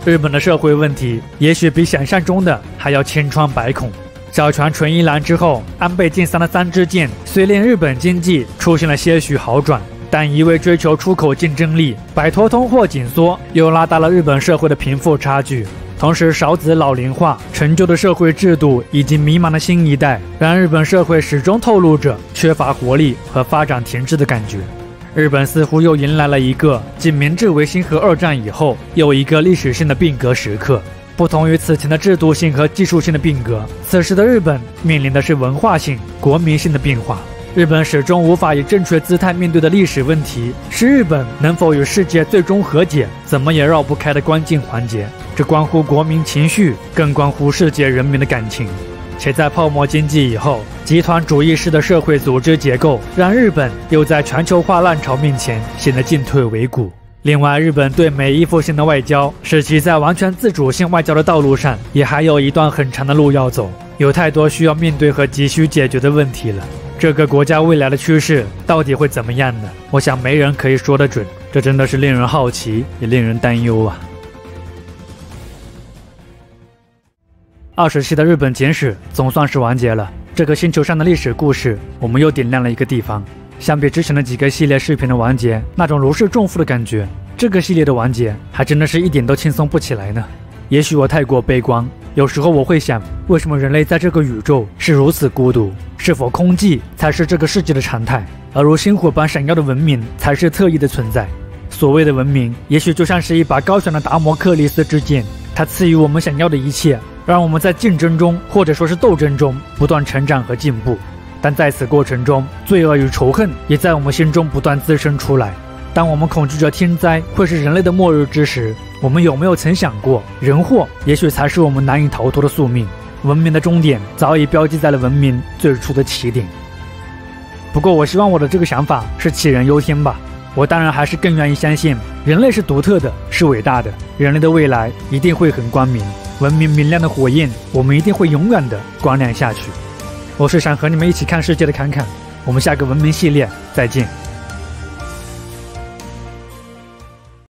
日本的社会问题也许比想象中的还要千疮百孔。小泉纯一郎之后，安倍晋三的3支箭虽令日本经济出现了些许好转，但一味追求出口竞争力，摆脱通货紧缩，又拉大了日本社会的贫富差距。同时，少子老龄化、陈旧的社会制度以及迷茫的新一代，让日本社会始终透露着缺乏活力和发展停滞的感觉。日本似乎又迎来了一个继明治维新和2战以后又一个历史性的变革时刻。不同于此前的制度性和技术性的变革，此时的日本面临的是文化性、国民性的变化。日本始终无法以正确姿态面对的历史问题，是日本能否与世界最终和解，怎么也绕不开的关键环节。这关乎国民情绪，更关乎世界人民的感情。且在泡沫经济以后，集团主义式的社会组织结构让日本又在全球化浪潮面前显得进退维谷。另外，日本对美依附性的外交，使其在完全自主性外交的道路上也还有一段很长的路要走，有太多需要面对和急需解决的问题了。这个国家未来的趋势到底会怎么样呢？我想没人可以说得准，这真的是令人好奇，也令人担忧啊。20期的日本简史总算是完结了。这个星球上的历史故事，我们又点亮了一个地方。相比之前的几个系列视频的完结，那种如释重负的感觉，这个系列的完结还真的是一点都轻松不起来呢。也许我太过悲观，有时候我会想，为什么人类在这个宇宙是如此孤独？是否空寂才是这个世界的常态，而如星火般闪耀的文明才是特异的存在？所谓的文明，也许就像是一把高悬的达摩克利斯之剑，它赐予我们想要的一切，让我们在竞争中或者说是斗争中不断成长和进步。但在此过程中，罪恶与仇恨也在我们心中不断滋生出来。当我们恐惧着天灾会是人类的末日之时，我们有没有曾想过，人祸也许才是我们难以逃脱的宿命？文明的终点早已标记在了文明最初的起点。不过我希望我的这个想法是杞人忧天吧。我当然还是更愿意相信人类是独特的，是伟大的，人类的未来一定会很光明，文明明亮的火焰，我们一定会永远的光亮下去。我是想和你们一起看世界的侃侃，我们下个文明系列再见。